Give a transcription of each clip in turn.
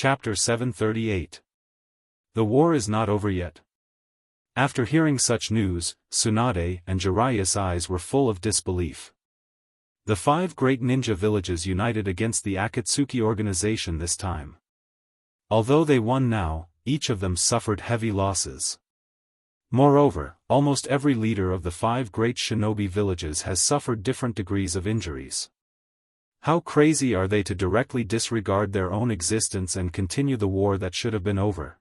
Chapter 738. The war is not over yet. After hearing such news, Tsunade and Jiraiya's eyes were full of disbelief. The 5 great ninja villages united against the Akatsuki organization this time. Although they won now, each of them suffered heavy losses. Moreover, almost every leader of the 5 great shinobi villages has suffered different degrees of injuries. How crazy are they to directly disregard their own existence and continue the war that should have been over?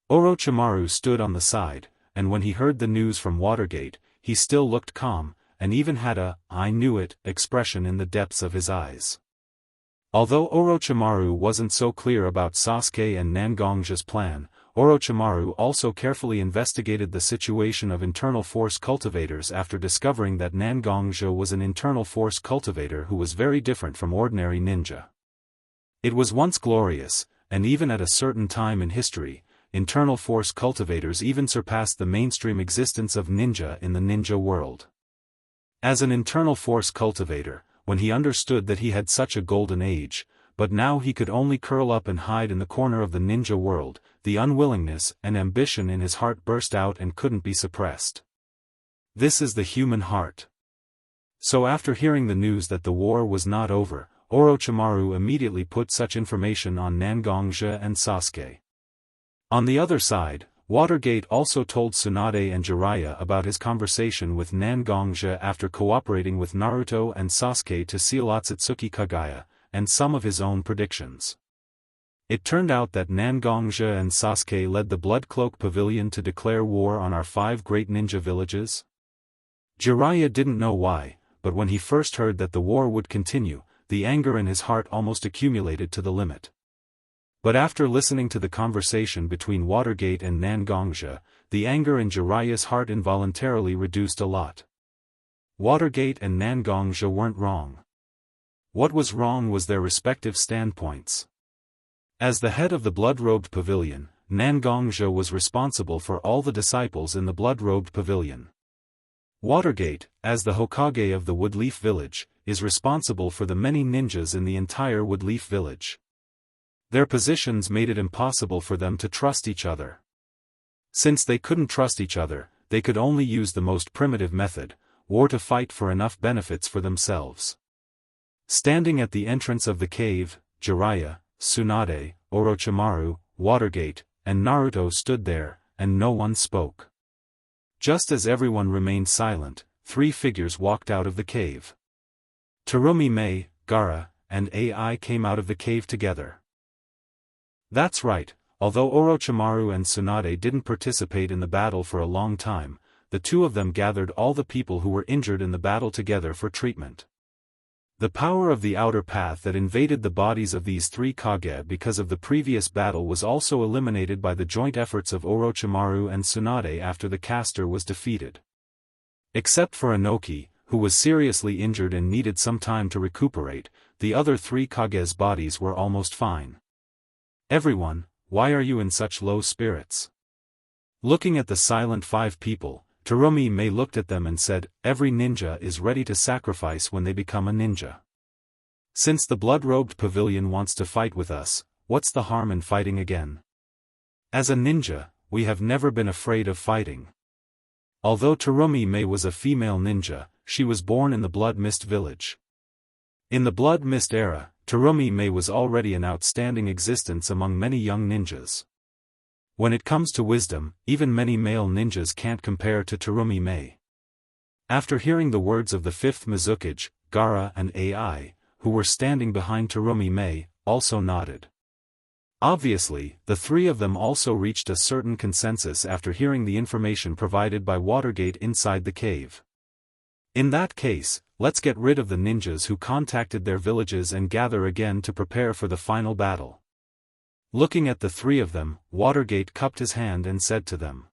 Orochimaru stood on the side, and when he heard the news from Watergate, he still looked calm, and even had a "I knew it" expression in the depths of his eyes. Although Orochimaru wasn't so clear about Sasuke and Nangongja's plan, Orochimaru also carefully investigated the situation of internal force cultivators after discovering that Nangongja was an internal force cultivator who was very different from ordinary ninja. It was once glorious, and even at a certain time in history, internal force cultivators even surpassed the mainstream existence of ninja in the ninja world. As an internal force cultivator, when he understood that he had such a golden age, but now he could only curl up and hide in the corner of the ninja world, the unwillingness and ambition in his heart burst out and couldn't be suppressed. This is the human heart. So after hearing the news that the war was not over, Orochimaru immediately put such information on Nangongja and Sasuke. On the other side, Watergate also told Tsunade and Jiraiya about his conversation with Nangongja after cooperating with Naruto and Sasuke to seal Otsutsuki Kagaya, and some of his own predictions. It turned out that Nangongja and Sasuke led the Blood Cloak Pavilion to declare war on our 5 great ninja villages. Jiraiya didn't know why, but when he first heard that the war would continue, the anger in his heart almost accumulated to the limit. But after listening to the conversation between Watergate and Nangongja, the anger in Jiraiya's heart involuntarily reduced a lot. Watergate and Nangongja weren't wrong. What was wrong was their respective standpoints. As the head of the Blood-Robed Pavilion, Nangongja was responsible for all the disciples in the Blood-Robed Pavilion. Watergate, as the Hokage of the Woodleaf Village, is responsible for the many ninjas in the entire Woodleaf Village. Their positions made it impossible for them to trust each other. Since they couldn't trust each other, they could only use the most primitive method, war, to fight for enough benefits for themselves. Standing at the entrance of the cave, Jiraiya, Tsunade, Orochimaru, Watergate, and Naruto stood there, and no one spoke. Just as everyone remained silent, 3 figures walked out of the cave. Terumi Mei, Gaara, and AI came out of the cave together. That's right, although Orochimaru and Tsunade didn't participate in the battle for a long time, the 2 of them gathered all the people who were injured in the battle together for treatment. The power of the outer path that invaded the bodies of these 3 Kage because of the previous battle was also eliminated by the joint efforts of Orochimaru and Tsunade after the caster was defeated. Except for Inoki, who was seriously injured and needed some time to recuperate, the other 3 Kage's bodies were almost fine. Everyone, why are you in such low spirits? Looking at the silent 5 people, Terumi Mei looked at them and said, every ninja is ready to sacrifice when they become a ninja. Since the Blood-Robed Pavilion wants to fight with us, what's the harm in fighting again? As a ninja, we have never been afraid of fighting. Although Terumi Mei was a female ninja, she was born in the Blood Mist village. In the Blood Mist era, Terumi Mei was already an outstanding existence among many young ninjas. When it comes to wisdom, even many male ninjas can't compare to Terumi Mei. After hearing the words of the 5th Mizukage, Gaara and AI, who were standing behind Terumi Mei, also nodded. Obviously, the 3 of them also reached a certain consensus after hearing the information provided by Watergate inside the cave. In that case, let's get rid of the ninjas who contacted their villages and gather again to prepare for the final battle. Looking at the 3 of them, Watergate cupped his hand and said to them.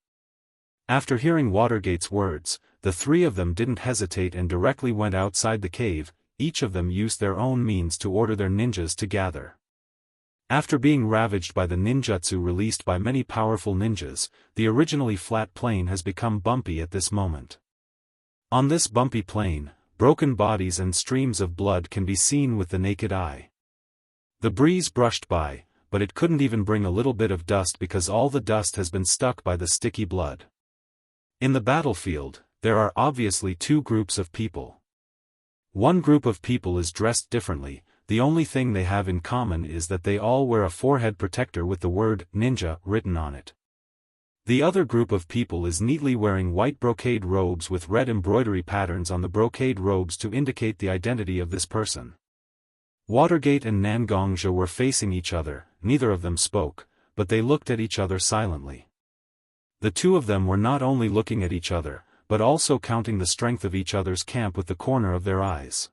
After hearing Watergate's words, the 3 of them didn't hesitate and directly went outside the cave. Each of them used their own means to order their ninjas to gather. After being ravaged by the ninjutsu released by many powerful ninjas, the originally flat plain has become bumpy at this moment. On this bumpy plain, broken bodies and streams of blood can be seen with the naked eye. The breeze brushed by, but it couldn't even bring a little bit of dust because all the dust has been stuck by the sticky blood. In the battlefield, there are obviously two groups of people. One group of people is dressed differently, the only thing they have in common is that they all wear a forehead protector with the word ninja written on it. The other group of people is neatly wearing white brocade robes with red embroidery patterns on the brocade robes to indicate the identity of this person. Watergate and Nangongzhi were facing each other, neither of them spoke, but they looked at each other silently. The two of them were not only looking at each other, but also counting the strength of each other's camp with the corner of their eyes.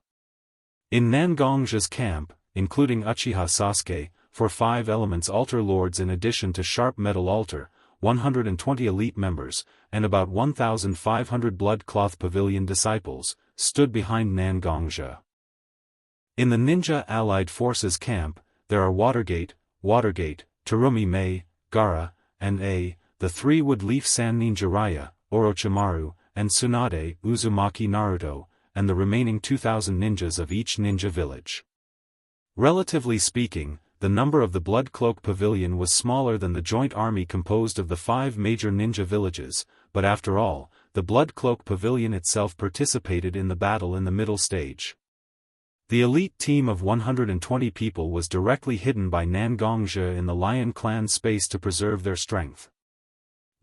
In Nangongzhi's camp, including Uchiha Sasuke, for 5 elements altar lords in addition to sharp metal altar, 120 elite members, and about 1,500 blood cloth pavilion disciples, stood behind Nangongzhi. In the Ninja Allied Forces camp, there are Watergate, Terumi Mei, Gaara, and the 3 wood-leaf Sannin Jiraiya, Orochimaru, and Tsunade, Uzumaki Naruto, and the remaining 2,000 ninjas of each ninja village. Relatively speaking, the number of the Blood Cloak Pavilion was smaller than the joint army composed of the 5 major ninja villages, but after all, the Blood Cloak Pavilion itself participated in the battle in the middle stage. The elite team of 120 people was directly hidden by Nangongzhi in the Lion Clan space to preserve their strength.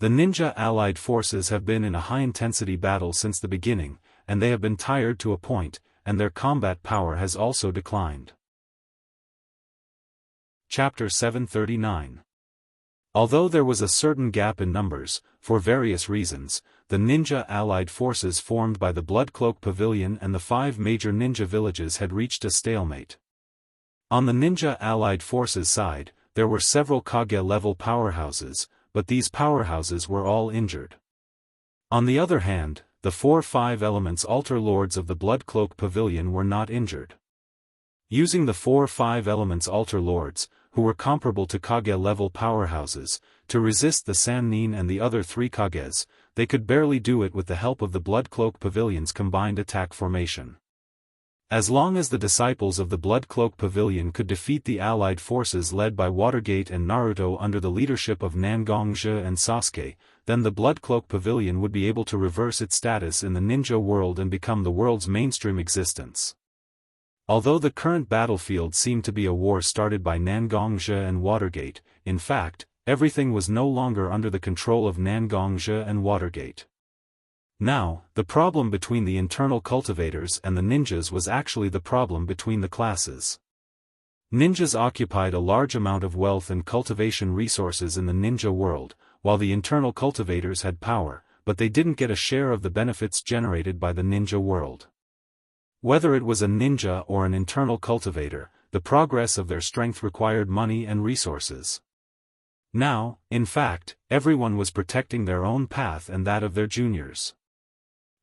The Ninja Allied Forces have been in a high-intensity battle since the beginning, and they have been tired to a point, and their combat power has also declined. Chapter 739. Although there was a certain gap in numbers, for various reasons, the Ninja Allied Forces formed by the Blood Cloak Pavilion and the 5 major ninja villages had reached a stalemate. On the Ninja Allied Forces side, there were several Kage-level powerhouses, but these powerhouses were all injured. On the other hand, the 4-5 elements altar lords of the Blood Cloak Pavilion were not injured. Using the 4-5 elements altar lords, who were comparable to Kage-level powerhouses, to resist the Sannin and the other 3 Kages, they could barely do it with the help of the Blood Cloak Pavilion's combined attack formation. As long as the disciples of the Blood Cloak Pavilion could defeat the allied forces led by Watergate and Naruto under the leadership of Nangongzhi and Sasuke, then the Blood Cloak Pavilion would be able to reverse its status in the ninja world and become the world's mainstream existence. Although the current battlefield seemed to be a war started by Nangongzhi and Watergate, in fact, everything was no longer under the control of Nangongzhi and Watergate. Now, the problem between the internal cultivators and the ninjas was actually the problem between the classes. Ninjas occupied a large amount of wealth and cultivation resources in the ninja world, while the internal cultivators had power, but they didn't get a share of the benefits generated by the ninja world. Whether it was a ninja or an internal cultivator, the progress of their strength required money and resources. Now, in fact, everyone was protecting their own path and that of their juniors.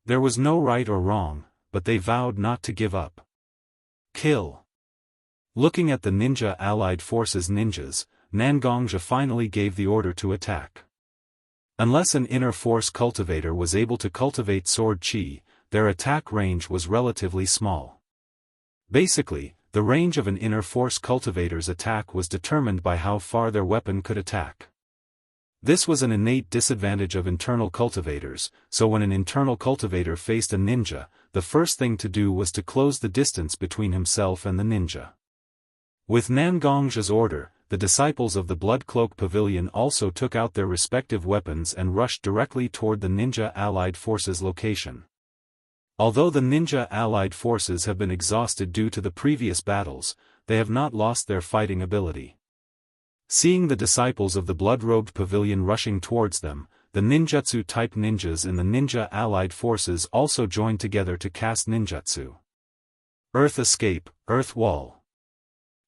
There was no right or wrong, but they vowed not to give up. Kill. Looking at the Ninja Allied Forces ninjas, Nangongzhi finally gave the order to attack. Unless an inner force cultivator was able to cultivate sword chi, their attack range was relatively small. Basically, the range of an inner force cultivator's attack was determined by how far their weapon could attack. This was an innate disadvantage of internal cultivators, so when an internal cultivator faced a ninja, the first thing to do was to close the distance between himself and the ninja. With Nangongzhi's order, the disciples of the Blood Cloak Pavilion also took out their respective weapons and rushed directly toward the Ninja Allied Forces location. Although the Ninja Allied Forces have been exhausted due to the previous battles, they have not lost their fighting ability. Seeing the disciples of the Blood-Robed Pavilion rushing towards them, the ninjutsu-type ninjas in the Ninja Allied Forces also joined together to cast ninjutsu. Earth Escape, Earth Wall.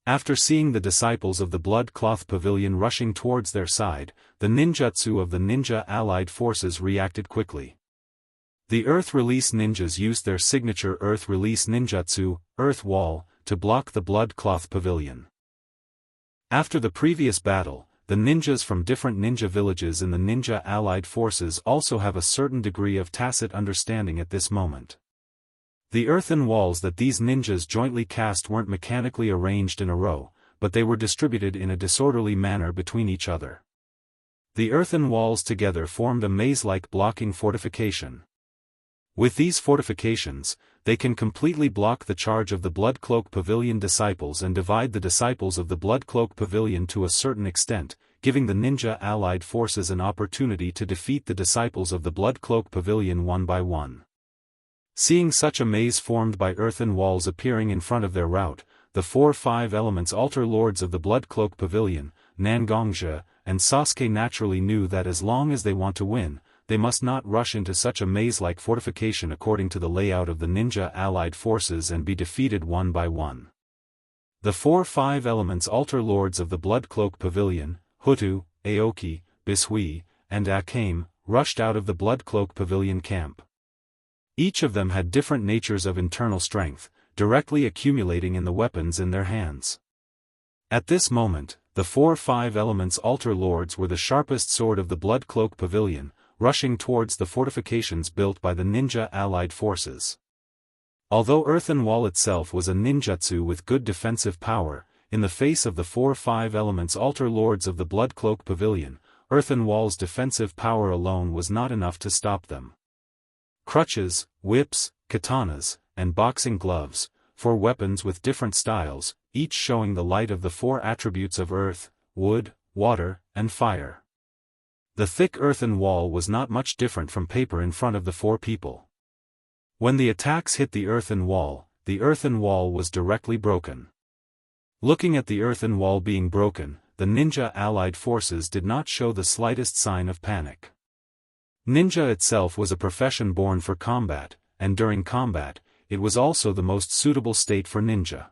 After seeing the disciples of the Blood Cloth Pavilion rushing towards their side, the ninjutsu of the Ninja Allied Forces reacted quickly. The Earth Release ninjas used their signature Earth Release ninjutsu, Earth Wall, to block the Blood Cloth Pavilion. After the previous battle, the ninjas from different ninja villages in the Ninja Allied Forces also have a certain degree of tacit understanding at this moment. The earthen walls that these ninjas jointly cast weren't mechanically arranged in a row, but they were distributed in a disorderly manner between each other. The earthen walls together formed a maze-like blocking fortification. With these fortifications, they can completely block the charge of the Blood Cloak Pavilion disciples and divide the disciples of the Blood Cloak Pavilion to a certain extent, giving the ninja allied forces an opportunity to defeat the disciples of the Blood Cloak Pavilion one by one. Seeing such a maze formed by earthen walls appearing in front of their route, the 4-5 elements altar lords of the Blood Cloak Pavilion, Nangongzhe, and Sasuke naturally knew that as long as they want to win, they must not rush into such a maze-like fortification according to the layout of the ninja allied forces and be defeated one by one. The 4-5 elements altar lords of the Blood Cloak Pavilion, Hutu, Aoki, Bishui, and Akame, rushed out of the Blood Cloak Pavilion camp. Each of them had different natures of internal strength, directly accumulating in the weapons in their hands. At this moment, the 4-5 elements altar lords were the sharpest sword of the Blood Cloak Pavilion, rushing towards the fortifications built by the ninja allied forces. Although earthen wall itself was a ninjutsu with good defensive power, in the face of the 4-5 elements altar lords of the Blood Cloak Pavilion, earthen wall's defensive power alone was not enough to stop them. Crutches, whips, katanas, and boxing gloves, 4 weapons with different styles, each showing the light of the 4 attributes of earth, wood, water, and fire. The thick earthen wall was not much different from paper in front of the 4 people. When the attacks hit the earthen wall was directly broken. Looking at the earthen wall being broken, the ninja allied forces did not show the slightest sign of panic. Ninja itself was a profession born for combat, and during combat, it was also the most suitable state for ninja.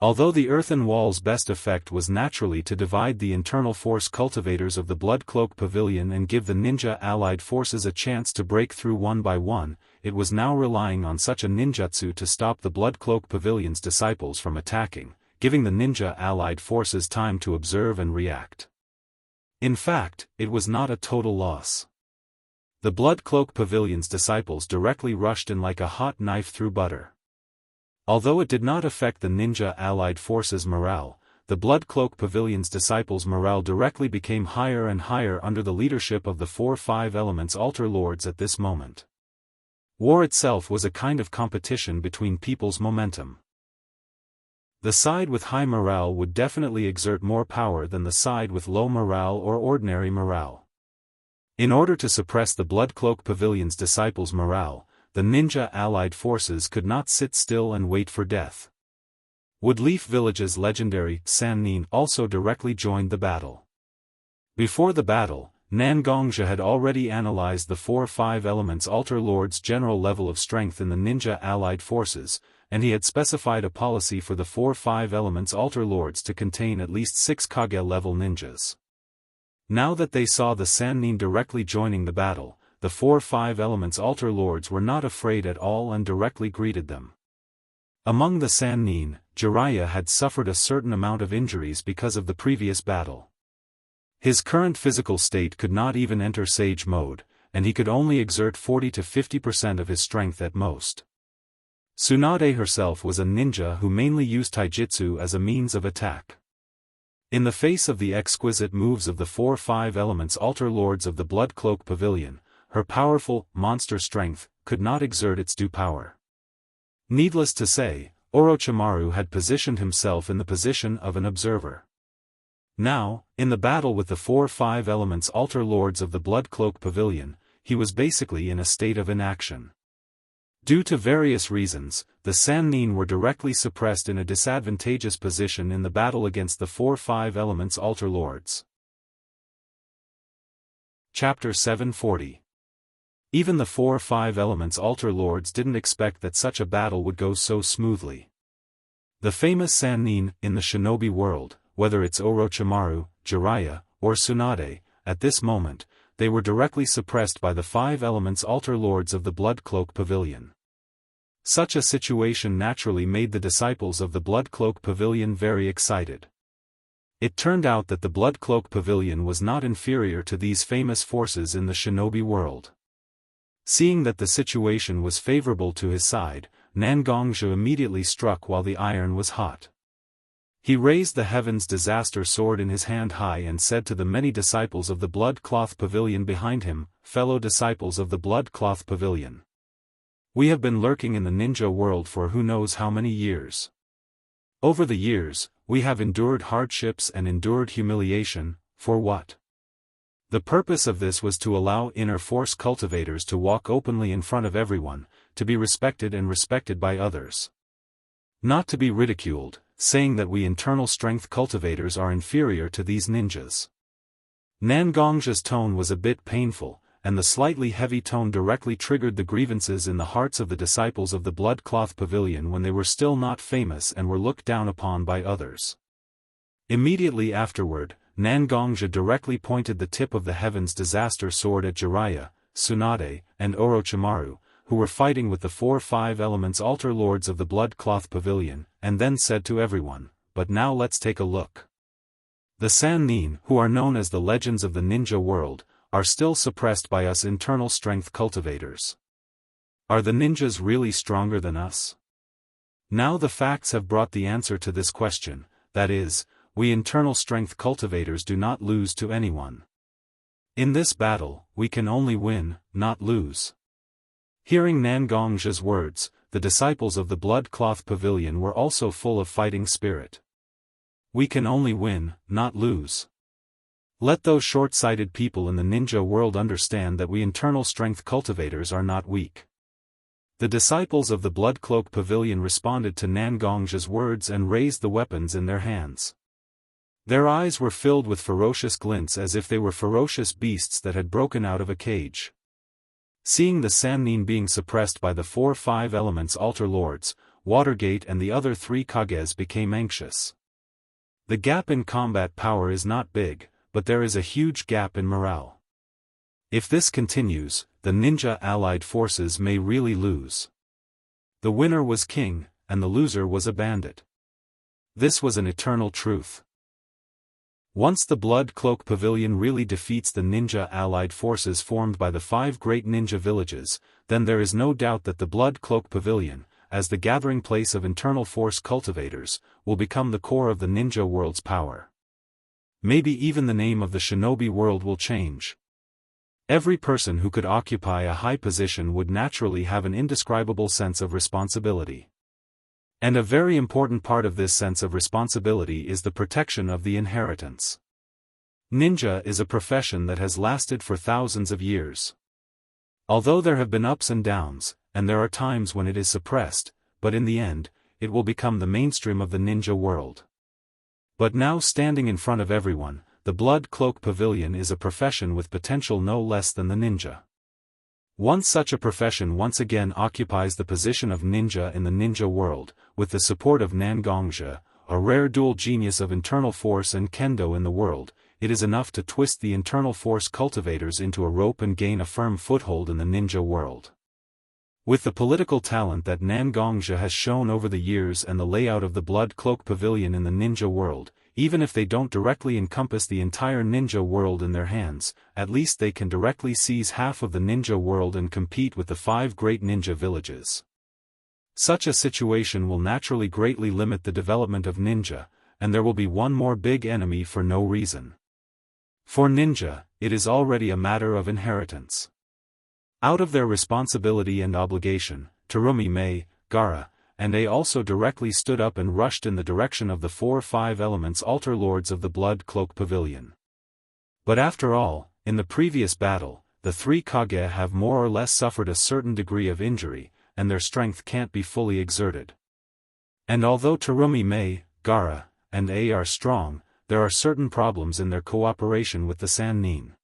Although the earthen wall's best effect was naturally to divide the internal force cultivators of the Blood Cloak Pavilion and give the ninja allied forces a chance to break through one by one, it was now relying on such a ninjutsu to stop the Blood Cloak Pavilion's disciples from attacking, giving the ninja allied forces time to observe and react. In fact, it was not a total loss. The Blood Cloak Pavilion's disciples directly rushed in like a hot knife through butter. Although it did not affect the ninja allied forces' morale, the Blood Cloak Pavilion's disciples' morale directly became higher and higher under the leadership of the 4-5 elements altar lords at this moment. War itself was a kind of competition between people's momentum. The side with high morale would definitely exert more power than the side with low morale or ordinary morale. In order to suppress the Blood Cloak Pavilion's disciples' morale, the ninja allied forces could not sit still and wait for death. Woodleaf Village's legendary Sannin also directly joined the battle. Before the battle, Nangongzhe had already analyzed the 4-5 elements altar lords' general level of strength in the ninja allied forces, and he had specified a policy for the 4-5 elements altar lords to contain at least 6 Kage-level ninjas. Now that they saw the Sannin directly joining the battle, the 4-5 elements altar lords were not afraid at all and directly greeted them. Among the Sannin, Jiraiya had suffered a certain amount of injuries because of the previous battle. His current physical state could not even enter Sage mode, and he could only exert 40 to 50% of his strength at most. Tsunade herself was a ninja who mainly used taijutsu as a means of attack. In the face of the exquisite moves of the 4-5 elements altar lords of the Blood Cloak Pavilion, her powerful, monster strength could not exert its due power. Needless to say, Orochimaru had positioned himself in the position of an observer. Now, in the battle with the 4-5 elements altar lords of the Blood Cloak Pavilion, he was basically in a state of inaction. Due to various reasons, the Sannin were directly suppressed in a disadvantageous position in the battle against the 4-5 elements altar lords. Chapter 740. Even the 4-5 elements altar lords didn't expect that such a battle would go so smoothly. The famous Sannin in the shinobi world, whether it's Orochimaru, Jiraiya, or Tsunade, at this moment, they were directly suppressed by the 5 elements altar lords of the Blood Cloak Pavilion. Such a situation naturally made the disciples of the Blood Cloak Pavilion very excited. It turned out that the Blood Cloak Pavilion was not inferior to these famous forces in the shinobi world. Seeing that the situation was favorable to his side, Nangongzhe immediately struck while the iron was hot. He raised the heaven's disaster sword in his hand high and said to the many disciples of the blood cloth pavilion behind him, fellow disciples of the blood cloth pavilion. We have been lurking in the ninja world for who knows how many years. Over the years, we have endured hardships and endured humiliation, for what? The purpose of this was to allow inner force cultivators to walk openly in front of everyone, to be respected and respected by others. Not to be ridiculed, saying that we internal strength cultivators are inferior to these ninjas. Nangong's tone was a bit painful, and the slightly heavy tone directly triggered the grievances in the hearts of the disciples of the blood cloth pavilion when they were still not famous and were looked down upon by others. Immediately afterward, Nangongja directly pointed the tip of the heaven's disaster sword at Jiraiya, Tsunade, and Orochimaru, who were fighting with the 4-5 elements altar lords of the blood cloth pavilion, and then said to everyone, "But now let's take a look. The Sannin, who are known as the legends of the ninja world, are still suppressed by us internal strength cultivators. Are the ninjas really stronger than us? Now the facts have brought the answer to this question, that is, we internal strength cultivators do not lose to anyone. In this battle, we can only win, not lose." Hearing Nangongja's words, the disciples of the blood cloth pavilion were also full of fighting spirit. We can only win, not lose. Let those short-sighted people in the ninja world understand that we internal strength cultivators are not weak. The disciples of the blood cloak pavilion responded to Nangongja's words and raised the weapons in their hands. Their eyes were filled with ferocious glints as if they were ferocious beasts that had broken out of a cage. Seeing the Sannin being suppressed by the 4-5 elements altar lords, Watergate and the other 3 Kages became anxious. The gap in combat power is not big, but there is a huge gap in morale. If this continues, the ninja allied forces may really lose. The winner was king, and the loser was a bandit. This was an eternal truth. Once the blood cloak pavilion really defeats the ninja allied forces formed by the 5 great ninja villages, then there is no doubt that the blood cloak pavilion, as the gathering place of internal force cultivators, will become the core of the ninja world's power. Maybe even the name of the shinobi world will change. Every person who could occupy a high position would naturally have an indescribable sense of responsibility. And a very important part of this sense of responsibility is the protection of the inheritance. Ninja is a profession that has lasted for thousands of years. Although there have been ups and downs, and there are times when it is suppressed, but in the end, it will become the mainstream of the ninja world. But now standing in front of everyone, the blood cloak pavilion is a profession with potential no less than the ninja. Once such a profession once again occupies the position of ninja in the ninja world, with the support of Nangongja, a rare dual genius of internal force and kendo in the world, it is enough to twist the internal force cultivators into a rope and gain a firm foothold in the ninja world. With the political talent that Nangongja has shown over the years and the layout of the blood cloak pavilion in the ninja world, even if they don't directly encompass the entire ninja world in their hands, at least they can directly seize half of the ninja world and compete with the 5 great ninja villages. Such a situation will naturally greatly limit the development of ninja, and there will be one more big enemy for no reason. For ninja, it is already a matter of inheritance. Out of their responsibility and obligation, Terumi Mei, Gaara, and they also directly stood up and rushed in the direction of the 4-5 elements altar lords of the blood cloak pavilion. But after all, in the previous battle, the 3 Kage have more or less suffered a certain degree of injury, and their strength can't be fully exerted. And although Terumi Mei, Gaara, and A are strong, there are certain problems in their cooperation with the Sannin.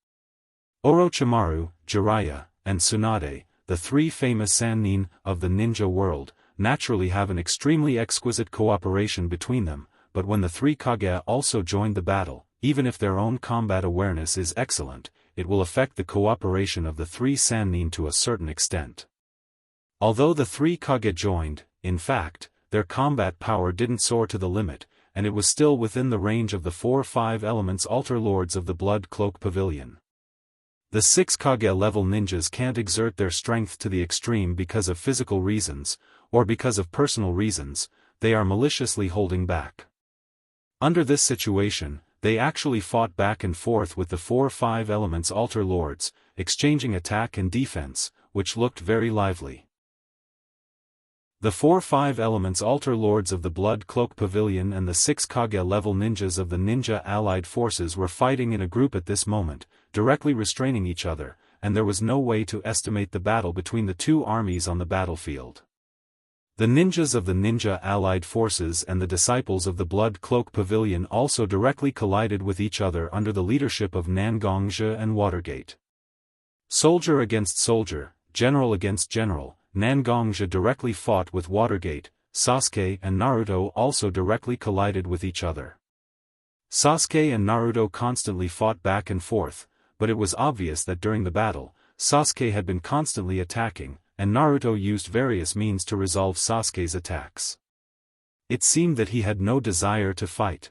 Orochimaru, Jiraiya, and Tsunade, the 3 famous Sannin of the ninja world, naturally have an extremely exquisite cooperation between them, but when the 3 Kage also joined the battle, even if their own combat awareness is excellent, it will affect the cooperation of the 3 Sannin to a certain extent. Although the 3 Kage joined, in fact, their combat power didn't soar to the limit, and it was still within the range of the 4-5 elements altar lords of the blood cloak pavilion. The 6 Kage level ninjas can't exert their strength to the extreme because of physical reasons, or because of personal reasons, they are maliciously holding back. Under this situation, they actually fought back and forth with the 4-5 elements altar lords, exchanging attack and defense, which looked very lively. The 4-5 elements altar lords of the Blood Cloak Pavilion and the 6 Kage-level ninjas of the Ninja Allied Forces were fighting in a group at this moment, directly restraining each other, and there was no way to estimate the battle between the two armies on the battlefield. The ninjas of the Ninja Allied Forces and the disciples of the Blood Cloak Pavilion also directly collided with each other under the leadership of Nangongzhi and Watergate. Soldier against soldier, general against general, Nangongzhi directly fought with Watergate. Sasuke and Naruto also directly collided with each other. Sasuke and Naruto constantly fought back and forth, but it was obvious that during the battle, Sasuke had been constantly attacking, and Naruto used various means to resolve Sasuke's attacks. It seemed that he had no desire to fight.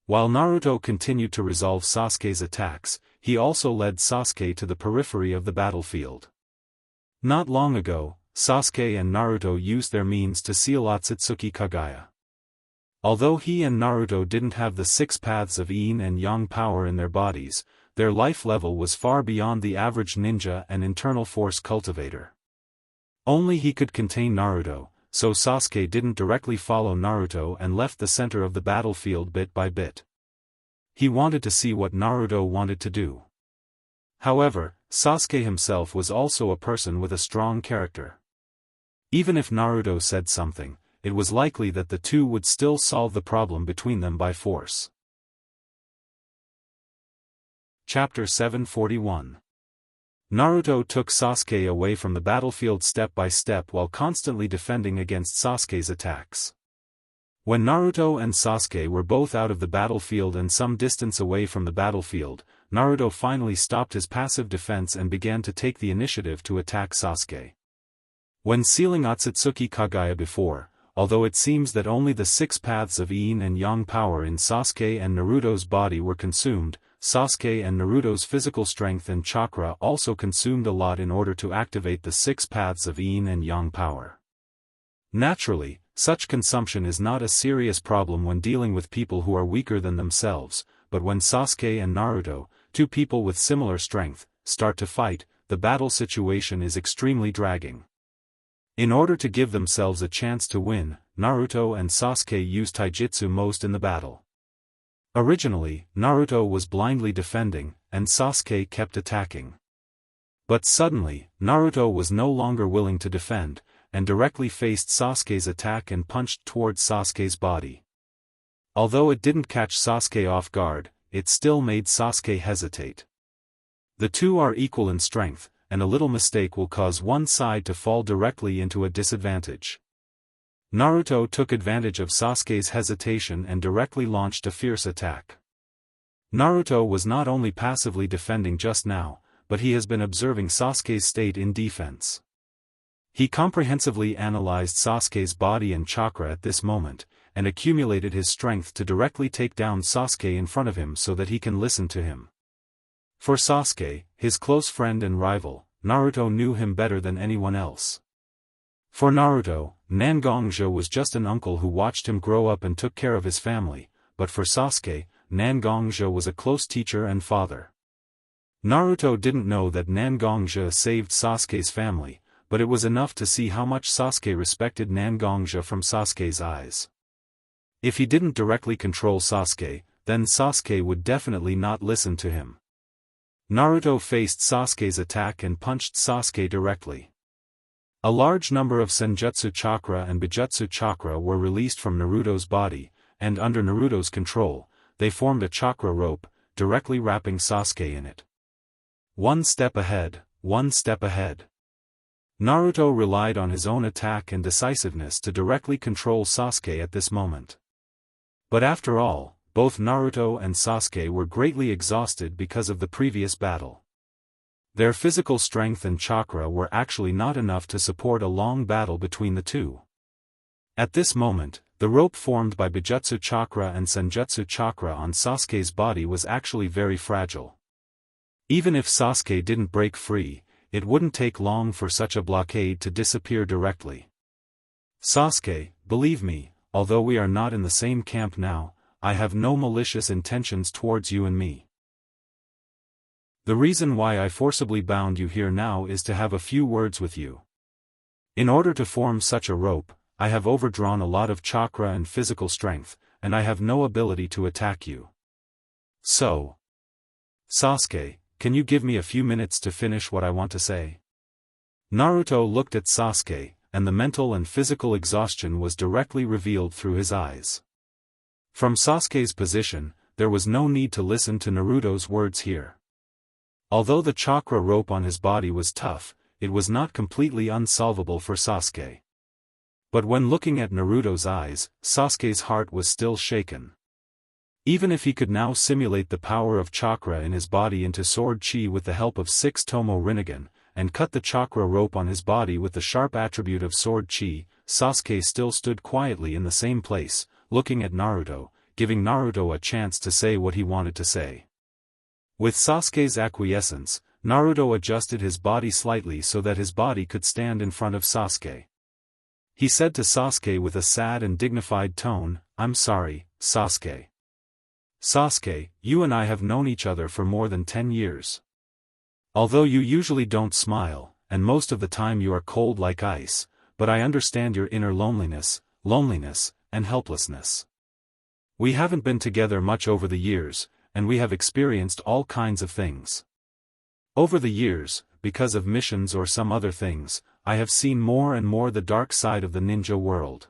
While Naruto continued to resolve Sasuke's attacks, he also led Sasuke to the periphery of the battlefield. Not long ago, Sasuke and Naruto used their means to seal Otsutsuki Kagaya. Although he and Naruto didn't have the 6 paths of yin and yang power in their bodies, their life level was far beyond the average ninja and internal force cultivator. Only he could contain Naruto, so Sasuke didn't directly follow Naruto and left the center of the battlefield bit by bit. He wanted to see what Naruto wanted to do. However, Sasuke himself was also a person with a strong character. Even if Naruto said something, it was likely that the two would still solve the problem between them by force. Chapter 741. Naruto took Sasuke away from the battlefield step by step while constantly defending against Sasuke's attacks. When Naruto and Sasuke were both out of the battlefield and some distance away from the battlefield, Naruto finally stopped his passive defense and began to take the initiative to attack Sasuke. When sealing Otsutsuki Kagaya before, although it seems that only the 6 paths of yin and yang power in Sasuke and Naruto's body were consumed, Sasuke and Naruto's physical strength and chakra also consumed a lot in order to activate the 6 paths of yin and yang power. Naturally, such consumption is not a serious problem when dealing with people who are weaker than themselves, but when Sasuke and Naruto, two people with similar strength, start to fight, the battle situation is extremely dragging. In order to give themselves a chance to win, Naruto and Sasuke used taijutsu most in the battle. Originally, Naruto was blindly defending, and Sasuke kept attacking. But suddenly, Naruto was no longer willing to defend, and directly faced Sasuke's attack and punched towards Sasuke's body. Although it didn't catch Sasuke off guard, it still made Sasuke hesitate. The two are equal in strength, and a little mistake will cause one side to fall directly into a disadvantage. Naruto took advantage of Sasuke's hesitation and directly launched a fierce attack. Naruto was not only passively defending just now, but he has been observing Sasuke's state in defense. He comprehensively analyzed Sasuke's body and chakra at this moment, and accumulated his strength to directly take down Sasuke in front of him so that he can listen to him. For Sasuke, his close friend and rival, Naruto knew him better than anyone else. For Naruto, Nangongzhi was just an uncle who watched him grow up and took care of his family, but for Sasuke, Nangongzhi was a close teacher and father. Naruto didn't know that Nangongzhi saved Sasuke's family, but it was enough to see how much Sasuke respected Nangongzhi from Sasuke's eyes. If he didn't directly control Sasuke, then Sasuke would definitely not listen to him. Naruto faced Sasuke's attack and punched Sasuke directly. A large number of Senjutsu chakra and Bijutsu chakra were released from Naruto's body, and under Naruto's control, they formed a chakra rope, directly wrapping Sasuke in it. One step ahead, one step ahead. Naruto relied on his own attack and decisiveness to directly control Sasuke at this moment. But after all, both Naruto and Sasuke were greatly exhausted because of the previous battle. Their physical strength and chakra were actually not enough to support a long battle between the two. At this moment, the rope formed by Bijutsu chakra and Senjutsu chakra on Sasuke's body was actually very fragile. Even if Sasuke didn't break free, it wouldn't take long for such a blockade to disappear directly. Sasuke, believe me, although we are not in the same camp now, I have no malicious intentions towards you and me. The reason why I forcibly bound you here now is to have a few words with you. In order to form such a rope, I have overdrawn a lot of chakra and physical strength, and I have no ability to attack you. So, Sasuke, can you give me a few minutes to finish what I want to say? Naruto looked at Sasuke, and the mental and physical exhaustion was directly revealed through his eyes. From Sasuke's position, there was no need to listen to Naruto's words here. Although the chakra rope on his body was tough, it was not completely unsolvable for Sasuke. But when looking at Naruto's eyes, Sasuke's heart was still shaken. Even if he could now simulate the power of chakra in his body into sword chi with the help of 6 Tomo Rinnegan, and cut the chakra rope on his body with the sharp attribute of sword chi, Sasuke still stood quietly in the same place, looking at Naruto, giving Naruto a chance to say what he wanted to say. With Sasuke's acquiescence, Naruto adjusted his body slightly so that his body could stand in front of Sasuke. He said to Sasuke with a sad and dignified tone, "I'm sorry, Sasuke. Sasuke, you and I have known each other for more than 10 years. Although you usually don't smile, and most of the time you are cold like ice, but I understand your inner loneliness, and helplessness. We haven't been together much over the years, and we have experienced all kinds of things. Over the years, because of missions or some other things, I have seen more and more the dark side of the ninja world.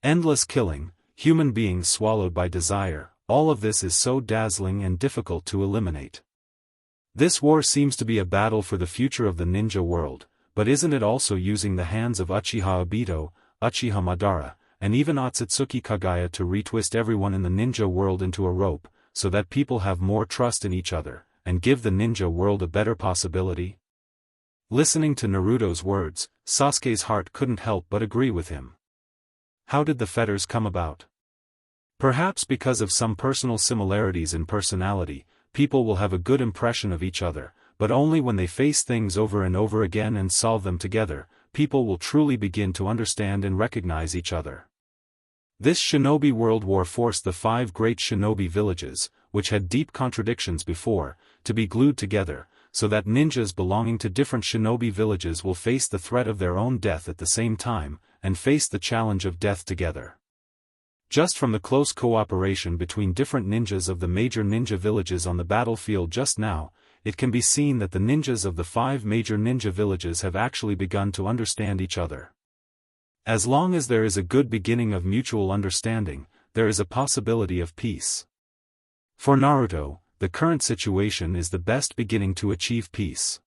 Endless killing, human beings swallowed by desire, all of this is so dazzling and difficult to eliminate. This war seems to be a battle for the future of the ninja world, but isn't it also using the hands of Uchiha Obito, Uchiha Madara, and even Otsutsuki Kagaya to retwist everyone in the ninja world into a rope, so that people have more trust in each other, and give the ninja world a better possibility? Listening to Naruto's words, Sasuke's heart couldn't help but agree with him. How did the fetters come about? Perhaps because of some personal similarities in personality, people will have a good impression of each other, but only when they face things over and over again and solve them together, people will truly begin to understand and recognize each other. This shinobi world war forced the 5 great shinobi villages, which had deep contradictions before, to be glued together, so that ninjas belonging to different shinobi villages will face the threat of their own death at the same time, and face the challenge of death together. Just from the close cooperation between different ninjas of the major ninja villages on the battlefield just now, it can be seen that the ninjas of the 5 major ninja villages have actually begun to understand each other. As long as there is a good beginning of mutual understanding, there is a possibility of peace. For Naruto, the current situation is the best beginning to achieve peace.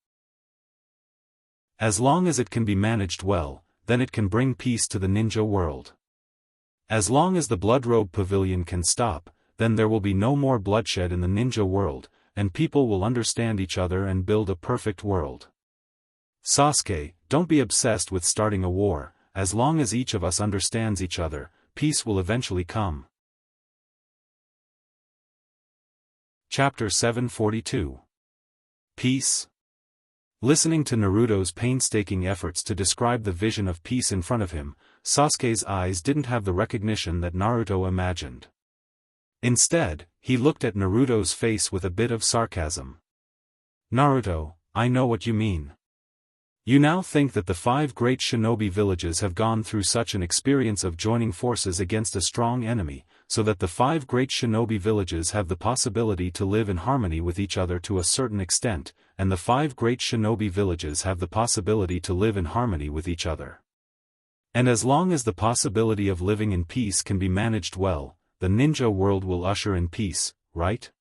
As long as it can be managed well, then it can bring peace to the ninja world. As long as the Bloodrobe Pavilion can stop, then there will be no more bloodshed in the ninja world, and people will understand each other and build a perfect world. Sasuke, don't be obsessed with starting a war. As long as each of us understands each other, peace will eventually come. Chapter 742. Peace. Listening to Naruto's painstaking efforts to describe the vision of peace in front of him, Sasuke's eyes didn't have the recognition that Naruto imagined. Instead, he looked at Naruto's face with a bit of sarcasm. Naruto, I know what you mean. You now think that the 5 great shinobi villages have gone through such an experience of joining forces against a strong enemy, so that the 5 great shinobi villages have the possibility to live in harmony with each other to a certain extent, and the 5 great shinobi villages have the possibility to live in harmony with each other. And as long as the possibility of living in peace can be managed well, the ninja world will usher in peace, right?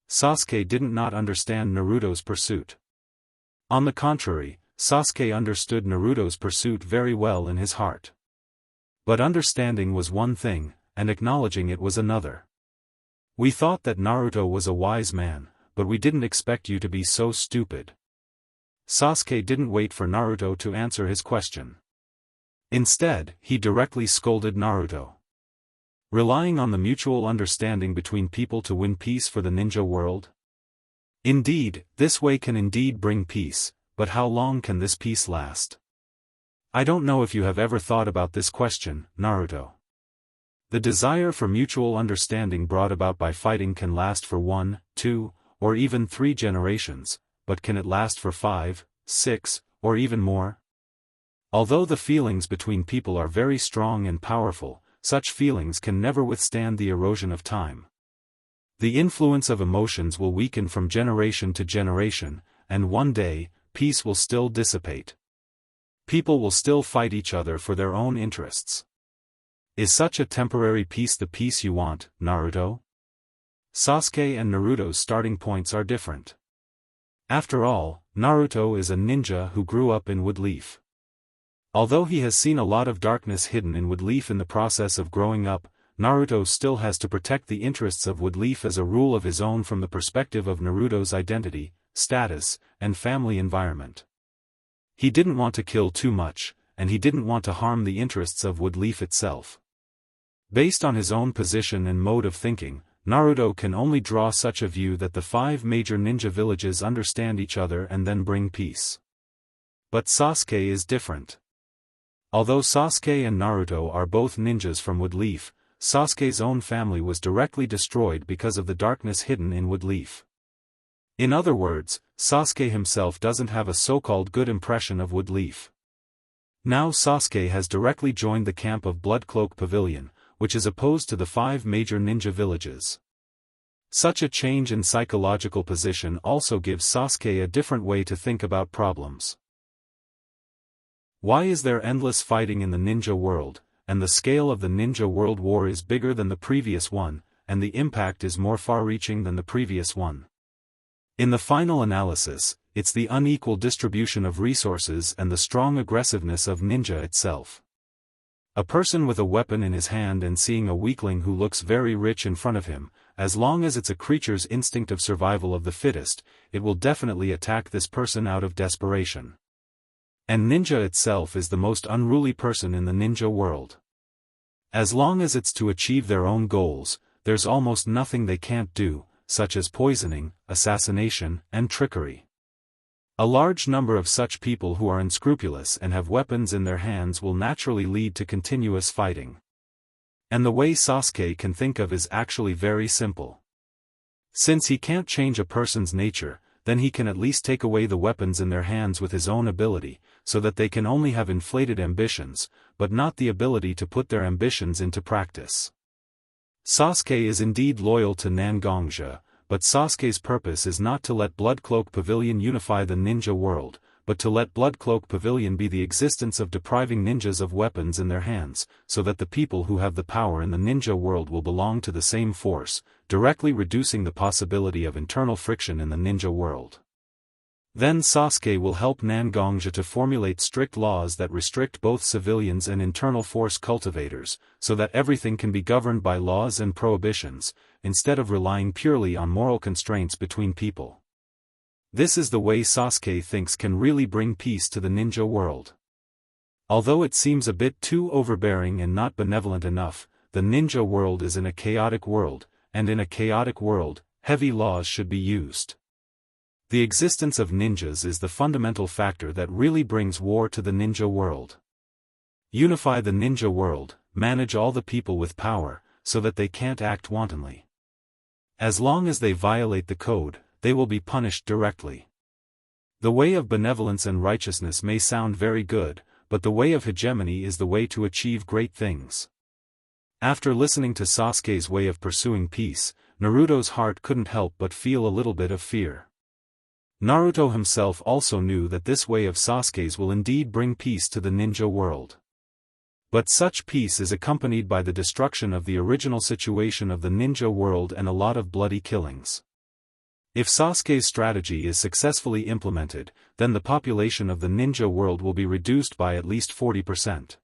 Sasuke didn't not understand Naruto's pursuit. On the contrary, Sasuke understood Naruto's pursuit very well in his heart. But understanding was one thing, and acknowledging it was another. We thought that Naruto was a wise man, but we didn't expect you to be so stupid. Sasuke didn't wait for Naruto to answer his question. Instead, he directly scolded Naruto. Relying on the mutual understanding between people to win peace for the ninja world? Indeed, this way can indeed bring peace. But how long can this peace last? I don't know if you have ever thought about this question, Naruto. The desire for mutual understanding brought about by fighting can last for 1, 2, or even 3 generations, but can it last for 5, 6, or even more? Although the feelings between people are very strong and powerful, such feelings can never withstand the erosion of time. The influence of emotions will weaken from generation to generation, and one day, peace will still dissipate. People will still fight each other for their own interests. Is such a temporary peace the peace you want, Naruto? Sasuke and Naruto's starting points are different. After all, Naruto is a ninja who grew up in Woodleaf. Although he has seen a lot of darkness hidden in Woodleaf in the process of growing up, Naruto still has to protect the interests of Woodleaf as a rule of his own from the perspective of Naruto's identity, status, and family environment. He didn't want to kill too much, and he didn't want to harm the interests of Woodleaf itself. Based on his own position and mode of thinking, Naruto can only draw such a view that the 5 major ninja villages understand each other and then bring peace. But Sasuke is different. Although Sasuke and Naruto are both ninjas from Woodleaf, Sasuke's own family was directly destroyed because of the darkness hidden in Woodleaf. In other words, Sasuke himself doesn't have a so-called good impression of Woodleaf. Now Sasuke has directly joined the camp of Bloodcloak Pavilion, which is opposed to the 5 major ninja villages. Such a change in psychological position also gives Sasuke a different way to think about problems. Why is there endless fighting in the ninja world, and the scale of the ninja world war is bigger than the previous one, and the impact is more far-reaching than the previous one? In the final analysis, it's the unequal distribution of resources and the strong aggressiveness of ninja itself. A person with a weapon in his hand and seeing a weakling who looks very rich in front of him, as long as it's a creature's instinct of survival of the fittest, it will definitely attack this person out of desperation. And ninja itself is the most unruly person in the ninja world. As long as it's to achieve their own goals, there's almost nothing they can't do, such as poisoning, assassination, and trickery. A large number of such people who are unscrupulous and have weapons in their hands will naturally lead to continuous fighting. And the way Sasuke can think of is actually very simple. Since he can't change a person's nature, then he can at least take away the weapons in their hands with his own ability, so that they can only have inflated ambitions, but not the ability to put their ambitions into practice. Sasuke is indeed loyal to Nangongja, but Sasuke's purpose is not to let Bloodcloak Pavilion unify the ninja world, but to let Bloodcloak Pavilion be the existence of depriving ninjas of weapons in their hands, so that the people who have the power in the ninja world will belong to the same force, directly reducing the possibility of internal friction in the ninja world. Then Sasuke will help Nangongja to formulate strict laws that restrict both civilians and internal force cultivators, so that everything can be governed by laws and prohibitions, instead of relying purely on moral constraints between people. This is the way Sasuke thinks can really bring peace to the ninja world. Although it seems a bit too overbearing and not benevolent enough, the ninja world is in a chaotic world, and in a chaotic world, heavy laws should be used. The existence of ninjas is the fundamental factor that really brings war to the ninja world. Unify the ninja world, manage all the people with power, so that they can't act wantonly. As long as they violate the code, they will be punished directly. The way of benevolence and righteousness may sound very good, but the way of hegemony is the way to achieve great things. After listening to Sasuke's way of pursuing peace, Naruto's heart couldn't help but feel a little bit of fear. Naruto himself also knew that this way of Sasuke's will indeed bring peace to the ninja world. But such peace is accompanied by the destruction of the original situation of the ninja world and a lot of bloody killings. If Sasuke's strategy is successfully implemented, then the population of the ninja world will be reduced by at least 40%.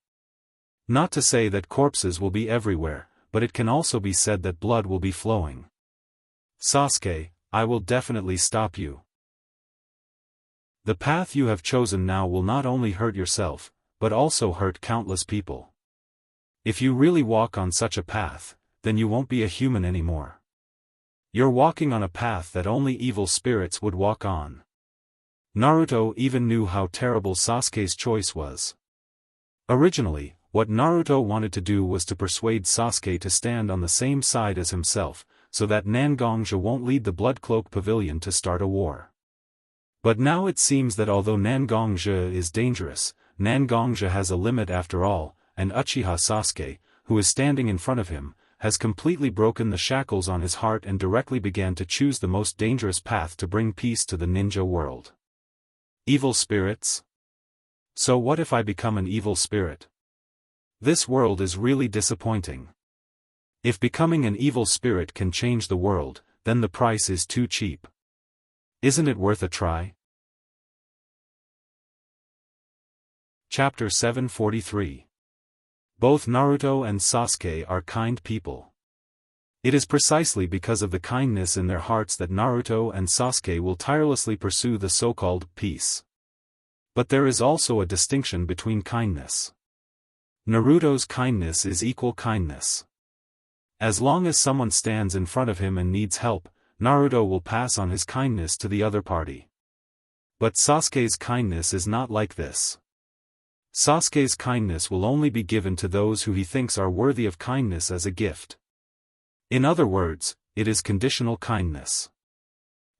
Not to say that corpses will be everywhere, but it can also be said that blood will be flowing. Sasuke, I will definitely stop you. The path you have chosen now will not only hurt yourself, but also hurt countless people. If you really walk on such a path, then you won't be a human anymore. You're walking on a path that only evil spirits would walk on. Naruto even knew how terrible Sasuke's choice was. Originally, what Naruto wanted to do was to persuade Sasuke to stand on the same side as himself, so that Nangongja won't lead the Blood Cloak Pavilion to start a war. But now it seems that although Nangongja is dangerous, Nangongja has a limit after all, and Uchiha Sasuke, who is standing in front of him, has completely broken the shackles on his heart and directly began to choose the most dangerous path to bring peace to the ninja world. Evil spirits? So what if I become an evil spirit? This world is really disappointing. If becoming an evil spirit can change the world, then the price is too cheap. Isn't it worth a try? Chapter 743. Both Naruto and Sasuke are kind people. It is precisely because of the kindness in their hearts that Naruto and Sasuke will tirelessly pursue the so-called peace. But there is also a distinction between kindness. Naruto's kindness is equal kindness. As long as someone stands in front of him and needs help, Naruto will pass on his kindness to the other party. But Sasuke's kindness is not like this. Sasuke's kindness will only be given to those who he thinks are worthy of kindness as a gift. In other words, it is conditional kindness.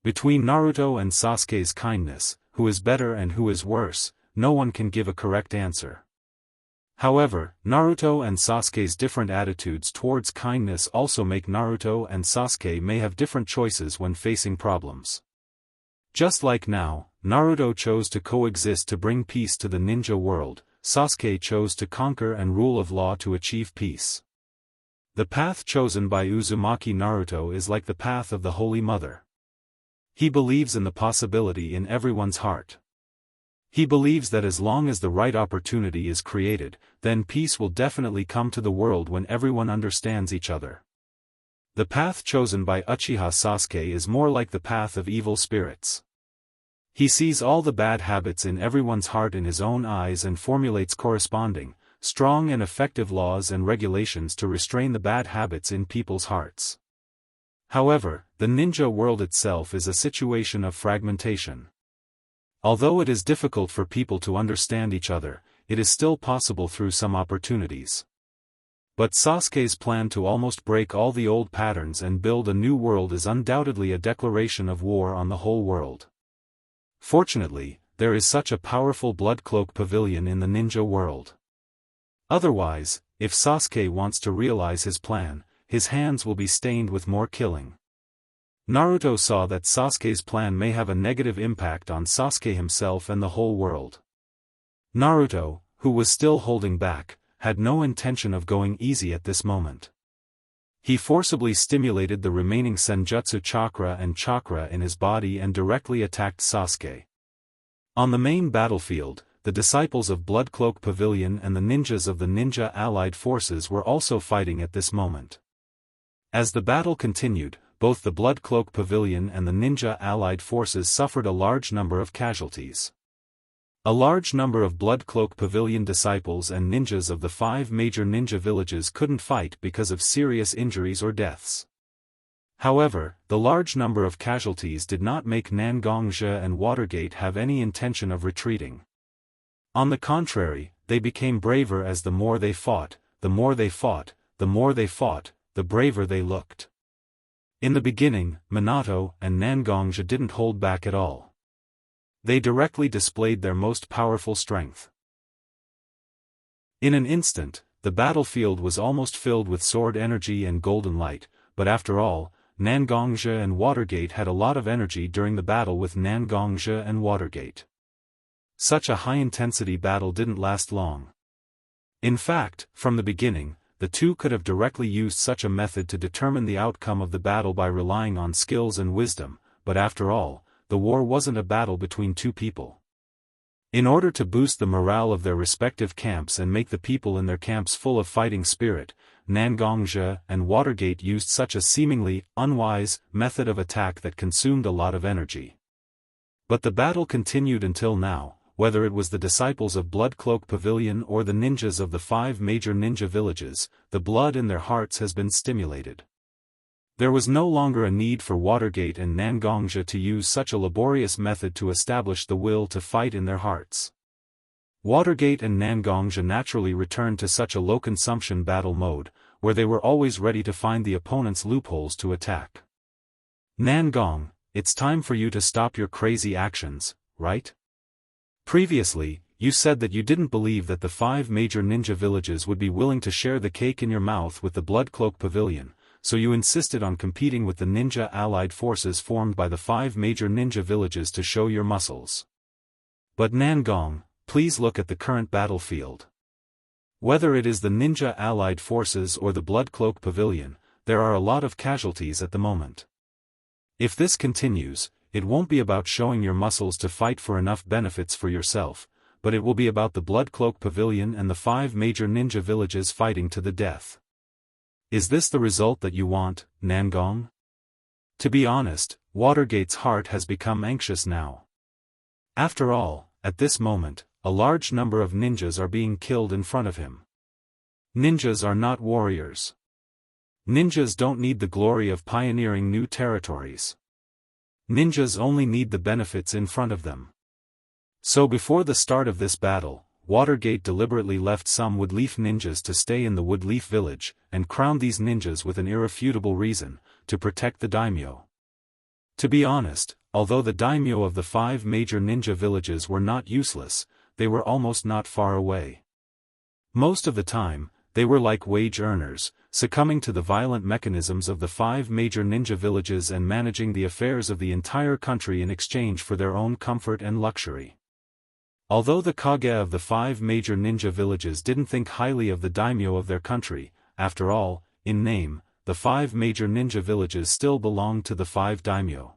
Between Naruto and Sasuke's kindness, who is better and who is worse, no one can give a correct answer. However, Naruto and Sasuke's different attitudes towards kindness also make Naruto and Sasuke may have different choices when facing problems. Just like now, Naruto chose to coexist to bring peace to the ninja world, Sasuke chose to conquer and rule of law to achieve peace. The path chosen by Uzumaki Naruto is like the path of the Holy Mother. He believes in the possibility in everyone's heart. He believes that as long as the right opportunity is created, then peace will definitely come to the world when everyone understands each other. The path chosen by Uchiha Sasuke is more like the path of evil spirits. He sees all the bad habits in everyone's heart in his own eyes and formulates corresponding, strong and effective laws and regulations to restrain the bad habits in people's hearts. However, the ninja world itself is a situation of fragmentation. Although it is difficult for people to understand each other, it is still possible through some opportunities. But Sasuke's plan to almost break all the old patterns and build a new world is undoubtedly a declaration of war on the whole world. Fortunately, there is such a powerful Blood Cloak Pavilion in the ninja world. Otherwise, if Sasuke wants to realize his plan, his hands will be stained with more killing. Naruto saw that Sasuke's plan may have a negative impact on Sasuke himself and the whole world. Naruto, who was still holding back, had no intention of going easy at this moment. He forcibly stimulated the remaining Senjutsu chakra and chakra in his body and directly attacked Sasuke. On the main battlefield, the disciples of Blood Cloak Pavilion and the ninjas of the Ninja Allied Forces were also fighting at this moment. As the battle continued, both the Blood Cloak Pavilion and the Ninja Allied Forces suffered a large number of casualties. A large number of Blood Cloak Pavilion disciples and ninjas of the 5 major ninja villages couldn't fight because of serious injuries or deaths. However, the large number of casualties did not make Nangongja and Watergate have any intention of retreating. On the contrary, they became braver as the more they fought, the more they fought, the more they fought, the braver they looked. In the beginning, Minato and Nangongja didn't hold back at all. They directly displayed their most powerful strength. In an instant, the battlefield was almost filled with sword energy and golden light, but after all, Nangongja and Watergate had a lot of energy during the battle with Nangongja and Watergate. Such a high-intensity battle didn't last long. In fact, from the beginning, the two could have directly used such a method to determine the outcome of the battle by relying on skills and wisdom, but after all, the war wasn't a battle between two people. In order to boost the morale of their respective camps and make the people in their camps full of fighting spirit, Nangongja and Watergate used such a seemingly unwise method of attack that consumed a lot of energy. But the battle continued until now, whether it was the disciples of Blood Cloak Pavilion or the ninjas of the 5 major ninja villages, the blood in their hearts has been stimulated. There was no longer a need for Watergate and Nangongja to use such a laborious method to establish the will to fight in their hearts. Watergate and Nangongja naturally returned to such a low-consumption battle mode, where they were always ready to find the opponent's loopholes to attack. Nangong, it's time for you to stop your crazy actions, right? Previously, you said that you didn't believe that the 5 major ninja villages would be willing to share the cake in your mouth with the Bloodcloak Pavilion, so you insisted on competing with the ninja allied forces formed by the 5 major ninja villages to show your muscles. But Nangong, please look at the current battlefield. Whether it is the ninja allied forces or the Bloodcloak Pavilion, there are a lot of casualties at the moment. If this continues, it won't be about showing your muscles to fight for enough benefits for yourself, but it will be about the Bloodcloak Pavilion and the 5 major ninja villages fighting to the death. Is this the result that you want, Nangong? To be honest, Watergate's heart has become anxious now. After all, at this moment, a large number of ninjas are being killed in front of him. Ninjas are not warriors. Ninjas don't need the glory of pioneering new territories. Ninjas only need the benefits in front of them. So before the start of this battle, Watergate deliberately left some Woodleaf ninjas to stay in the Woodleaf village, and crowned these ninjas with an irrefutable reason, to protect the daimyo. To be honest, although the daimyo of the 5 major ninja villages were not useless, they were almost not far away. Most of the time, they were like wage earners, succumbing to the violent mechanisms of the 5 major ninja villages and managing the affairs of the entire country in exchange for their own comfort and luxury. Although the Kage of the 5 major ninja villages didn't think highly of the daimyo of their country, after all, in name, the 5 major ninja villages still belonged to the 5 daimyo.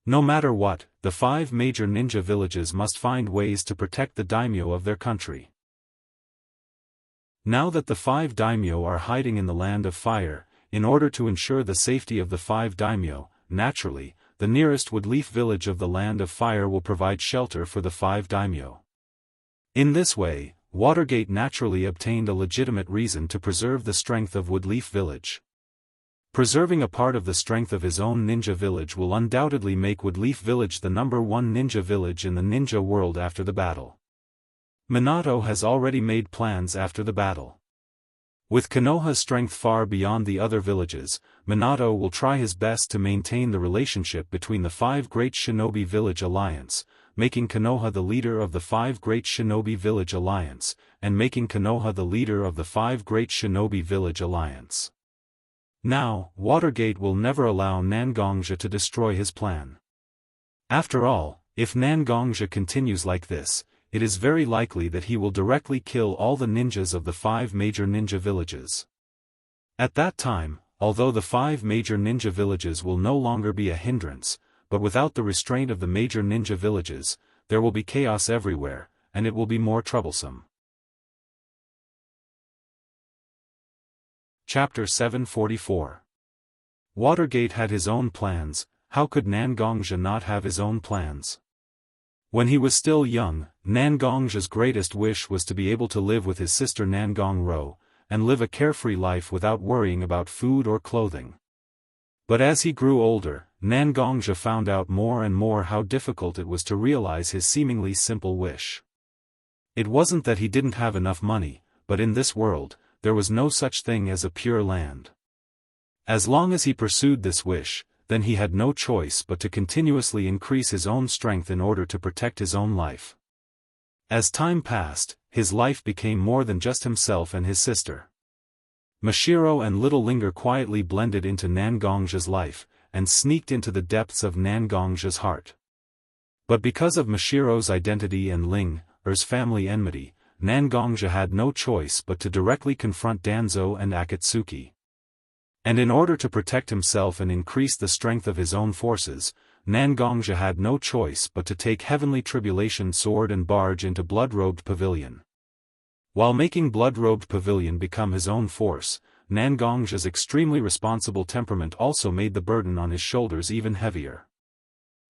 No matter what, the 5 major ninja villages must find ways to protect the daimyo of their country. Now that the 5 daimyo are hiding in the Land of Fire, in order to ensure the safety of the 5 daimyo, naturally, the nearest Woodleaf village of the Land of Fire will provide shelter for the 5 daimyo. In this way, Watergate naturally obtained a legitimate reason to preserve the strength of Woodleaf village. Preserving a part of the strength of his own ninja village will undoubtedly make Woodleaf village the #1 ninja village in the ninja world after the battle. Minato has already made plans after the battle. With Konoha's strength far beyond the other villages, Minato will try his best to maintain the relationship between the 5 Great Shinobi Village Alliance, making Konoha the leader of the 5 Great Shinobi Village Alliance, and making Konoha the leader of the 5 Great Shinobi Village Alliance. Now, Watergate will never allow Nangongja to destroy his plan. After all, if Nangongja continues like this, it is very likely that he will directly kill all the ninjas of the 5 major ninja villages. At that time, although the 5 major ninja villages will no longer be a hindrance, but without the restraint of the major ninja villages, there will be chaos everywhere, and it will be more troublesome. Chapter 744. Watergate had his own plans. How could Nangongja not have his own plans? When he was still young, Nangongja's greatest wish was to be able to live with his sister Nangong-ro, and live a carefree life without worrying about food or clothing. But as he grew older, Nangongja found out more and more how difficult it was to realize his seemingly simple wish. It wasn't that he didn't have enough money, but in this world, there was no such thing as a pure land. As long as he pursued this wish, then he had no choice but to continuously increase his own strength in order to protect his own life. As time passed, his life became more than just himself and his sister. Mashiro and Little Linger quietly blended into Nangongja's life, and sneaked into the depths of Nangongja's heart. But because of Mashiro's identity and Linger's family enmity, Nangongja had no choice but to directly confront Danzo and Akatsuki. And in order to protect himself and increase the strength of his own forces, Nangongja had no choice but to take Heavenly Tribulation sword and barge into Blood-Robed Pavilion. While making Blood-Robed Pavilion become his own force, Nangongja's extremely responsible temperament also made the burden on his shoulders even heavier.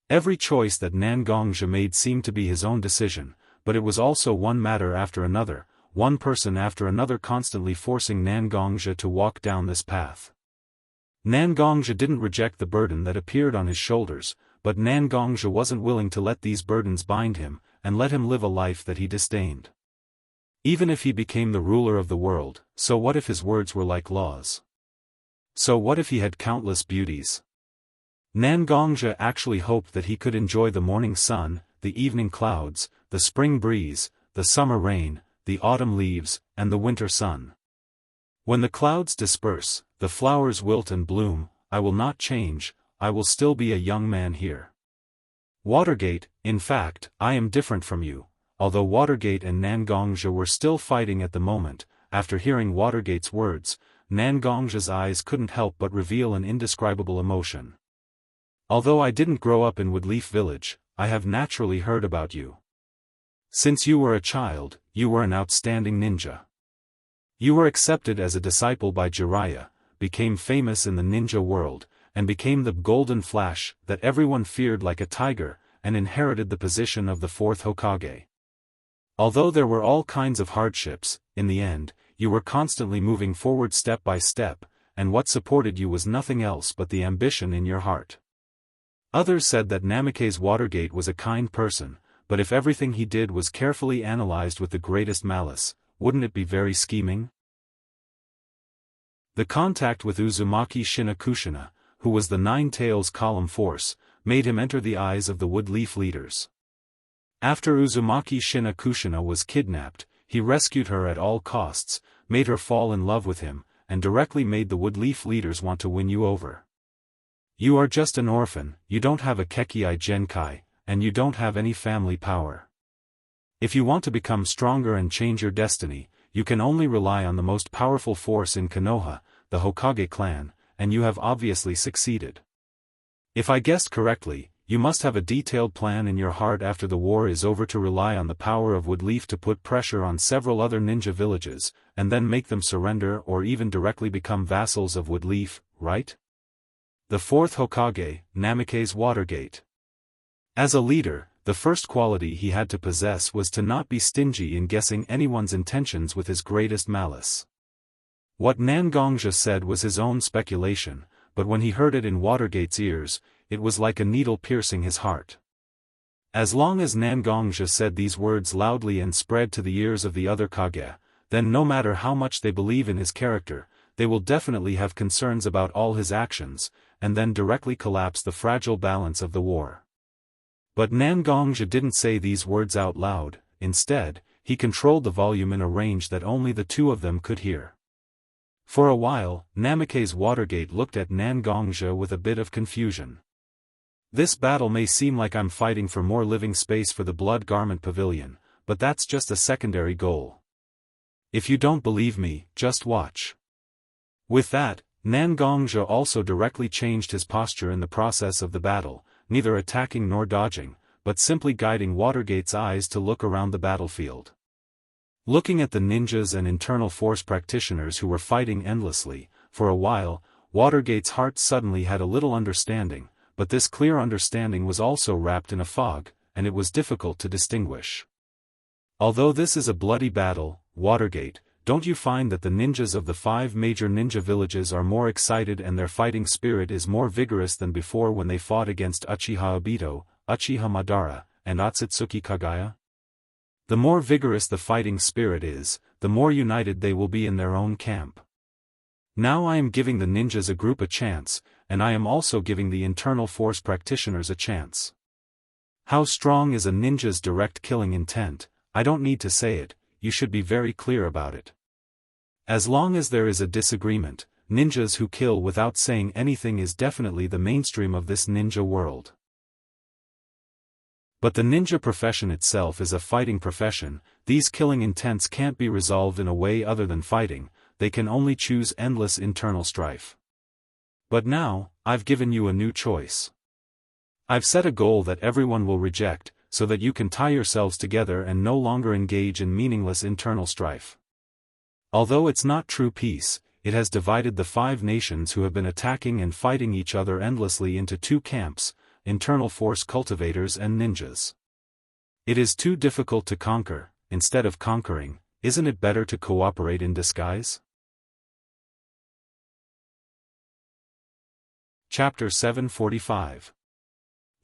Every choice that Nangongja made seemed to be his own decision, but it was also one matter after another, one person after another constantly forcing Nangongja to walk down this path. Nangongja didn't reject the burden that appeared on his shoulders, but Nangongja wasn't willing to let these burdens bind him, and let him live a life that he disdained. Even if he became the ruler of the world, so what if his words were like laws? So what if he had countless beauties? Nangongzhi actually hoped that he could enjoy the morning sun, the evening clouds, the spring breeze, the summer rain, the autumn leaves, and the winter sun. When the clouds disperse, the flowers wilt and bloom, I will not change, I will still be a young man here. Watergate, in fact, I am different from you. Although Watergate and Nangongzhi were still fighting at the moment, after hearing Watergate's words, Nangongzhi's eyes couldn't help but reveal an indescribable emotion. Although I didn't grow up in Woodleaf Village, I have naturally heard about you. Since you were a child, you were an outstanding ninja. You were accepted as a disciple by Jiraiya, became famous in the ninja world, and became the Golden Flash that everyone feared like a tiger, and inherited the position of the fourth Hokage. Although there were all kinds of hardships, in the end, you were constantly moving forward step by step, and what supported you was nothing else but the ambition in your heart. Others said that Namikaze Watergate was a kind person, but if everything he did was carefully analyzed with the greatest malice, wouldn't it be very scheming? The contact with Uzumaki Shinakushina, who was the Nine Tails column force, made him enter the eyes of the Woodleaf leaders. After Uzumaki Shinakushina was kidnapped, he rescued her at all costs, made her fall in love with him, and directly made the Woodleaf leaders want to win you over. You are just an orphan, you don't have a Kekii Genkai, and you don't have any family power. If you want to become stronger and change your destiny, you can only rely on the most powerful force in Konoha, the Hokage clan, and you have obviously succeeded. If I guessed correctly, you must have a detailed plan in your heart after the war is over to rely on the power of Woodleaf to put pressure on several other ninja villages, and then make them surrender or even directly become vassals of Woodleaf, right? The fourth Hokage, Namikaze Watergate. As a leader, the first quality he had to possess was to not be stingy in guessing anyone's intentions with his greatest malice. What Nangongzhi said was his own speculation, but when he heard it in Watergate's ears, it was like a needle piercing his heart. As long as Nangongzhi said these words loudly and spread to the ears of the other Kage, then no matter how much they believe in his character, they will definitely have concerns about all his actions, and then directly collapse the fragile balance of the war. But Nangongzhi didn't say these words out loud, instead, he controlled the volume in a range that only the two of them could hear. For a while, Namikaze Watergate looked at Nangongzhi with a bit of confusion. This battle may seem like I'm fighting for more living space for the Blood Garment Pavilion, but that's just a secondary goal. If you don't believe me, just watch. With that, Nangongzhi also directly changed his posture in the process of the battle, neither attacking nor dodging, but simply guiding Watergate's eyes to look around the battlefield. Looking at the ninjas and internal force practitioners who were fighting endlessly, for a while, Watergate's heart suddenly had a little understanding, but this clear understanding was also wrapped in a fog, and it was difficult to distinguish. Although this is a bloody battle, Watergate, don't you find that the ninjas of the 5 major ninja villages are more excited and their fighting spirit is more vigorous than before when they fought against Uchiha Obito, Uchiha Madara, and Otsutsuki Kagaya? The more vigorous the fighting spirit is, the more united they will be in their own camp. Now I am giving the ninjas a group a chance, and I am also giving the internal force practitioners a chance. How strong is a ninja's direct killing intent? I don't need to say it, you should be very clear about it. As long as there is a disagreement, ninjas who kill without saying anything is definitely the mainstream of this ninja world. But the ninja profession itself is a fighting profession, these killing intents can't be resolved in a way other than fighting, they can only choose endless internal strife. But now, I've given you a new choice. I've set a goal that everyone will reject, so that you can tie yourselves together and no longer engage in meaningless internal strife. Although it's not true peace, it has divided the 5 nations who have been attacking and fighting each other endlessly into 2 camps, internal force cultivators and ninjas. It is too difficult to conquer, instead of conquering, isn't it better to cooperate in disguise? Chapter 745.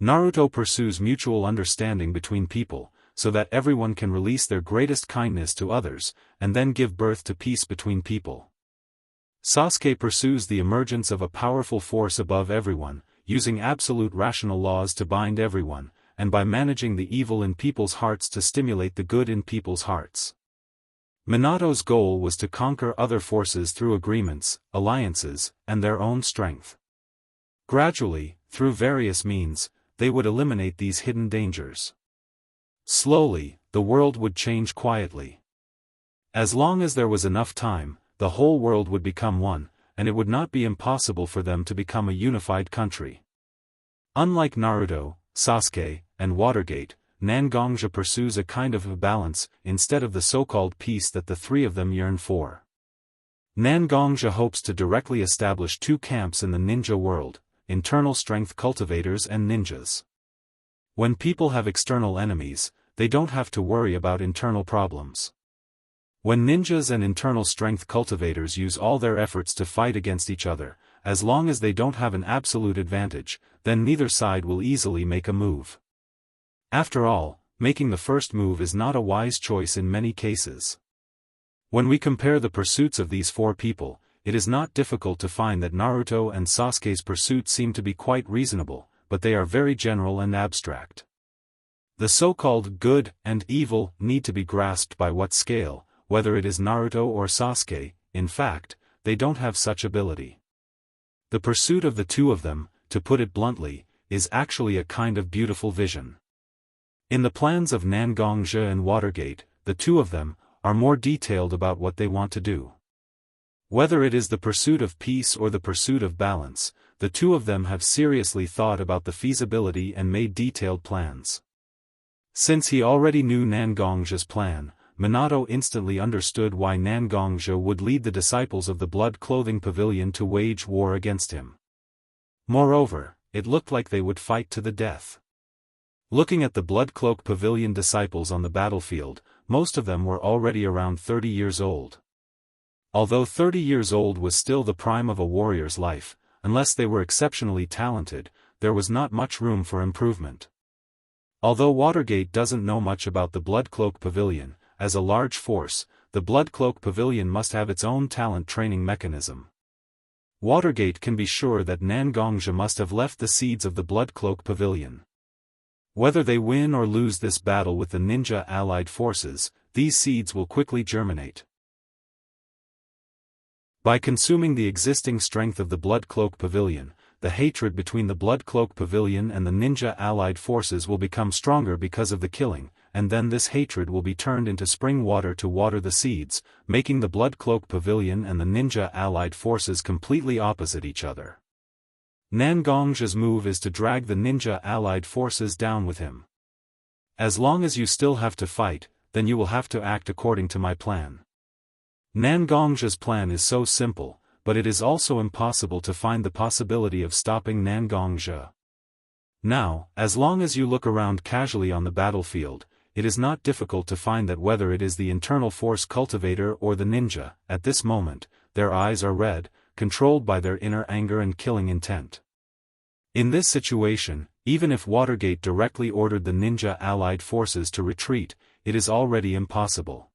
Naruto pursues mutual understanding between people, so that everyone can release their greatest kindness to others, and then give birth to peace between people. Sasuke pursues the emergence of a powerful force above everyone, using absolute rational laws to bind everyone, and by managing the evil in people's hearts to stimulate the good in people's hearts. Minato's goal was to conquer other forces through agreements, alliances, and their own strength. Gradually, through various means, they would eliminate these hidden dangers. Slowly, the world would change quietly. As long as there was enough time, the whole world would become one, and it would not be impossible for them to become a unified country. Unlike Naruto, Sasuke, and Watergate, Nangongja pursues a kind of a balance, instead of the so-called peace that the three of them yearn for. Nangongja hopes to directly establish two camps in the ninja world, internal strength cultivators and ninjas. When people have external enemies, they don't have to worry about internal problems. When ninjas and internal strength cultivators use all their efforts to fight against each other, as long as they don't have an absolute advantage, then neither side will easily make a move. After all, making the first move is not a wise choice in many cases. When we compare the pursuits of these four people, it is not difficult to find that Naruto and Sasuke's pursuits seem to be quite reasonable, but they are very general and abstract. The so-called good and evil need to be grasped by what scale, whether it is Naruto or Sasuke. In fact, they don't have such ability. The pursuit of the two of them, to put it bluntly, is actually a kind of beautiful vision. In the plans of Nangongja and Watergate, the two of them are more detailed about what they want to do. Whether it is the pursuit of peace or the pursuit of balance, the two of them have seriously thought about the feasibility and made detailed plans. Since he already knew Nangongja's plan, Minato instantly understood why Nangongja would lead the disciples of the Blood Clothing Pavilion to wage war against him. Moreover, it looked like they would fight to the death. Looking at the Blood Cloak Pavilion disciples on the battlefield, most of them were already around 30 years old. Although 30 years old was still the prime of a warrior's life, unless they were exceptionally talented, there was not much room for improvement. Although Watergate doesn't know much about the Blood Cloak Pavilion, as a large force, the Blood Cloak Pavilion must have its own talent training mechanism. Watergate can be sure that Nangongja must have left the seeds of the Blood Cloak Pavilion. Whether they win or lose this battle with the ninja allied forces, these seeds will quickly germinate. By consuming the existing strength of the Blood Cloak Pavilion, the hatred between the Blood Cloak Pavilion and the ninja allied forces will become stronger because of the killing, and then this hatred will be turned into spring water to water the seeds, making the Blood Cloak Pavilion and the ninja allied forces completely opposite each other. Nangongja's move is to drag the ninja allied forces down with him. As long as you still have to fight, then you will have to act according to my plan. Nangongja's plan is so simple, but it is also impossible to find the possibility of stopping Nangongja. Now, as long as you look around casually on the battlefield, it is not difficult to find that whether it is the internal force cultivator or the ninja, at this moment, their eyes are red, controlled by their inner anger and killing intent. In this situation, even if Watergate directly ordered the ninja allied forces to retreat, it is already impossible.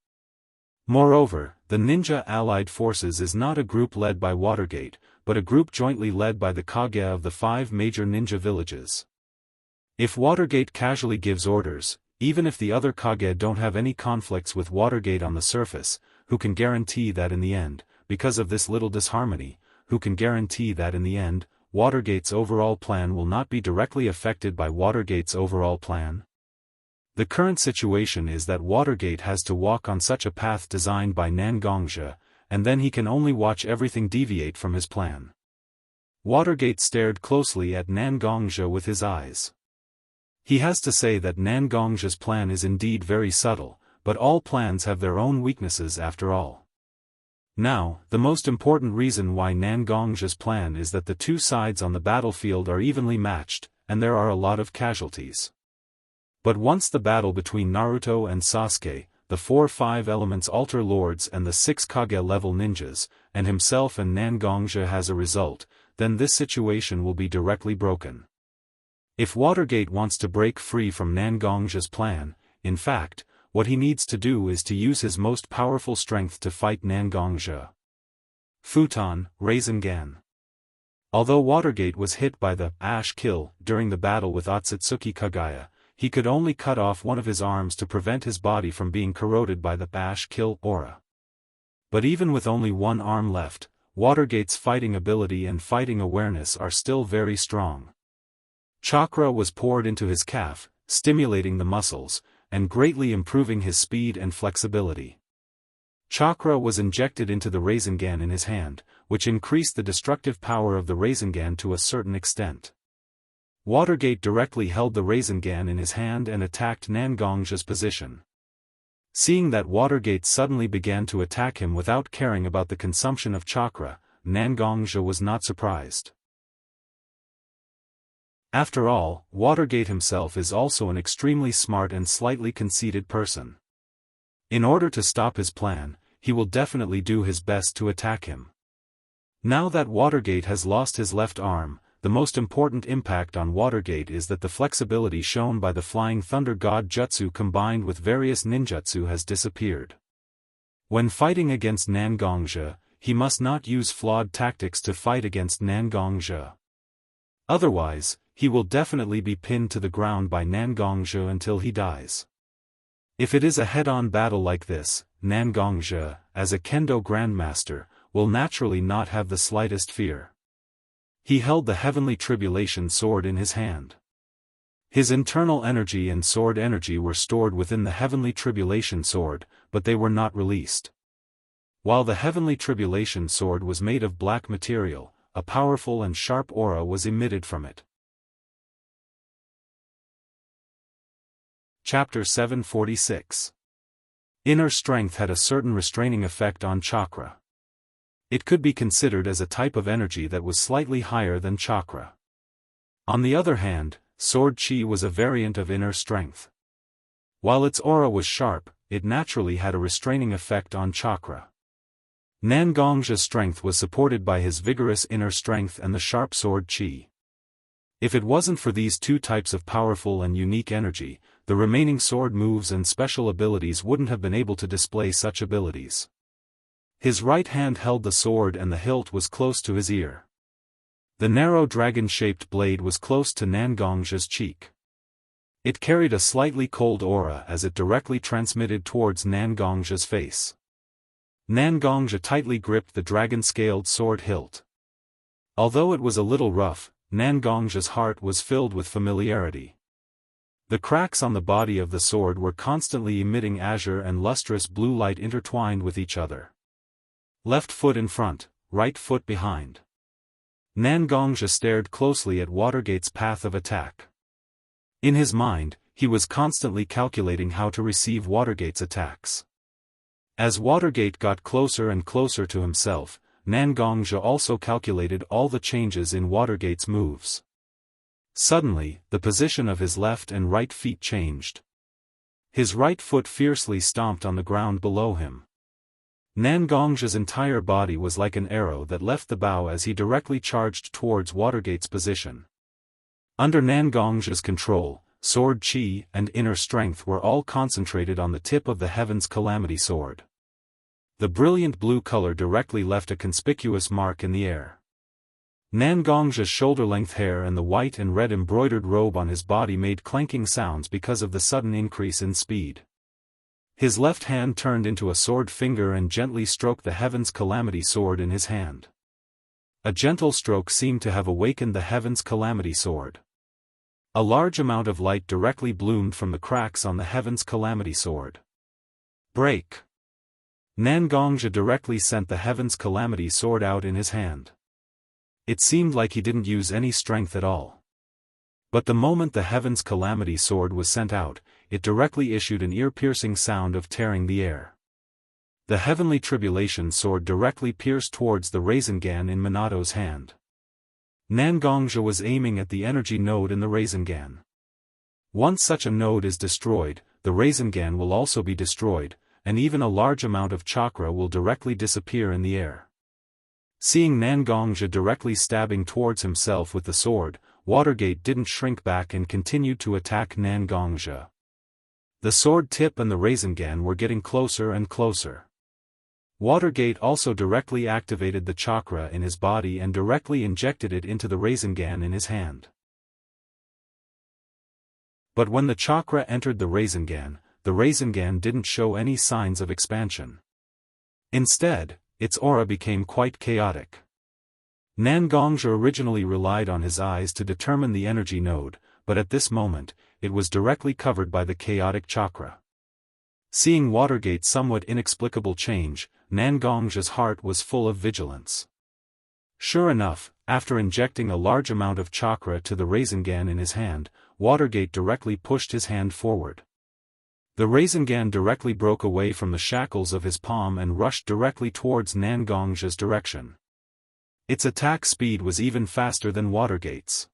Moreover, the ninja allied forces is not a group led by Watergate, but a group jointly led by the Kage of the 5 major ninja villages. If Watergate casually gives orders, even if the other Kage don't have any conflicts with Watergate on the surface, who can guarantee that in the end, because of this little disharmony, who can guarantee that in the end, Watergate's overall plan will not be directly affected by Watergate's overall plan? The current situation is that Watergate has to walk on such a path designed by Nangongja, and then he can only watch everything deviate from his plan. Watergate stared closely at Nangongja with his eyes. He has to say that Nangongja's plan is indeed very subtle, but all plans have their own weaknesses after all. Now, the most important reason why Nangongja's plan is that the two sides on the battlefield are evenly matched, and there are a lot of casualties. But once the battle between Naruto and Sasuke, the 4 5 elements altar lords and the 6 Kage-level ninjas, and himself and Nangongja has a result, then this situation will be directly broken. If Watergate wants to break free from Nangongja's plan, in fact, what he needs to do is to use his most powerful strength to fight Nangongzhi. Futon, Rasengan. Although Watergate was hit by the Ash Kill during the battle with Otsutsuki Kagaya, he could only cut off one of his arms to prevent his body from being corroded by the Ash Kill aura. But even with only one arm left, Watergate's fighting ability and fighting awareness are still very strong. Chakra was poured into his calf, stimulating the muscles, and greatly improving his speed and flexibility. Chakra was injected into the Rasengan in his hand, which increased the destructive power of the Rasengan to a certain extent. Watergate directly held the Rasengan in his hand and attacked Nangongzhi's position. Seeing that Watergate suddenly began to attack him without caring about the consumption of chakra, Nangongzhi was not surprised. After all, Watergate himself is also an extremely smart and slightly conceited person. In order to stop his plan, he will definitely do his best to attack him. Now that Watergate has lost his left arm, the most important impact on Watergate is that the flexibility shown by the Flying Thunder God Jutsu combined with various ninjutsu has disappeared. When fighting against Nangongzhi, he must not use flawed tactics to fight against Nangongzhi. Otherwise, he will definitely be pinned to the ground by Nangongzhi until he dies. If it is a head-on battle like this, Nangongzhi, as a kendo grandmaster, will naturally not have the slightest fear. He held the Heavenly Tribulation sword in his hand. His internal energy and sword energy were stored within the Heavenly Tribulation sword, but they were not released. While the Heavenly Tribulation sword was made of black material, a powerful and sharp aura was emitted from it. Chapter 746. Inner strength had a certain restraining effect on chakra. It could be considered as a type of energy that was slightly higher than chakra. On the other hand, sword chi was a variant of inner strength. While its aura was sharp, it naturally had a restraining effect on chakra. Nangongzhi's strength was supported by his vigorous inner strength and the sharp sword chi. If it wasn't for these two types of powerful and unique energy, the remaining sword moves and special abilities wouldn't have been able to display such abilities. His right hand held the sword and the hilt was close to his ear. The narrow dragon-shaped blade was close to Nangongzhi's cheek. It carried a slightly cold aura as it directly transmitted towards Nangongzhi's face. Nangongzhi tightly gripped the dragon-scaled sword hilt. Although it was a little rough, Nangongzhi's heart was filled with familiarity. The cracks on the body of the sword were constantly emitting azure and lustrous blue light intertwined with each other. Left foot in front, right foot behind. Nangongzhi stared closely at Watergate's path of attack. In his mind, he was constantly calculating how to receive Watergate's attacks. As Watergate got closer and closer to himself, Nangongzhi also calculated all the changes in Watergate's moves. Suddenly, the position of his left and right feet changed. His right foot fiercely stomped on the ground below him. Nangongzhi's entire body was like an arrow that left the bow as he directly charged towards Watergate's position. Under Nangongzhi's control, sword chi and inner strength were all concentrated on the tip of the Heaven's Calamity sword. The brilliant blue color directly left a conspicuous mark in the air. Nangongzhi's shoulder-length hair and the white and red embroidered robe on his body made clanking sounds because of the sudden increase in speed. His left hand turned into a sword finger and gently stroked the Heaven's Calamity sword in his hand. A gentle stroke seemed to have awakened the Heaven's Calamity sword. A large amount of light directly bloomed from the cracks on the Heaven's Calamity sword. Break! Nangongzhi directly sent the Heaven's Calamity sword out in his hand. It seemed like he didn't use any strength at all. But the moment the Heaven's Calamity sword was sent out, it directly issued an ear-piercing sound of tearing the air. The Heavenly Tribulation sword directly pierced towards the Rasengan in Minato's hand. Nangongzhi was aiming at the energy node in the Rasengan. Once such a node is destroyed, the Rasengan will also be destroyed, and even a large amount of chakra will directly disappear in the air. Seeing Nangongzhi directly stabbing towards himself with the sword, Watergate didn't shrink back and continued to attack Nangongzhi. The sword tip and the Rasengan were getting closer and closer. Watergate also directly activated the chakra in his body and directly injected it into the Rasengan in his hand. But when the chakra entered the Rasengan didn't show any signs of expansion. Instead, its aura became quite chaotic. Nangongzhi originally relied on his eyes to determine the energy node, but at this moment, it was directly covered by the chaotic chakra. Seeing Watergate's somewhat inexplicable change, Nangongzhi's heart was full of vigilance. Sure enough, after injecting a large amount of chakra to the Rasengan in his hand, Watergate directly pushed his hand forward. The Rasengan directly broke away from the shackles of his palm and rushed directly towards Nangongzhi's direction. Its attack speed was even faster than Watergate's.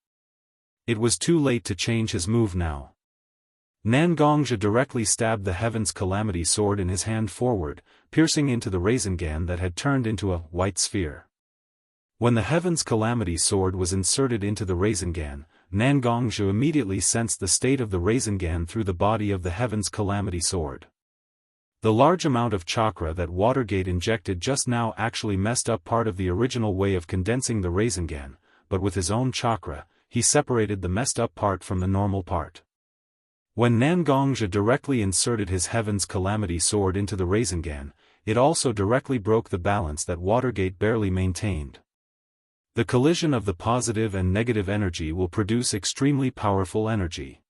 It was too late to change his move now. Nangongzhi directly stabbed the Heaven's Calamity sword in his hand forward, piercing into the Rasengan that had turned into a white sphere. When the Heaven's Calamity sword was inserted into the Rasengan, Nangongzhi immediately sensed the state of the Rasengan through the body of the Heaven's Calamity sword. The large amount of chakra that Watergate injected just now actually messed up part of the original way of condensing the Rasengan, but with his own chakra, he separated the messed up part from the normal part. When Nangongzhi directly inserted his Heaven's Calamity sword into the Rasengan, it also directly broke the balance that Watergate barely maintained. The collision of the positive and negative energy will produce extremely powerful energy.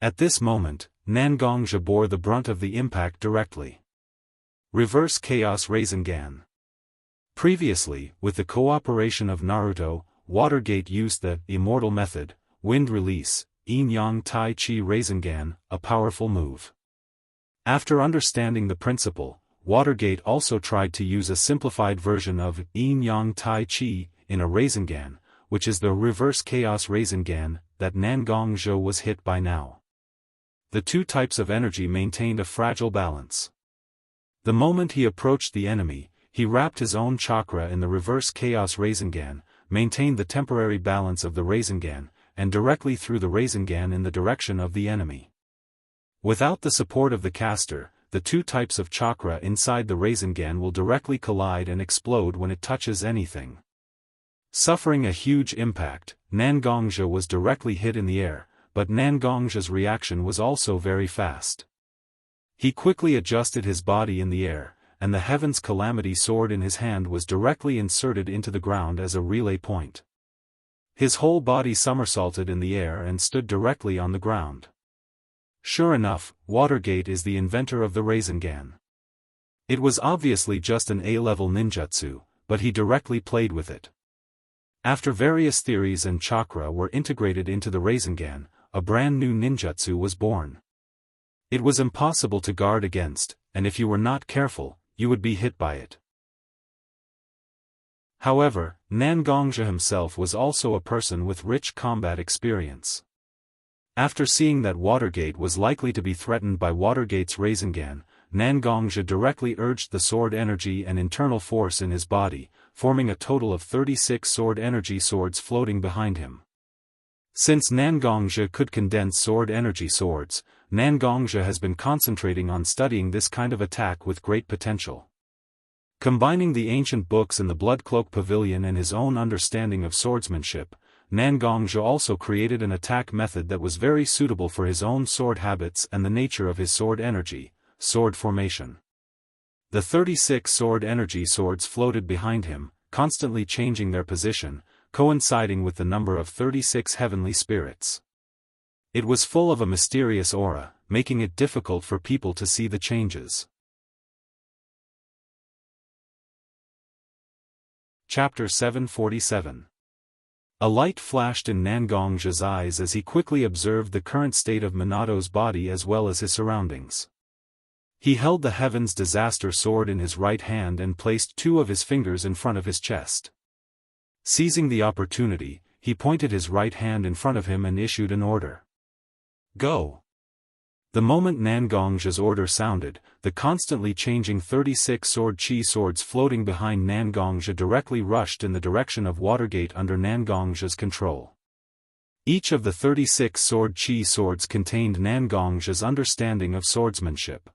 At this moment, Nangongzhi bore the brunt of the impact directly. Reverse Chaos Rasengan. Previously, with the cooperation of Naruto, Watergate used the immortal method, wind release, Yin-Yang Tai Chi Rasengan, a powerful move. After understanding the principle, Watergate also tried to use a simplified version of Yin-Yang Tai Chi in a Rasengan, which is the Reverse Chaos Rasengan, that Nangongzhi was hit by now. The two types of energy maintained a fragile balance. The moment he approached the enemy, he wrapped his own chakra in the Reverse Chaos Rasengan, maintained the temporary balance of the Rasengan, and directly threw the Rasengan in the direction of the enemy. Without the support of the caster, the two types of chakra inside the Rasengan will directly collide and explode when it touches anything. Suffering a huge impact, Nangongzhi was directly hit in the air, but Nangongzhi's reaction was also very fast. He quickly adjusted his body in the air, and the Heaven's Calamity sword in his hand was directly inserted into the ground as a relay point. His whole body somersaulted in the air and stood directly on the ground. Sure enough, Watergate is the inventor of the Rasengan. It was obviously just an A-level ninjutsu, but he directly played with it. After various theories and chakra were integrated into the Rasengan, a brand new ninjutsu was born. It was impossible to guard against, and if you were not careful, you would be hit by it. However, Nangongzhi himself was also a person with rich combat experience. After seeing that Watergate was likely to be threatened by Watergate's Rasengan, Nangongzhi directly urged the sword energy and internal force in his body, forming a total of 36 sword energy swords floating behind him. Since Nangongzhi could condense sword energy swords, Nangongzhi has been concentrating on studying this kind of attack with great potential. Combining the ancient books in the Blood Cloak Pavilion and his own understanding of swordsmanship, Nangongzhi also created an attack method that was very suitable for his own sword habits and the nature of his sword energy, sword formation. The 36 sword energy swords floated behind him, constantly changing their position, coinciding with the number of 36 heavenly spirits. It was full of a mysterious aura, making it difficult for people to see the changes. Chapter 747. A light flashed in Nangongzhi's eyes as he quickly observed the current state of Minato's body as well as his surroundings. He held the Heaven's Disaster sword in his right hand and placed two of his fingers in front of his chest. Seizing the opportunity, he pointed his right hand in front of him and issued an order. Go! The moment Nangongzhi's order sounded, the constantly changing 36 sword chi swords floating behind Nangongzhi directly rushed in the direction of Watergate under Nangongzhi's control. Each of the 36 sword chi swords contained Nangong's understanding of swordsmanship.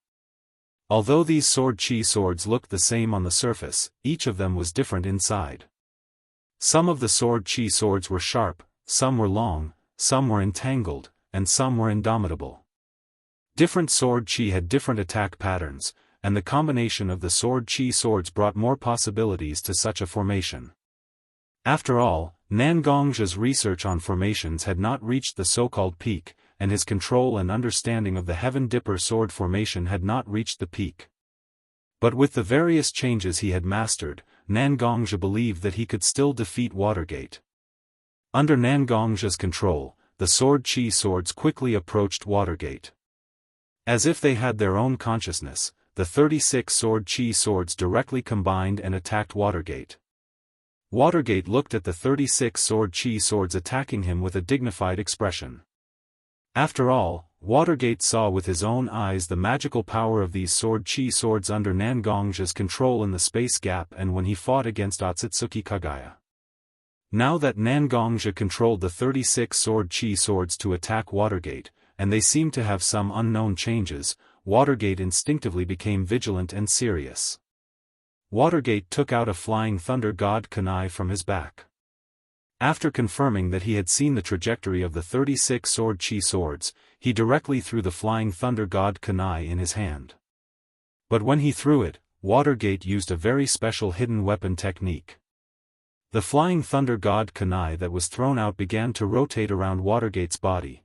Although these sword chi swords looked the same on the surface, each of them was different inside. Some of the sword chi swords were sharp, some were long, some were entangled, and some were indomitable. Different sword chi had different attack patterns, and the combination of the sword chi swords brought more possibilities to such a formation. After all, Nangong's research on formations had not reached the so-called peak, and his control and understanding of the Heaven Dipper sword formation had not reached the peak. But with the various changes he had mastered, Nangong's believed that he could still defeat Watergate. Under Nangong's control, the sword chi swords quickly approached Watergate. As if they had their own consciousness, the 36 sword chi swords directly combined and attacked Watergate. Watergate looked at the 36 sword chi swords attacking him with a dignified expression. After all, Watergate saw with his own eyes the magical power of these sword chi swords under Nangong's control in the space gap and when he fought against Otsutsuki Kagaya. Now that Nangong's controlled the 36 sword chi swords to attack Watergate, and they seemed to have some unknown changes, Watergate instinctively became vigilant and serious. Watergate took out a flying thunder god kunai from his back. After confirming that he had seen the trajectory of the 36 sword chi swords, he directly threw the flying thunder god kunai in his hand. But when he threw it, Watergate used a very special hidden weapon technique. The flying thunder god kunai that was thrown out began to rotate around Watergate's body.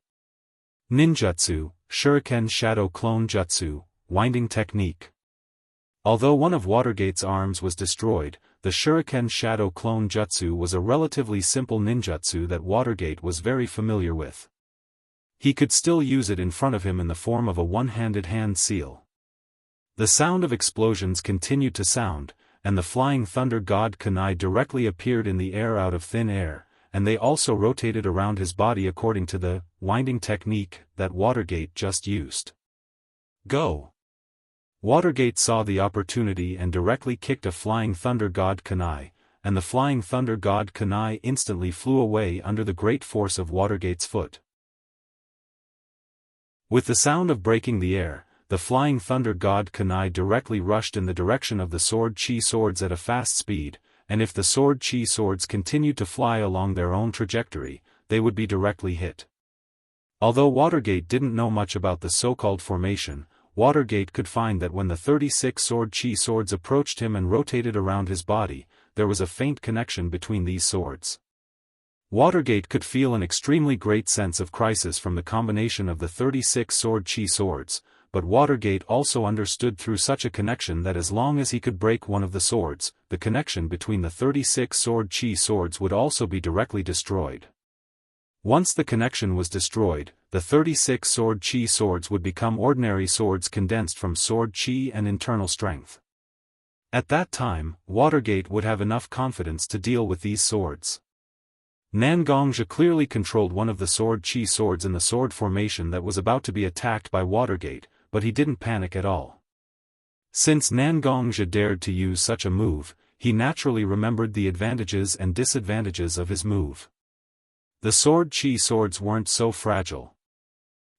Ninjutsu, Shuriken Shadow Clone Jutsu, Winding Technique. Although one of Watergate's arms was destroyed, the Shuriken Shadow Clone Jutsu was a relatively simple ninjutsu that Watergate was very familiar with. He could still use it in front of him in the form of a one-handed hand seal. The sound of explosions continued to sound, and the flying thunder god kunai directly appeared in the air out of thin air, and they also rotated around his body according to the winding technique that Watergate just used. Go! Watergate saw the opportunity and directly kicked a flying thunder god kunai, and the flying thunder god kunai instantly flew away under the great force of Watergate's foot. With the sound of breaking the air, the flying thunder god kunai directly rushed in the direction of the sword chi swords at a fast speed, and if the sword chi swords continued to fly along their own trajectory, they would be directly hit. Although Watergate didn't know much about the so-called formation, Watergate could find that when the 36 sword chi swords approached him and rotated around his body, there was a faint connection between these swords. Watergate could feel an extremely great sense of crisis from the combination of the 36 sword chi swords, but Watergate also understood through such a connection that as long as he could break one of the swords, the connection between the 36 sword chi swords would also be directly destroyed. Once the connection was destroyed, the 36 sword chi swords would become ordinary swords condensed from sword chi and internal strength. At that time, Watergate would have enough confidence to deal with these swords. Nangong's clearly controlled one of the sword chi swords in the sword formation that was about to be attacked by Watergate, but he didn't panic at all. Since Nangong's dared to use such a move, he naturally remembered the advantages and disadvantages of his move. The sword chi swords weren't so fragile.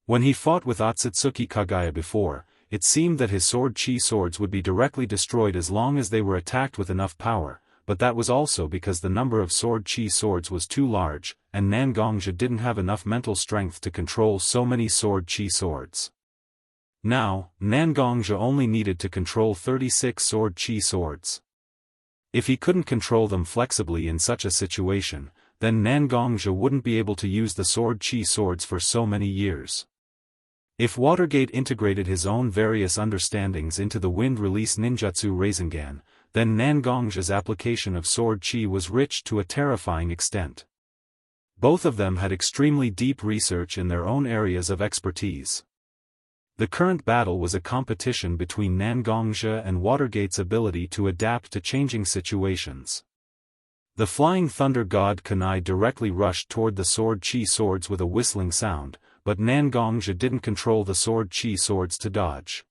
When he fought with Otsutsuki Kagaya before, it seemed that his sword chi swords would be directly destroyed as long as they were attacked with enough power, but that was also because the number of sword chi swords was too large, and Nangong's didn't have enough mental strength to control so many sword chi swords. Now, Nangong's only needed to control 36 sword chi swords. If he couldn't control them flexibly in such a situation, then Nangong's wouldn't be able to use the sword chi swords for so many years. If Watergate integrated his own various understandings into the wind-release ninjutsu Rasengan, then Nangong's application of sword chi was rich to a terrifying extent. Both of them had extremely deep research in their own areas of expertise. The current battle was a competition between Nangong's and Watergate's ability to adapt to changing situations. The flying thunder god kunai directly rushed toward the sword chi swords with a whistling sound, but Nangong's didn't control the sword chi swords to dodge.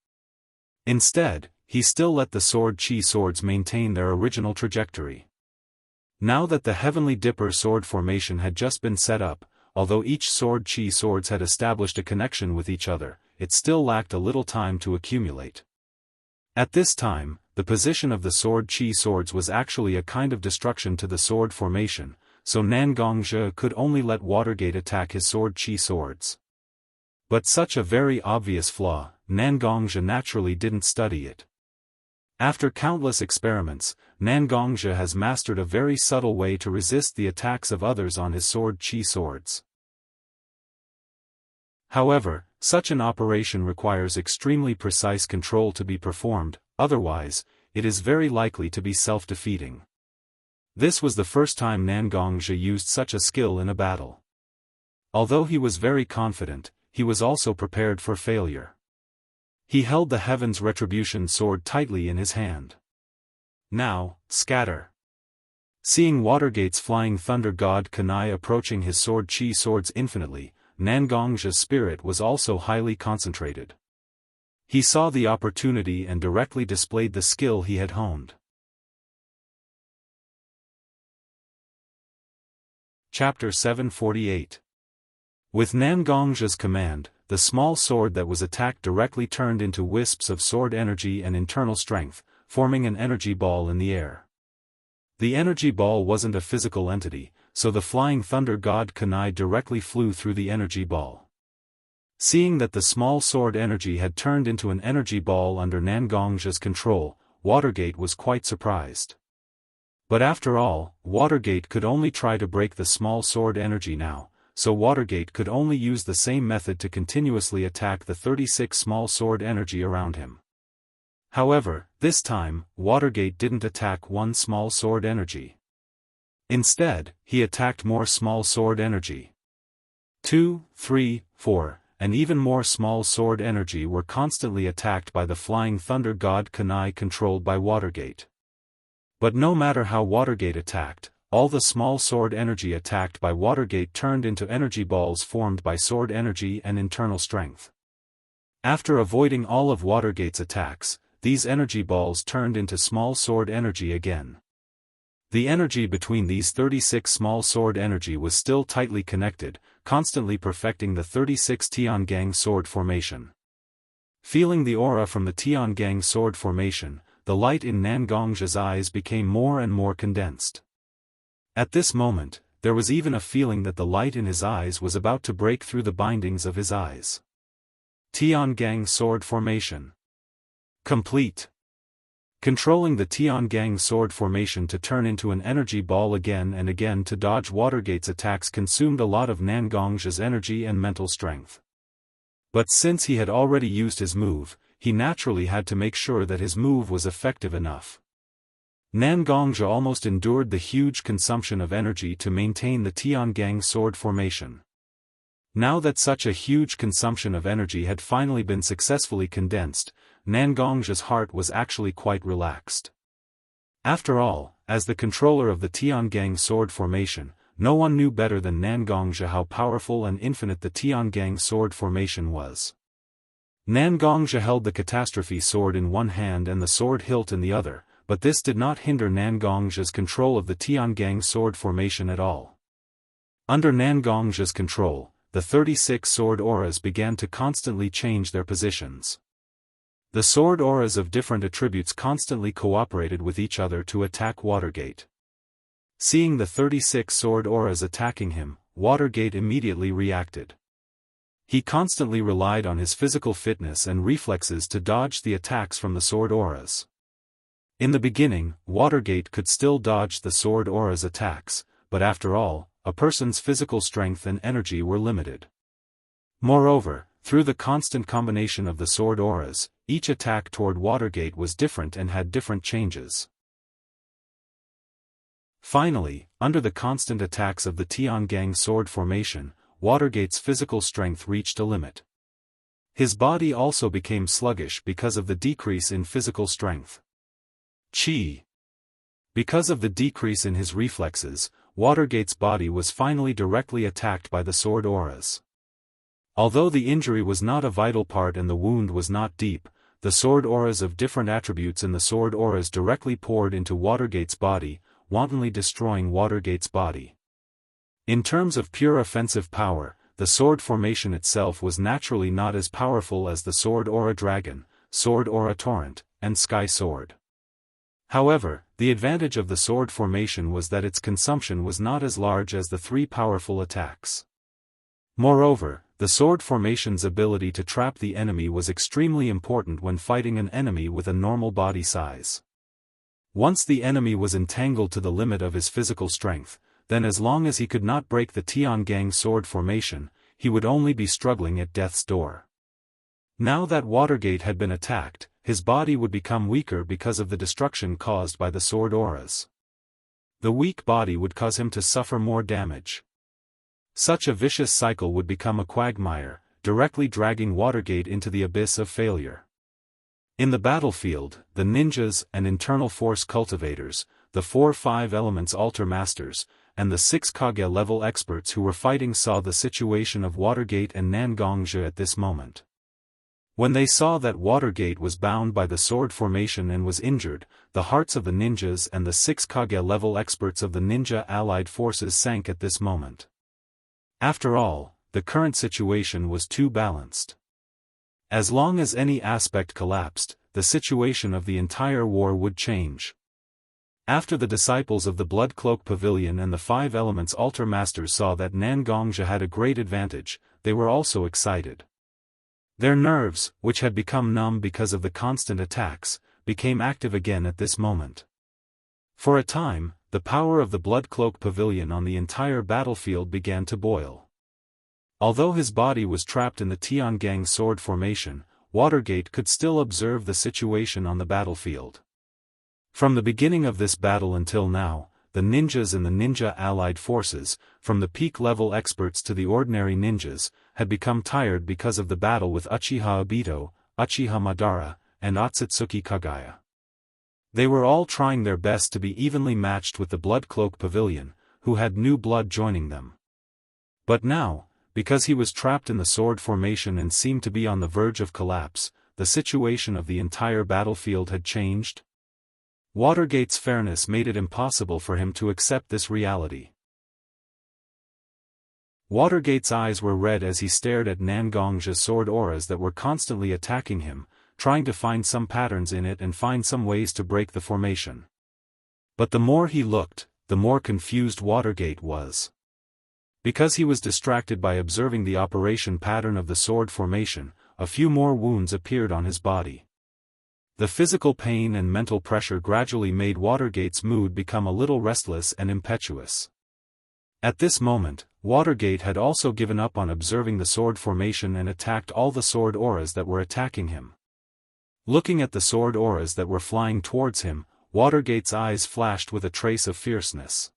Instead, he still let the sword chi swords maintain their original trajectory. Now that the Heavenly Dipper sword formation had just been set up, although each sword chi swords had established a connection with each other, it still lacked a little time to accumulate. At this time, the position of the sword chi swords was actually a kind of destruction to the sword formation, so Nan Gongzhi could only let Watergate attack his sword chi swords. But such a very obvious flaw, Nan Gongzhi naturally didn't study it. After countless experiments, Nan Gongzhi has mastered a very subtle way to resist the attacks of others on his sword chi swords. However, such an operation requires extremely precise control to be performed, otherwise, it is very likely to be self-defeating. This was the first time Nan Gongzhi used such a skill in a battle. Although he was very confident, he was also prepared for failure. He held the Heaven's Retribution sword tightly in his hand. Now, scatter. Seeing Watergate's flying thunder god Kanai approaching his sword chi swords infinitely, Nan Gongzhi's spirit was also highly concentrated. He saw the opportunity and directly displayed the skill he had honed. Chapter 748. With Nan Gongzhi's command, the small sword that was attacked directly turned into wisps of sword energy and internal strength, forming an energy ball in the air. The energy ball wasn't a physical entity, so the flying thunder god Kanai directly flew through the energy ball. Seeing that the small sword energy had turned into an energy ball under Nan Gongzhi's control, Watergate was quite surprised. But after all, Watergate could only try to break the small sword energy now, so Watergate could only use the same method to continuously attack the 36 small sword energy around him. However, this time, Watergate didn't attack one small sword energy. Instead, he attacked more small sword energy. 2, 3, 4, and even more small sword energy were constantly attacked by the flying thunder god Kanai controlled by Watergate. But no matter how Watergate attacked, all the small sword energy attacked by Watergate turned into energy balls formed by sword energy and internal strength. After avoiding all of Watergate's attacks, these energy balls turned into small sword energy again. The energy between these 36 small sword energy was still tightly connected, constantly perfecting the 36 Tiangang sword formation. Feeling the aura from the Tiangang sword formation, the light in Nan Gongzhi's eyes became more and more condensed. At this moment, there was even a feeling that the light in his eyes was about to break through the bindings of his eyes. Tiangang sword formation complete. Controlling the Tiangang sword formation to turn into an energy ball again and again to dodge Watergate's attacks consumed a lot of Nan Gongzhi's energy and mental strength. But since he had already used his move, he naturally had to make sure that his move was effective enough. Nan Gongzhi almost endured the huge consumption of energy to maintain the Tiangang sword formation. Now that such a huge consumption of energy had finally been successfully condensed, Nan Gongzhi's heart was actually quite relaxed. After all, as the controller of the Tiangang sword formation, no one knew better than Nan Gongzhi how powerful and infinite the Tiangang sword formation was. Nan Gongzhi held the catastrophe sword in one hand and the sword hilt in the other, but this did not hinder Nan Gongzhi's control of the Tiangang sword formation at all. Under Nan Gongzhi's control, the 36 sword auras began to constantly change their positions. The sword auras of different attributes constantly cooperated with each other to attack Watergate. Seeing the 36 sword auras attacking him, Watergate immediately reacted. He constantly relied on his physical fitness and reflexes to dodge the attacks from the sword auras. In the beginning, Watergate could still dodge the sword aura's attacks, but after all, a person's physical strength and energy were limited. Moreover, through the constant combination of the sword auras, each attack toward Watergate was different and had different changes. Finally, under the constant attacks of the Tiangang sword formation, Watergate's physical strength reached a limit. His body also became sluggish because of the decrease in physical strength. Qi. Because of the decrease in his reflexes, Watergate's body was finally directly attacked by the sword auras. Although the injury was not a vital part and the wound was not deep, the sword auras of different attributes in the sword auras directly poured into Watergate's body, wantonly destroying Watergate's body. In terms of pure offensive power, the sword formation itself was naturally not as powerful as the Sword Aura Dragon, Sword Aura Torrent, and Sky Sword. However, the advantage of the sword formation was that its consumption was not as large as the three powerful attacks. Moreover, the sword formation's ability to trap the enemy was extremely important when fighting an enemy with a normal body size. Once the enemy was entangled to the limit of his physical strength, then as long as he could not break the Tiangang sword formation, he would only be struggling at death's door. Now that Watergate had been attacked, his body would become weaker because of the destruction caused by the sword auras. The weak body would cause him to suffer more damage. Such a vicious cycle would become a quagmire, directly dragging Watergate into the abyss of failure. In the battlefield, the ninjas and internal force cultivators, the 4-5 elements altar masters, and the 6 Kage-level experts who were fighting saw the situation of Watergate and Nangongzhi at this moment. When they saw that Watergate was bound by the sword formation and was injured, the hearts of the ninjas and the 6 Kage-level experts of the ninja allied forces sank at this moment. After all, the current situation was too balanced. As long as any aspect collapsed, the situation of the entire war would change. After the disciples of the Blood Cloak Pavilion and the 5 Elements Altar Masters saw that Nangongzhi had a great advantage, they were also excited. Their nerves, which had become numb because of the constant attacks, became active again at this moment. For a time, the power of the Blood Cloak Pavilion on the entire battlefield began to boil. Although his body was trapped in the Tiangang sword formation, Watergate could still observe the situation on the battlefield. From the beginning of this battle until now, the ninjas and the ninja allied forces, from the peak-level experts to the ordinary ninjas, had become tired because of the battle with Uchiha Obito, Uchiha Madara, and Otsutsuki Kagaya. They were all trying their best to be evenly matched with the Blood Cloak Pavilion, who had new blood joining them. But now, because he was trapped in the sword formation and seemed to be on the verge of collapse, the situation of the entire battlefield had changed. Watergate's fairness made it impossible for him to accept this reality. Watergate's eyes were red as he stared at Nangongzhi's sword auras that were constantly attacking him, trying to find some patterns in it and find some ways to break the formation. But the more he looked, the more confused Watergate was. Because he was distracted by observing the operation pattern of the sword formation, a few more wounds appeared on his body. The physical pain and mental pressure gradually made Watergate's mood become a little restless and impetuous. At this moment, Watergate had also given up on observing the sword formation and attacked all the sword auras that were attacking him. Looking at the sword auras that were flying towards him, Watergate's eyes flashed with a trace of fierceness.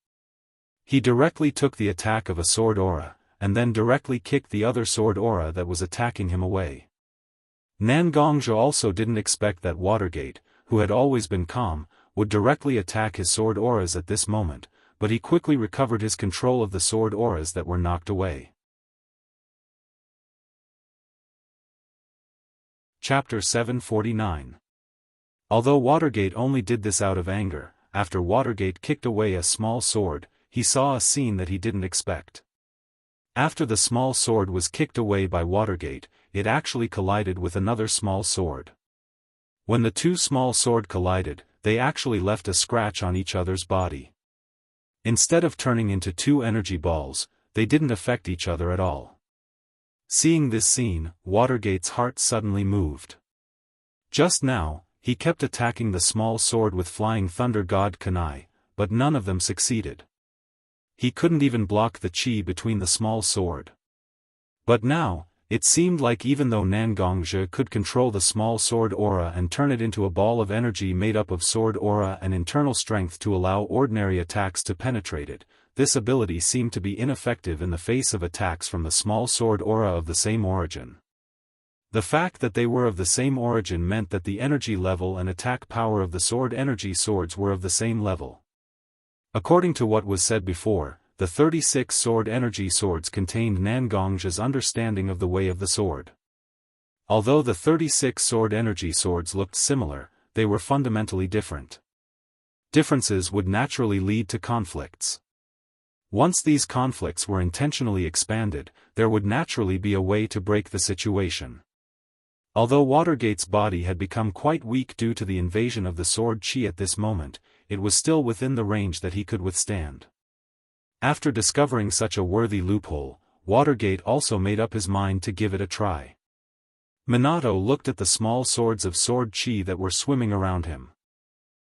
He directly took the attack of a sword aura, and then directly kicked the other sword aura that was attacking him away. Nangongzhi also didn't expect that Watergate, who had always been calm, would directly attack his sword auras at this moment, but he quickly recovered his control of the sword auras that were knocked away. Chapter 749. Although Watergate only did this out of anger, after Watergate kicked away a small sword, he saw a scene that he didn't expect. After the small sword was kicked away by Watergate, it actually collided with another small sword. When the two small swords collided, they actually left a scratch on each other's body. Instead of turning into two energy balls, they didn't affect each other at all. Seeing this scene, Watergate's heart suddenly moved. Just now, he kept attacking the small sword with Flying Thunder God Kunai, but none of them succeeded. He couldn't even block the chi between the small sword. But now, it seemed like even though Nangongzhi could control the small sword aura and turn it into a ball of energy made up of sword aura and internal strength to allow ordinary attacks to penetrate it, this ability seemed to be ineffective in the face of attacks from the small sword aura of the same origin. The fact that they were of the same origin meant that the energy level and attack power of the sword energy swords were of the same level. According to what was said before, the 36 sword energy swords contained Nangongzhi's understanding of the way of the sword. Although the 36 sword energy swords looked similar, they were fundamentally different. Differences would naturally lead to conflicts. Once these conflicts were intentionally expanded, there would naturally be a way to break the situation. Although Watergate's body had become quite weak due to the invasion of the sword chi at this moment, it was still within the range that he could withstand. After discovering such a worthy loophole, Watergate also made up his mind to give it a try. Minato looked at the small swords of sword chi that were swimming around him.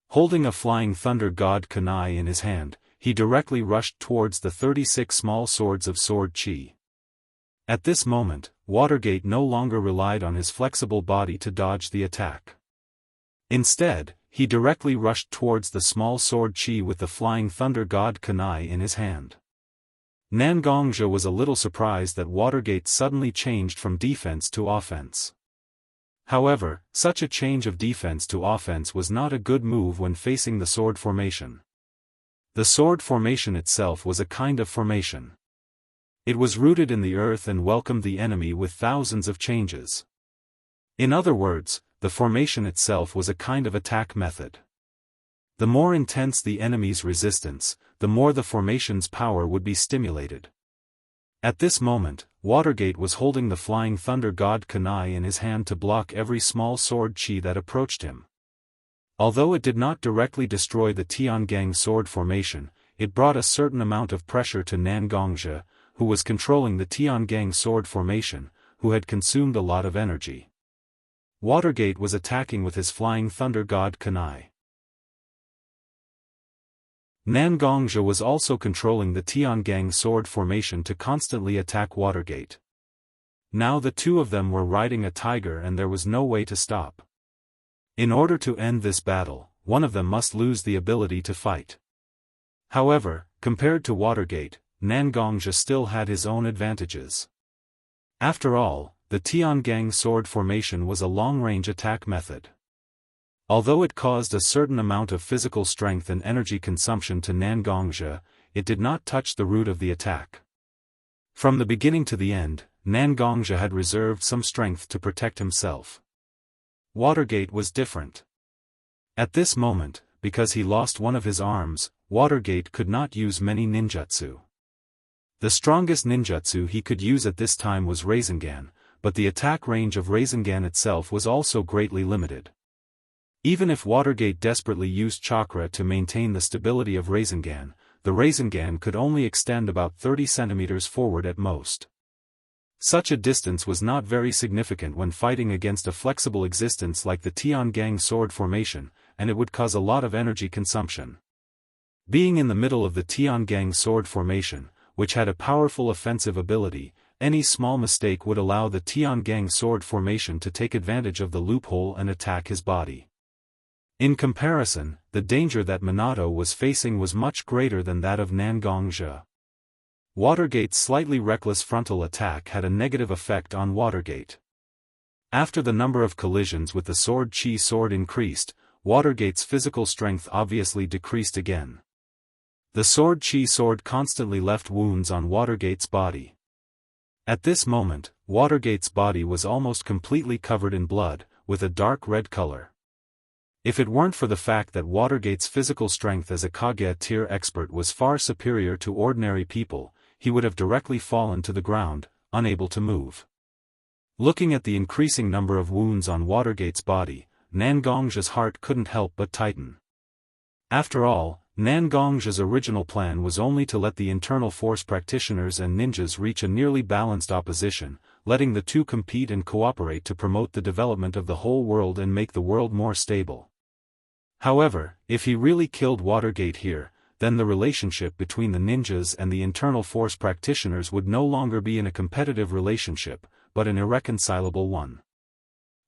Holding a flying thunder god kunai in his hand, he directly rushed towards the 36 small swords of sword chi. At this moment, Watergate no longer relied on his flexible body to dodge the attack. Instead, he directly rushed towards the small sword chi with the flying thunder god kunai in his hand. Nangongja was a little surprised that Watergate suddenly changed from defense to offense. However, such a change of defense to offense was not a good move when facing the sword formation. The sword formation itself was a kind of formation. It was rooted in the earth and welcomed the enemy with thousands of changes. In other words, the formation itself was a kind of attack method. The more intense the enemy's resistance, the more the formation's power would be stimulated. At this moment, Watergate was holding the flying thunder god kunai in his hand to block every small sword chi that approached him. Although it did not directly destroy the Tiangang sword formation, it brought a certain amount of pressure to Nangongja, who was controlling the Tiangang sword formation, who had consumed a lot of energy. Watergate was attacking with his flying thunder god kunai. Nangongja was also controlling the Tiangang sword formation to constantly attack Watergate. Now the two of them were riding a tiger and there was no way to stop. In order to end this battle, one of them must lose the ability to fight. However, compared to Watergate, Nangongja still had his own advantages. After all, the Tiangang sword formation was a long-range attack method. Although it caused a certain amount of physical strength and energy consumption to Nangongja, it did not touch the root of the attack. From the beginning to the end, Nangongja had reserved some strength to protect himself. Watergate was different. At this moment, because he lost one of his arms, Watergate could not use many ninjutsu. The strongest ninjutsu he could use at this time was Rasengan, but the attack range of Rasengan itself was also greatly limited. Even if Watergate desperately used chakra to maintain the stability of Rasengan, the Rasengan could only extend about 30 centimeters forward at most. Such a distance was not very significant when fighting against a flexible existence like the Tiangang sword formation, and it would cause a lot of energy consumption. Being in the middle of the Tiangang sword formation, which had a powerful offensive ability, any small mistake would allow the Tiangang sword formation to take advantage of the loophole and attack his body. In comparison, the danger that Minato was facing was much greater than that of Nangongja. Watergate's slightly reckless frontal attack had a negative effect on Watergate. After the number of collisions with the sword chi sword increased, Watergate's physical strength obviously decreased again. The sword chi sword constantly left wounds on Watergate's body. At this moment, Watergate's body was almost completely covered in blood, with a dark red color. If it weren't for the fact that Watergate's physical strength as a Kage tier expert was far superior to ordinary people, he would have directly fallen to the ground, unable to move. Looking at the increasing number of wounds on Watergate's body, Nangongja's heart couldn't help but tighten. After all, Nangongja's original plan was only to let the internal force practitioners and ninjas reach a nearly balanced opposition, letting the two compete and cooperate to promote the development of the whole world and make the world more stable. However, if he really killed Watergate here, then the relationship between the ninjas and the internal force practitioners would no longer be in a competitive relationship, but an irreconcilable one.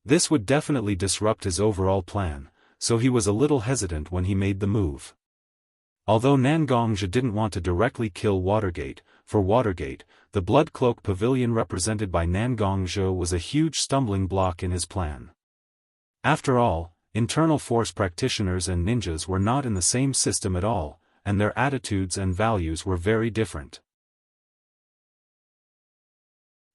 This would definitely disrupt his overall plan, so he was a little hesitant when he made the move. Although Nangongja didn't want to directly kill Watergate, for Watergate, the Blood Cloak Pavilion represented by Nangongja was a huge stumbling block in his plan. After all, internal force practitioners and ninjas were not in the same system at all, and their attitudes and values were very different.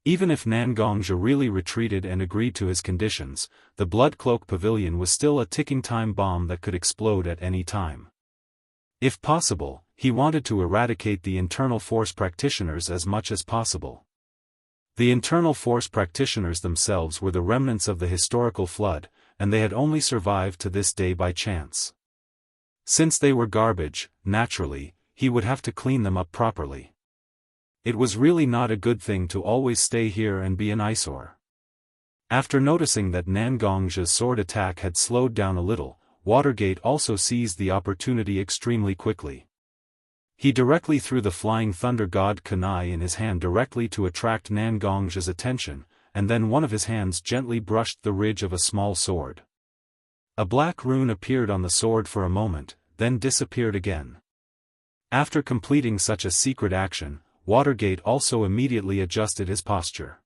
Even if Nangongja really retreated and agreed to his conditions, the Blood Cloak Pavilion was still a ticking time bomb that could explode at any time. If possible, he wanted to eradicate the internal force practitioners as much as possible. The internal force practitioners themselves were the remnants of the historical flood, and they had only survived to this day by chance. Since they were garbage, naturally, he would have to clean them up properly. It was really not a good thing to always stay here and be an eyesore. After noticing that Nangong's sword attack had slowed down a little, Watergate also seized the opportunity extremely quickly. He directly threw the flying thunder god kunai in his hand directly to attract Nangong's attention, and then one of his hands gently brushed the ridge of a small sword. A black rune appeared on the sword for a moment, then disappeared again. After completing such a secret action, Watergate also immediately adjusted his posture.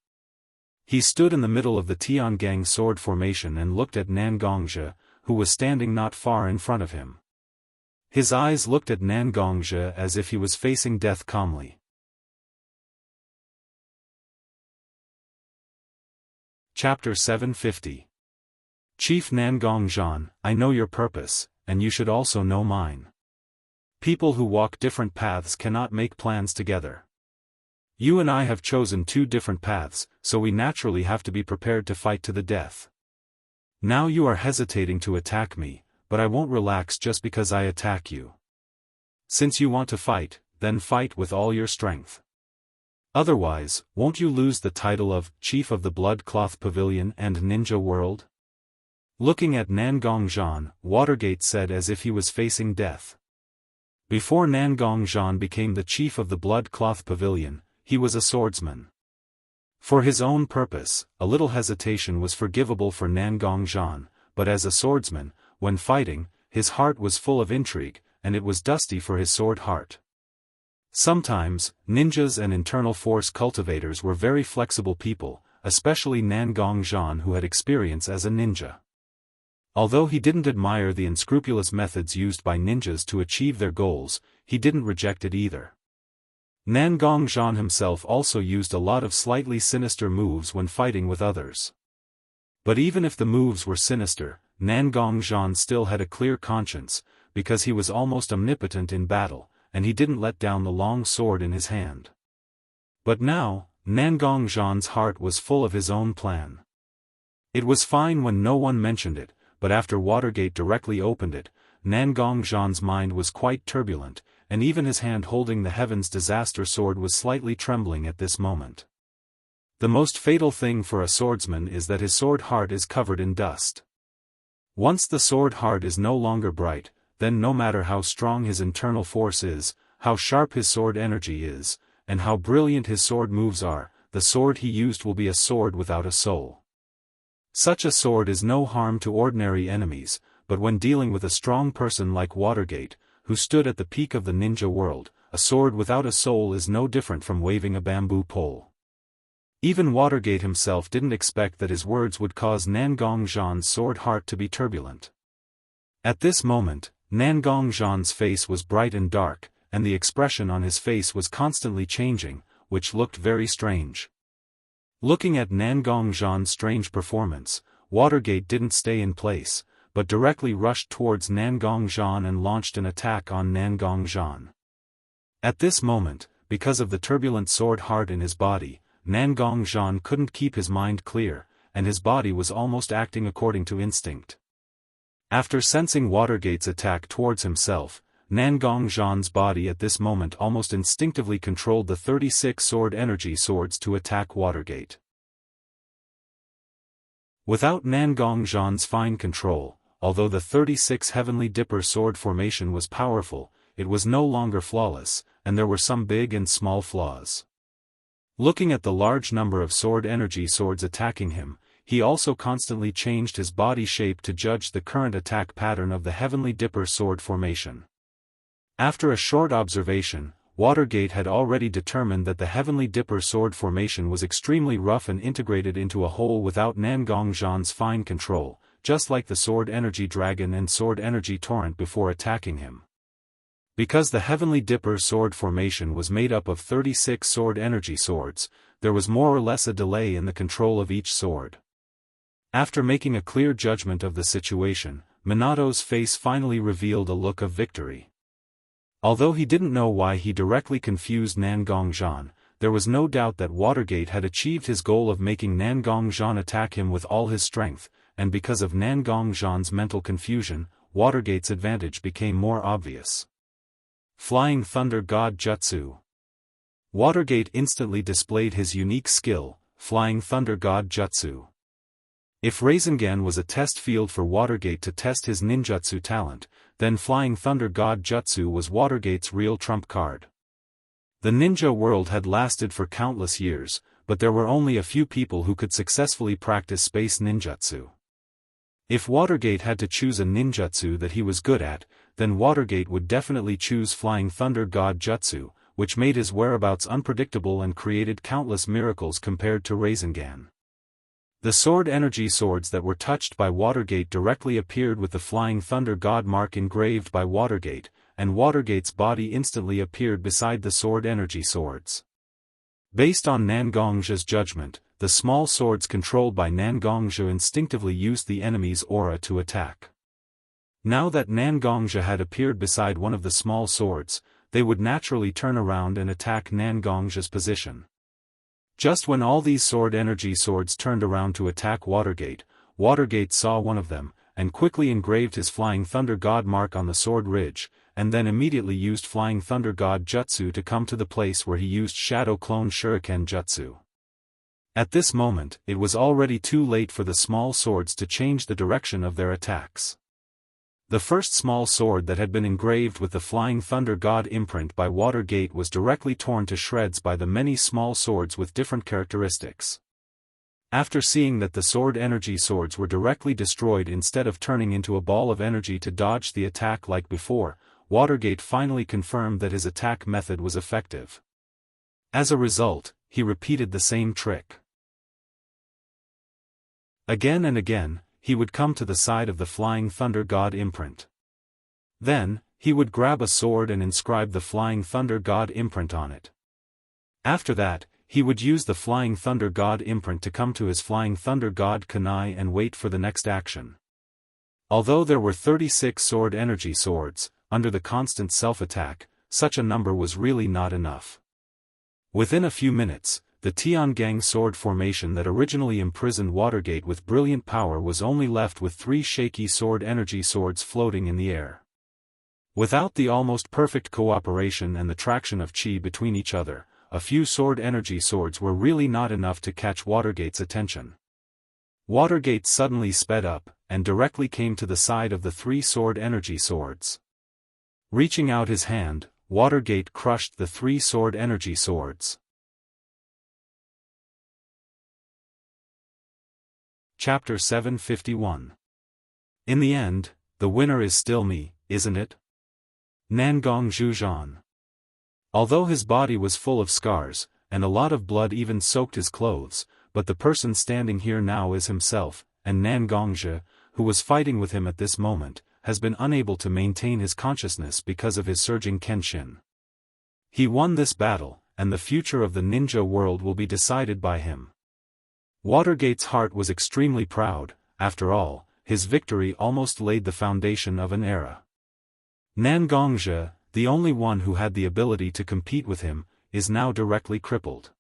He stood in the middle of the Tiangang sword formation and looked at Nangongzhe, who was standing not far in front of him. His eyes looked at Nangongzhe as if he was facing death calmly. Chapter 750. Chief Nangongzhan, I know your purpose, and you should also know mine. People who walk different paths cannot make plans together. You and I have chosen two different paths, so we naturally have to be prepared to fight to the death. Now you are hesitating to attack me, but I won't relax just because I attack you. Since you want to fight, then fight with all your strength. Otherwise, won't you lose the title of Chief of the Blood Cloth Pavilion and Ninja World? Looking at Nangongzhan, Watergate said as if he was facing death. Before Nangongzhan became the Chief of the Blood Cloth Pavilion, he was a swordsman. For his own purpose, a little hesitation was forgivable for Nangongzhan, but as a swordsman, when fighting, his heart was full of intrigue, and it was dusty for his sword heart. Sometimes, ninjas and internal force cultivators were very flexible people, especially Nangongzhan, who had experience as a ninja. Although he didn't admire the unscrupulous methods used by ninjas to achieve their goals, he didn't reject it either. Nangongzhan himself also used a lot of slightly sinister moves when fighting with others. But even if the moves were sinister, Nangongzhan still had a clear conscience, because he was almost omnipotent in battle, and he didn't let down the long sword in his hand. But now, Nangongzhan's heart was full of his own plan. It was fine when no one mentioned it, but after Watergate directly opened it, Nangongzhan's mind was quite turbulent, and even his hand holding the Heaven's Disaster Sword was slightly trembling at this moment. The most fatal thing for a swordsman is that his sword heart is covered in dust. Once the sword heart is no longer bright, then no matter how strong his internal force is, how sharp his sword energy is, and how brilliant his sword moves are, the sword he used will be a sword without a soul. Such a sword is no harm to ordinary enemies, but when dealing with a strong person like Watergate, who stood at the peak of the ninja world, a sword without a soul is no different from waving a bamboo pole. Even Watergate himself didn't expect that his words would cause Nangongzhan's sword heart to be turbulent. At this moment, Nangongzhan's face was bright and dark, and the expression on his face was constantly changing, which looked very strange. Looking at Nangongzhan's strange performance, Watergate didn't stay in place, but directly rushed towards Nangongzhan and launched an attack on Nangongzhan. At this moment, because of the turbulent sword heart in his body, Nangongzhan couldn't keep his mind clear, and his body was almost acting according to instinct. After sensing Watergate's attack towards himself, Nangongzhan's body at this moment almost instinctively controlled the 36 sword energy swords to attack Watergate. Without Nangongzhan's fine control, although the 36 Heavenly Dipper sword formation was powerful, it was no longer flawless, and there were some big and small flaws. Looking at the large number of sword energy swords attacking him, he also constantly changed his body shape to judge the current attack pattern of the Heavenly Dipper sword formation. After a short observation, Watergate had already determined that the Heavenly Dipper sword formation was extremely rough and integrated into a whole without Nangongzhan's fine control, just like the sword energy dragon and sword energy torrent before attacking him. Because the Heavenly Dipper sword formation was made up of 36 sword energy swords, there was more or less a delay in the control of each sword. After making a clear judgment of the situation, Minato's face finally revealed a look of victory. Although he didn't know why he directly confused Nangongzhan, there was no doubt that Watergate had achieved his goal of making Nangongzhan attack him with all his strength, and because of Nangongzhan's mental confusion, Watergate's advantage became more obvious. Flying Thunder God Jutsu. Watergate instantly displayed his unique skill, Flying Thunder God Jutsu. If Rasengan was a test field for Watergate to test his ninjutsu talent, then Flying Thunder God Jutsu was Watergate's real trump card. The ninja world had lasted for countless years, but there were only a few people who could successfully practice space ninjutsu. If Watergate had to choose a ninjutsu that he was good at, then Watergate would definitely choose Flying Thunder God Jutsu, which made his whereabouts unpredictable and created countless miracles compared to Rasengan. The sword energy swords that were touched by Watergate directly appeared with the Flying Thunder God mark engraved by Watergate, and Watergate's body instantly appeared beside the sword energy swords. Based on Nangongzha's judgment, the small swords controlled by Nangongzha instinctively used the enemy's aura to attack. Now that Nangongzha had appeared beside one of the small swords, they would naturally turn around and attack Nangongzha's position. Just when all these sword energy swords turned around to attack Watergate, Watergate saw one of them, and quickly engraved his Flying Thunder God mark on the sword ridge, and then immediately used Flying Thunder God Jutsu to come to the place where he used Shadow Clone Shuriken Jutsu. At this moment, it was already too late for the small swords to change the direction of their attacks. The first small sword that had been engraved with the Flying Thunder God imprint by Watergate was directly torn to shreds by the many small swords with different characteristics. After seeing that the sword energy swords were directly destroyed instead of turning into a ball of energy to dodge the attack like before, Watergate finally confirmed that his attack method was effective. As a result, he repeated the same trick. Again and again, he would come to the side of the Flying Thunder God imprint. Then, he would grab a sword and inscribe the Flying Thunder God imprint on it. After that, he would use the Flying Thunder God imprint to come to his Flying Thunder God kunai and wait for the next action. Although there were 36 sword energy swords, under the constant self-attack, such a number was really not enough. Within a few minutes, the Tiangang sword formation that originally imprisoned Watergate with brilliant power was only left with 3 shaky sword energy swords floating in the air. Without the almost perfect cooperation and the traction of chi between each other, a few sword energy swords were really not enough to catch Watergate's attention. Watergate suddenly sped up, and directly came to the side of the 3 sword energy swords. Reaching out his hand, Watergate crushed the 3 sword energy swords. Chapter 751. In the end, the winner is still me, isn't it? Nangongzhan. Although his body was full of scars, and a lot of blood even soaked his clothes, but the person standing here now is himself, and Nangongzha, who was fighting with him at this moment, has been unable to maintain his consciousness because of his surging kenshin. He won this battle, and the future of the ninja world will be decided by him. Watergate's heart was extremely proud. After all, his victory almost laid the foundation of an era. Nangongzha, the only one who had the ability to compete with him, is now directly crippled.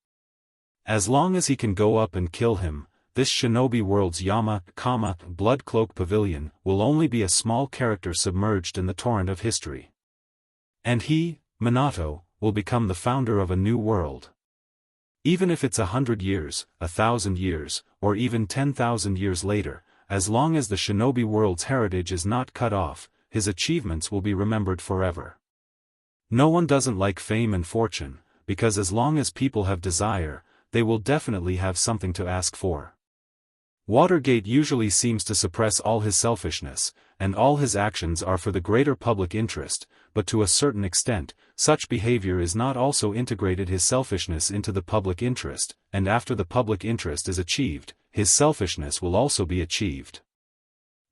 As long as he can go up and kill him, this shinobi world's blood cloak pavilion will only be a small character submerged in the torrent of history. And he, Minato, will become the founder of a new world. Even if it's 100 years, 1,000 years, or even 10,000 years later, as long as the shinobi world's heritage is not cut off, his achievements will be remembered forever. No one doesn't like fame and fortune, because as long as people have desire, they will definitely have something to ask for. Watergate usually seems to suppress all his selfishness, and all his actions are for the greater public interest, but to a certain extent, such behavior is not also integrated his selfishness into the public interest, and after the public interest is achieved, his selfishness will also be achieved.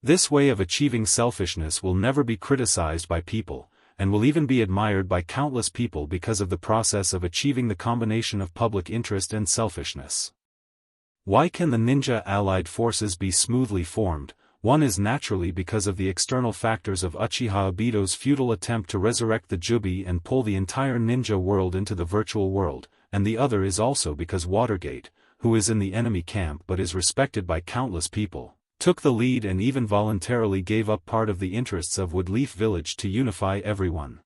This way of achieving selfishness will never be criticized by people, and will even be admired by countless people because of the process of achieving the combination of public interest and selfishness. Why can the ninja allied forces be smoothly formed, One is naturally because of the external factors of Uchiha Obito's futile attempt to resurrect the Jubi and pull the entire ninja world into the virtual world, and the other is also because Watergate, who is in the enemy camp but is respected by countless people, took the lead and even voluntarily gave up part of the interests of Woodleaf Village to unify everyone.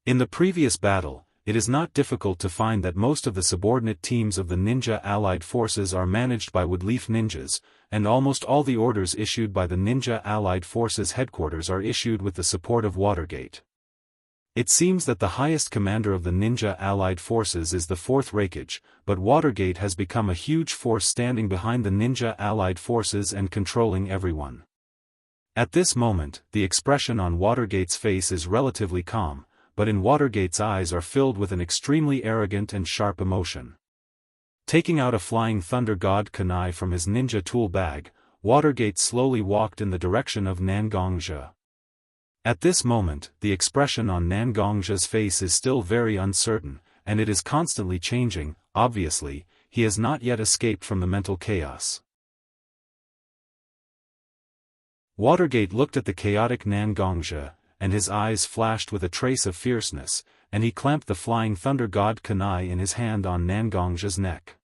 In the previous battle, it is not difficult to find that most of the subordinate teams of the Ninja Allied Forces are managed by Woodleaf ninjas, and almost all the orders issued by the Ninja Allied Forces headquarters are issued with the support of Watergate. It seems that the highest commander of the Ninja Allied Forces is the 4th Raikage, but Watergate has become a huge force standing behind the Ninja Allied Forces and controlling everyone. At this moment, the expression on Watergate's face is relatively calm, but in Watergate's eyes are filled with an extremely arrogant and sharp emotion. Taking out a flying thunder god kunai from his ninja tool bag, Watergate slowly walked in the direction of Nangongja. At this moment, the expression on Nangongja's face is still very uncertain, and it is constantly changing. Obviously, he has not yet escaped from the mental chaos. Watergate looked at the chaotic Nangongja, and his eyes flashed with a trace of fierceness, and he clamped the flying thunder god kunai in his hand on Nangongja's neck.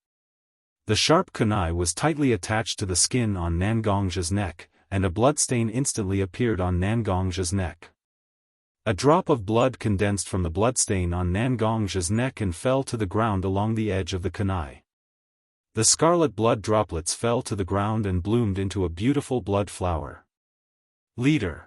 The sharp kunai was tightly attached to the skin on Nangongja's neck, and a bloodstain instantly appeared on Nangongja's neck. A drop of blood condensed from the bloodstain on Nangongja's neck and fell to the ground along the edge of the kunai. The scarlet blood droplets fell to the ground and bloomed into a beautiful blood flower. Leader.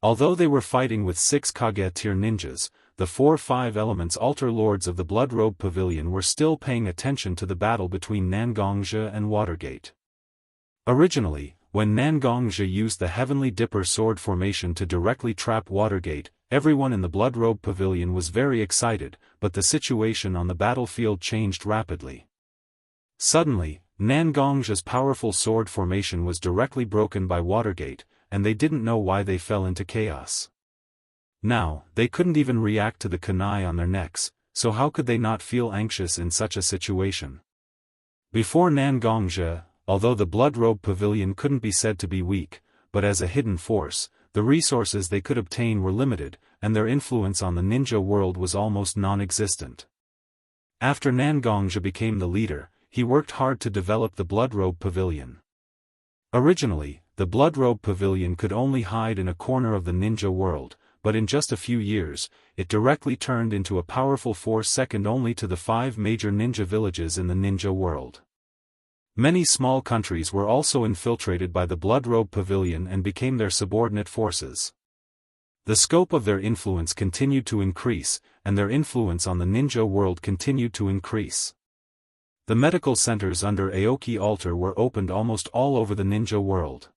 Although they were fighting with 6 Kage-tier ninjas, the 4 5 Elements Altar Lords of the Blood Robe Pavilion were still paying attention to the battle between Nangongja and Watergate. Originally, when Nangongja used the Heavenly Dipper sword formation to directly trap Watergate, everyone in the Blood Robe Pavilion was very excited, but the situation on the battlefield changed rapidly. Suddenly, Nangongja's powerful sword formation was directly broken by Watergate, and they didn't know why they fell into chaos. Now, they couldn't even react to the kunai on their necks, so how could they not feel anxious in such a situation? Before Nangongja, although the Blood Robe Pavilion couldn't be said to be weak, but as a hidden force, the resources they could obtain were limited, and their influence on the ninja world was almost non-existent. After Nangongja became the leader, he worked hard to develop the Blood Robe Pavilion. Originally, the Blood Robe Pavilion could only hide in a corner of the ninja world, but in just a few years, it directly turned into a powerful force second only to the 5 major ninja villages in the ninja world. Many small countries were also infiltrated by the Blood Robe Pavilion and became their subordinate forces. The scope of their influence continued to increase, and their influence on the ninja world continued to increase. The medical centers under Aoki Altar were opened almost all over the ninja world.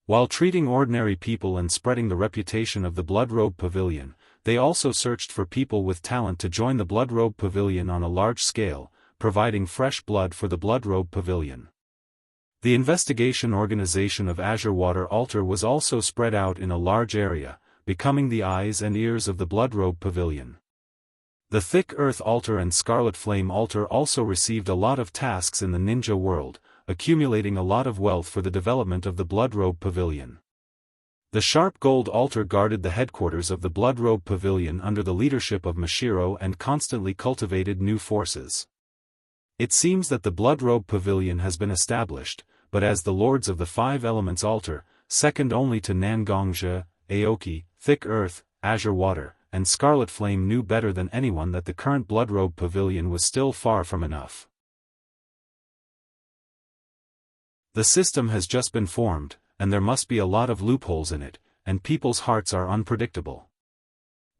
While treating ordinary people and spreading the reputation of the Blood Robe Pavilion, they also searched for people with talent to join the Blood Robe Pavilion on a large scale, providing fresh blood for the Blood Robe Pavilion. The investigation organization of Azure Water Altar was also spread out in a large area, becoming the eyes and ears of the Blood Robe Pavilion. The Thick Earth Altar and Scarlet Flame Altar also received a lot of tasks in the ninja world, accumulating a lot of wealth for the development of the Blood Robe Pavilion. The Sharp Gold Altar guarded the headquarters of the Blood Robe Pavilion under the leadership of Mashiro and constantly cultivated new forces. It seems that the Blood Robe Pavilion has been established, but as the Lords of the 5 Elements Altar, second only to Nangongja, Aoki, Thick Earth, Azure Water, and Scarlet Flame knew better than anyone that the current Blood Robe Pavilion was still far from enough. The system has just been formed, and there must be a lot of loopholes in it, and people's hearts are unpredictable.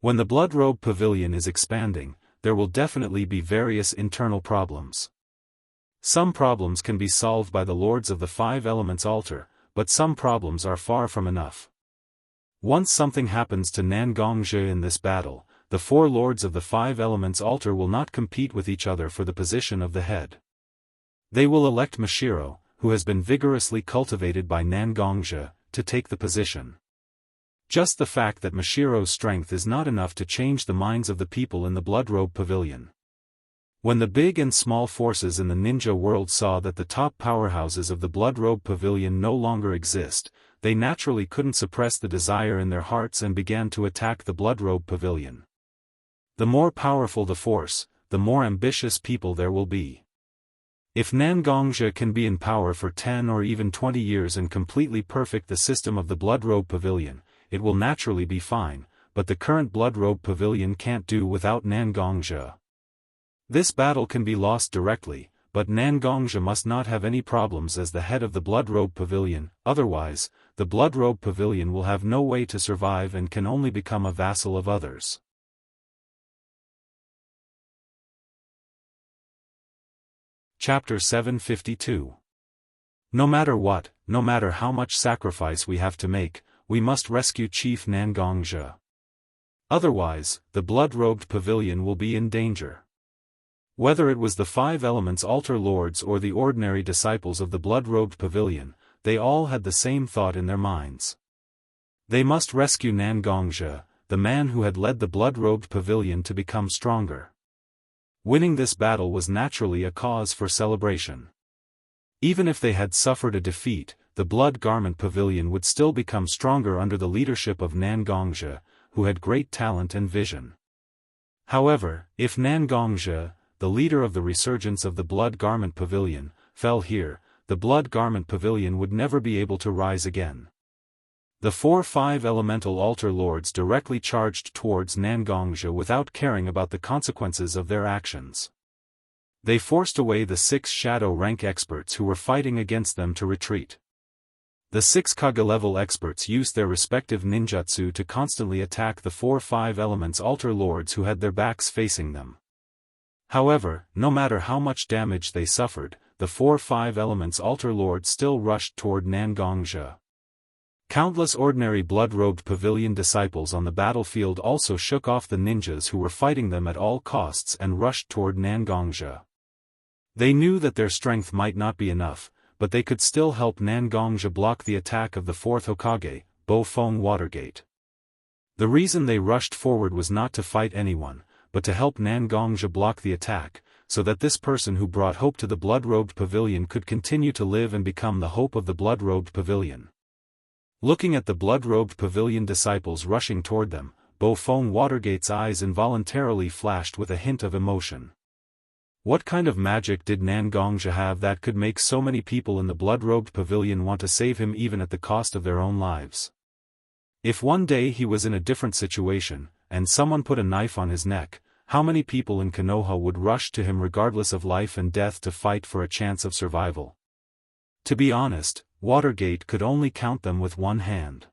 When the Blood Robe Pavilion is expanding, there will definitely be various internal problems. Some problems can be solved by the Lords of the 5 Elements Altar, but some problems are far from enough. Once something happens to Nangongja in this battle, the 4 Lords of the 5 Elements Altar will not compete with each other for the position of the head. They will elect Mashiro, who has been vigorously cultivated by Nangongja, to take the position. Just the fact that Mashiro's strength is not enough to change the minds of the people in the Blood Robe Pavilion. When the big and small forces in the ninja world saw that the top powerhouses of the Blood Robe Pavilion no longer exist, they naturally couldn't suppress the desire in their hearts and began to attack the Blood Robe Pavilion. The more powerful the force, the more ambitious people there will be. If Nangongzhe can be in power for 10 or even 20 years and completely perfect the system of the Blood Robe Pavilion, it will naturally be fine, but the current Blood Robe Pavilion can't do without Nangongzhe. This battle can be lost directly, but Nangongzhe must not have any problems as the head of the Blood Robe Pavilion, otherwise, the Blood Robe Pavilion will have no way to survive and can only become a vassal of others. Chapter 752. No matter what, no matter how much sacrifice we have to make, we must rescue Chief Nangongzhe. Otherwise, the blood-robed pavilion will be in danger. Whether it was the 5 elements altar lords or the ordinary disciples of the blood-robed pavilion, they all had the same thought in their minds. They must rescue Nangongzhe, the man who had led the blood-robed pavilion to become stronger. Winning this battle was naturally a cause for celebration. Even if they had suffered a defeat, the Blood Garment Pavilion would still become stronger under the leadership of Nangongzhe, who had great talent and vision. However, if Nangongzhe, the leader of the resurgence of the Blood Garment Pavilion, fell here, the Blood Garment Pavilion would never be able to rise again. The 4-5 elemental altar lords directly charged towards Nangongzhe without caring about the consequences of their actions. They forced away the 6 shadow rank experts who were fighting against them to retreat. The 6 Kage-level experts used their respective ninjutsu to constantly attack the 4-5 elements altar lords who had their backs facing them. However, no matter how much damage they suffered, the 4-5 elements altar lords still rushed toward Nangongzhe. Countless ordinary blood-robed pavilion disciples on the battlefield also shook off the ninjas who were fighting them at all costs and rushed toward Nangongzhe. They knew that their strength might not be enough, but they could still help Nangongzhe block the attack of the 4th Hokage, Bo-Feng Watergate. The reason they rushed forward was not to fight anyone, but to help Nangongzhe block the attack, so that this person who brought hope to the blood-robed pavilion could continue to live and become the hope of the blood-robed pavilion. Looking at the blood-robed pavilion disciples rushing toward them, Bo-Feng Watergate's eyes involuntarily flashed with a hint of emotion. What kind of magic did Nangongzhe have that could make so many people in the blood-robed pavilion want to save him even at the cost of their own lives? If one day he was in a different situation, and someone put a knife on his neck, how many people in Konoha would rush to him regardless of life and death to fight for a chance of survival? To be honest, Watergate could only count them with one hand.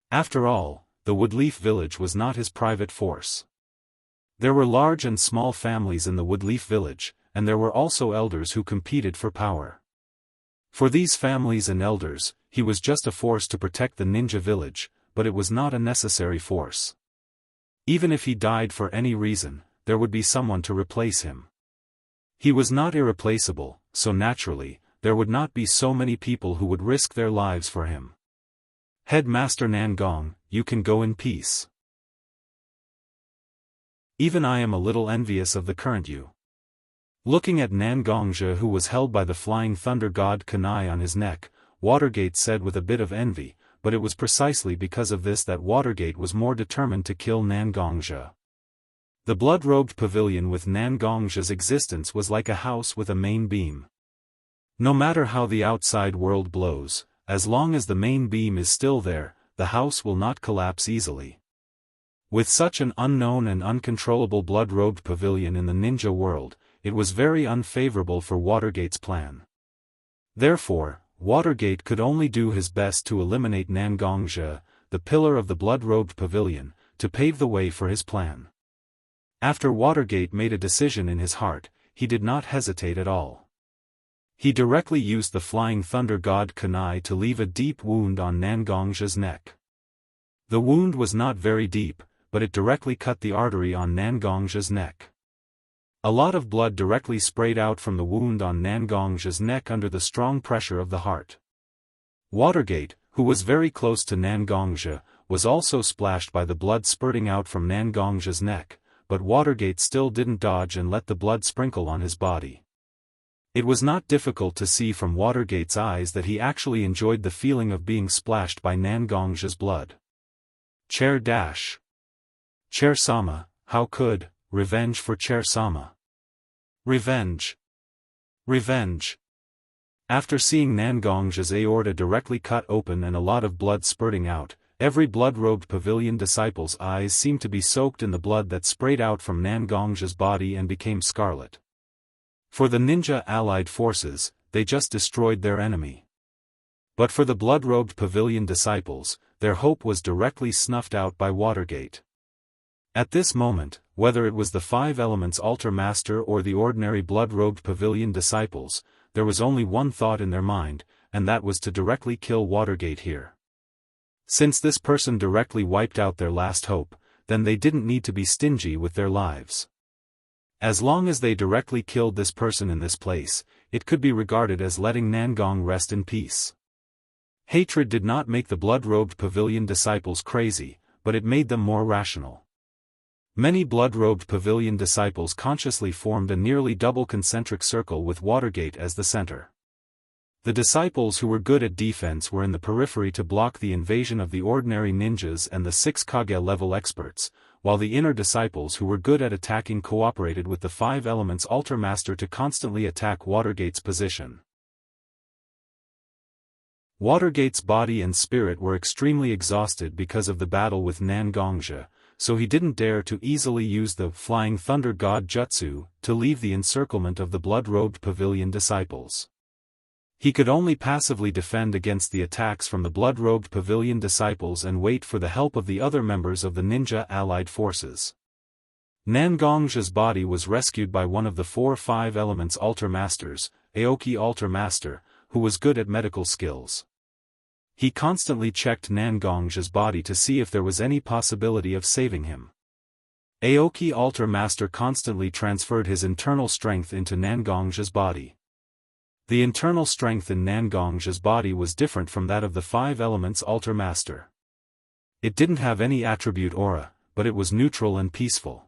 After all, the Woodleaf village was not his private force. There were large and small families in the Woodleaf village, and there were also elders who competed for power. For these families and elders, he was just a force to protect the ninja village, but it was not a necessary force. Even if he died for any reason, there would be someone to replace him. He was not irreplaceable, so naturally, there would not be so many people who would risk their lives for him. Headmaster Nangong, you can go in peace. Even I am a little envious of the current you. Looking at Nangongzhe, who was held by the flying thunder god kunai on his neck, Watergate said with a bit of envy, but it was precisely because of this that Watergate was more determined to kill Nangongzhe. The blood-robed pavilion with Nangongzhe's existence was like a house with a main beam. No matter how the outside world blows, as long as the main beam is still there, the house will not collapse easily. With such an unknown and uncontrollable blood-robed pavilion in the ninja world, it was very unfavorable for Watergate's plan. Therefore, Watergate could only do his best to eliminate Nangongzhe, the pillar of the blood-robed pavilion, to pave the way for his plan. After Watergate made a decision in his heart, he did not hesitate at all. He directly used the flying thunder god kunai to leave a deep wound on Nangongzhe's neck. The wound was not very deep, but it directly cut the artery on Nangongzhe's neck. A lot of blood directly sprayed out from the wound on Nangongzhe's neck under the strong pressure of the heart. Watergate, who was very close to Nangongzhe, was also splashed by the blood spurting out from Nangongzhe's neck, but Watergate still didn't dodge and let the blood sprinkle on his body. It was not difficult to see from Watergate's eyes that he actually enjoyed the feeling of being splashed by Nangong's blood. Chair-Sama, how could, revenge for Chair-Sama. Revenge. After seeing Nangong's aorta directly cut open and a lot of blood spurting out, every blood-robed pavilion disciple's eyes seemed to be soaked in the blood that sprayed out from Nangong's body and became scarlet. For the ninja allied forces, they just destroyed their enemy. But for the blood-robed pavilion disciples, their hope was directly snuffed out by Watergate. At this moment, whether it was the Five Elements Altar Master or the ordinary blood-robed pavilion disciples, there was only one thought in their mind, and that was to directly kill Watergate here. Since this person directly wiped out their last hope, then they didn't need to be stingy with their lives. As long as they directly killed this person in this place, it could be regarded as letting Nangong rest in peace. Hatred did not make the blood-robed pavilion disciples crazy, but it made them more rational. Many blood-robed pavilion disciples consciously formed a nearly double concentric circle with Watergate as the center. The disciples who were good at defense were in the periphery to block the invasion of the ordinary ninjas and the 6 Kage-level experts, while the inner disciples who were good at attacking cooperated with the Five Elements Altar Master to constantly attack Watergate's position. Watergate's body and spirit were extremely exhausted because of the battle with Nangongja, so he didn't dare to easily use the Flying Thunder God Jutsu to leave the encirclement of the blood-robed pavilion disciples. He could only passively defend against the attacks from the blood-robed pavilion disciples and wait for the help of the other members of the ninja allied forces. Nangong's body was rescued by one of the 4 Five Elements Altar Masters, Aoki Altar Master, who was good at medical skills. He constantly checked Nangong's body to see if there was any possibility of saving him. Aoki Altar Master constantly transferred his internal strength into Nangong's body. The internal strength in Nangong's body was different from that of the Five Elements Altar Master. It didn't have any attribute aura, but it was neutral and peaceful.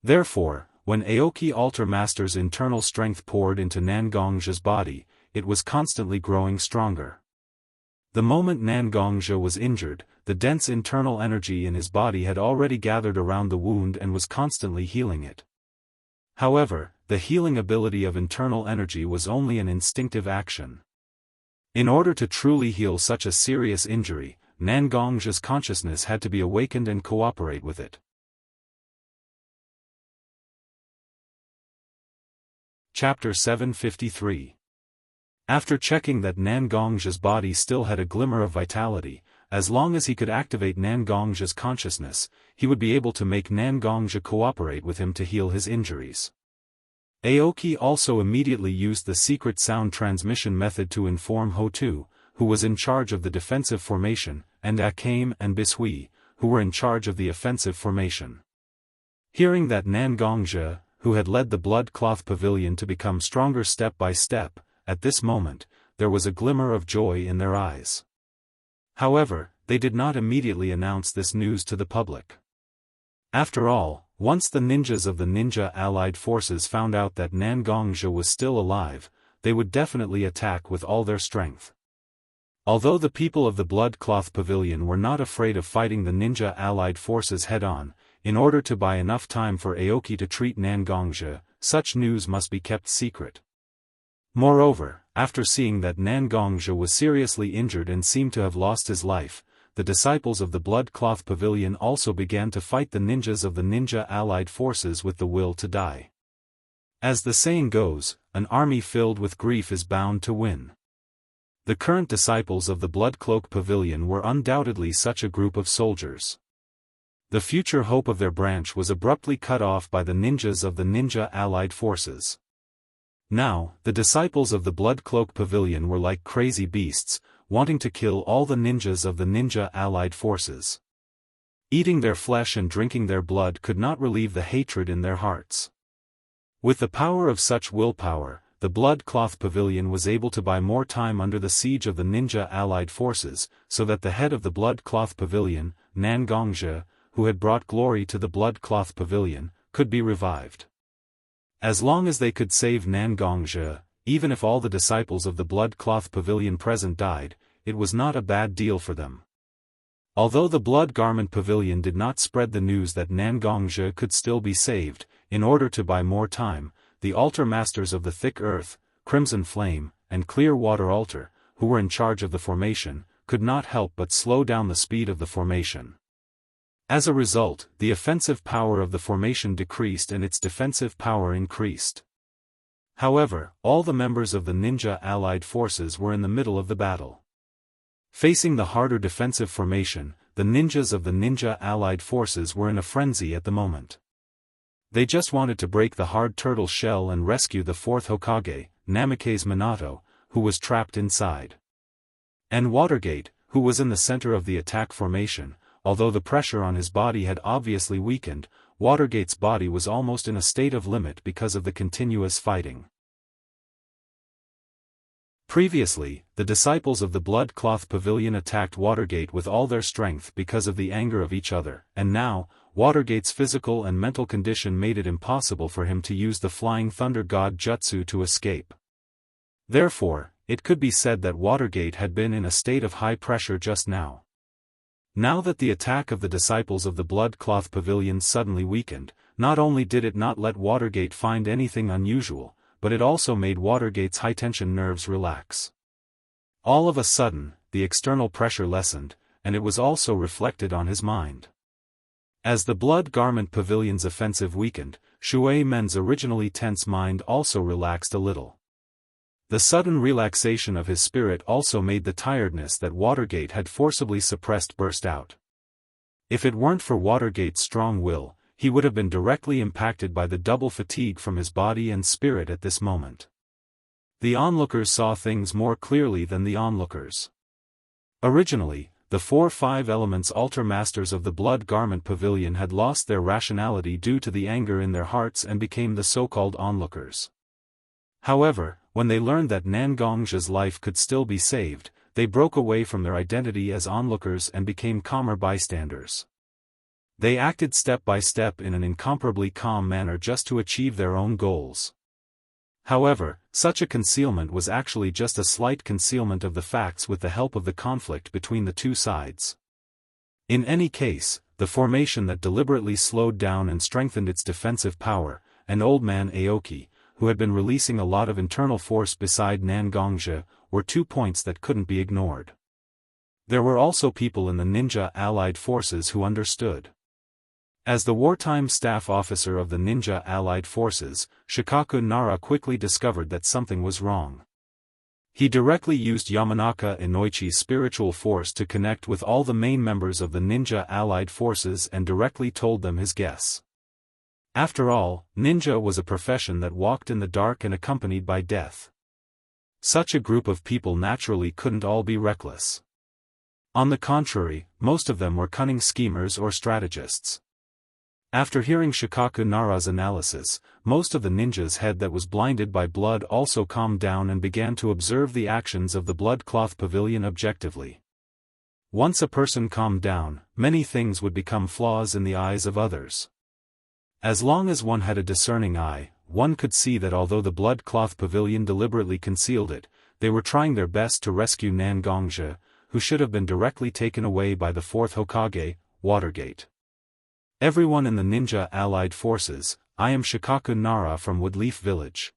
Therefore, when Aoki Altar Master's internal strength poured into Nangong's body, it was constantly growing stronger. The moment Nangongja was injured, the dense internal energy in his body had already gathered around the wound and was constantly healing it. However, the healing ability of internal energy was only an instinctive action. In order to truly heal such a serious injury, Nangongja's consciousness had to be awakened and cooperate with it. Chapter 753. After checking that Nangongja's body still had a glimmer of vitality, as long as he could activate Nangongja's consciousness, he would be able to make Nangongja cooperate with him to heal his injuries. Aoki also immediately used the secret sound transmission method to inform Hotu, who was in charge of the defensive formation, and Akame and Bishui, who were in charge of the offensive formation. Hearing that Nangongja, who had led the Blood Cloth Pavilion to become stronger step by step, at this moment, there was a glimmer of joy in their eyes. However, they did not immediately announce this news to the public. After all, once the ninjas of the ninja allied forces found out that Nangongja was still alive, they would definitely attack with all their strength. Although the people of the Blood Cloth Pavilion were not afraid of fighting the ninja allied forces head-on, in order to buy enough time for Aoki to treat Nangongja, such news must be kept secret. Moreover, after seeing that Nangongja was seriously injured and seemed to have lost his life, the disciples of the Blood Cloth Pavilion also began to fight the ninjas of the ninja allied forces with the will to die. As the saying goes, an army filled with grief is bound to win. The current disciples of the Blood Cloak Pavilion were undoubtedly such a group of soldiers. The future hope of their branch was abruptly cut off by the ninjas of the ninja allied forces. Now, the disciples of the Blood Cloak Pavilion were like crazy beasts, wanting to kill all the ninjas of the ninja allied forces. Eating their flesh and drinking their blood could not relieve the hatred in their hearts. With the power of such willpower, the Blood Cloth Pavilion was able to buy more time under the siege of the ninja allied forces, so that the head of the Blood Cloth Pavilion, Nangongja, who had brought glory to the Blood Cloth Pavilion, could be revived. As long as they could save Nangongzhe, even if all the disciples of the Blood Cloth Pavilion present died, it was not a bad deal for them. Although the Blood Garment Pavilion did not spread the news that Nangongzhe could still be saved, in order to buy more time, the altar masters of the Thick Earth, Crimson Flame, and Clear Water Altar, who were in charge of the formation, could not help but slow down the speed of the formation. As a result, the offensive power of the formation decreased and its defensive power increased. However, all the members of the ninja allied forces were in the middle of the battle. Facing the harder defensive formation, the ninjas of the ninja allied forces were in a frenzy at the moment. They just wanted to break the hard turtle shell and rescue the fourth Hokage, Namikaze Minato, who was trapped inside. And Watergate, who was in the center of the attack formation, although the pressure on his body had obviously weakened, Watergate's body was almost in a state of limit because of the continuous fighting. Previously, the disciples of the Blood Cloth Pavilion attacked Watergate with all their strength because of the anger of each other, and now, Watergate's physical and mental condition made it impossible for him to use the Flying Thunder God Jutsu to escape. Therefore, it could be said that Watergate had been in a state of high pressure just now. Now that the attack of the disciples of the Blood Cloth Pavilion suddenly weakened, not only did it not let Watergate find anything unusual, but it also made Watergate's high-tension nerves relax. All of a sudden, the external pressure lessened, and it was also reflected on his mind. As the Blood Garment Pavilion's offensive weakened, Shui Men's originally tense mind also relaxed a little. The sudden relaxation of his spirit also made the tiredness that Watergate had forcibly suppressed burst out. If it weren't for Watergate's strong will, he would have been directly impacted by the double fatigue from his body and spirit at this moment. The onlookers saw things more clearly than the onlookers. Originally, the 4-5 Elements Altar Masters of the Blood Garment Pavilion had lost their rationality due to the anger in their hearts and became the so-called onlookers. However, when they learned that Nangongzhe's life could still be saved, they broke away from their identity as onlookers and became calmer bystanders. They acted step by step in an incomparably calm manner just to achieve their own goals. However, such a concealment was actually just a slight concealment of the facts with the help of the conflict between the two sides. In any case, the formation that deliberately slowed down and strengthened its defensive power, and Old Man Aoki, who had been releasing a lot of internal force beside Nangongzhe, were 2 points that couldn't be ignored. There were also people in the ninja allied forces who understood. As the wartime staff officer of the ninja allied forces, Shikaku Nara quickly discovered that something was wrong. He directly used Yamanaka Inoichi's spiritual force to connect with all the main members of the ninja allied forces and directly told them his guess. After all, ninja was a profession that walked in the dark and accompanied by death. Such a group of people naturally couldn't all be reckless. On the contrary, most of them were cunning schemers or strategists. After hearing Shikaku Nara's analysis, most of the ninja's head that was blinded by blood also calmed down and began to observe the actions of the Blood Cloth Pavilion objectively. Once a person calmed down, many things would become flaws in the eyes of others. As long as one had a discerning eye, one could see that although the Blood Cloth Pavilion deliberately concealed it, they were trying their best to rescue Nangongzhe, who should have been directly taken away by the fourth Hokage, Watergate. Everyone in the ninja allied forces, I am Shikaku Nara from Woodleaf Village.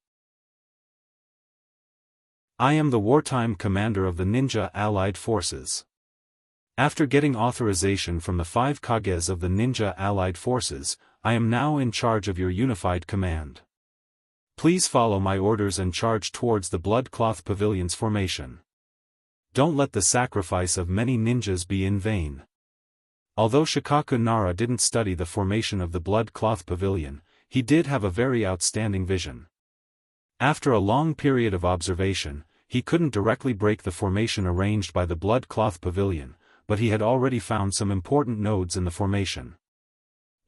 I am the wartime commander of the ninja allied forces. After getting authorization from the 5 Kages of the ninja allied forces, I am now in charge of your unified command. Please follow my orders and charge towards the Blood Cloth Pavilion's formation. Don't let the sacrifice of many ninjas be in vain. Although Shikaku Nara didn't study the formation of the Blood Cloth Pavilion, he did have a very outstanding vision. After a long period of observation, he couldn't directly break the formation arranged by the Blood Cloth Pavilion, but he had already found some important nodes in the formation.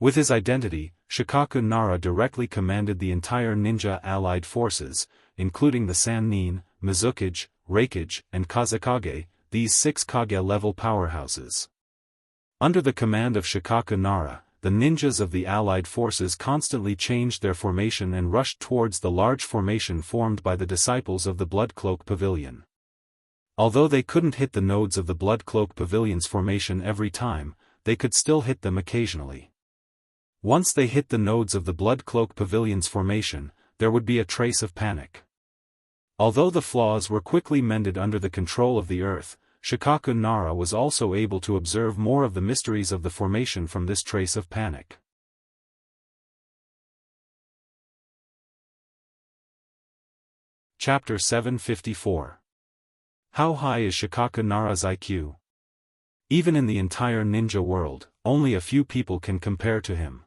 With his identity, Shikaku Nara directly commanded the entire ninja allied forces, including the Sannin, Mizukage, Reikage, and Kazekage, these 6 Kage-level powerhouses. Under the command of Shikaku Nara, the ninjas of the allied forces constantly changed their formation and rushed towards the large formation formed by the disciples of the Blood Cloak Pavilion. Although they couldn't hit the nodes of the Blood Cloak Pavilion's formation every time, they could still hit them occasionally. Once they hit the nodes of the Blood Cloak Pavilion's formation, there would be a trace of panic. Although the flaws were quickly mended under the control of the earth, Shikaku Nara was also able to observe more of the mysteries of the formation from this trace of panic. Chapter 754. How high is Shikaku Nara's IQ? Even in the entire ninja world, only a few people can compare to him.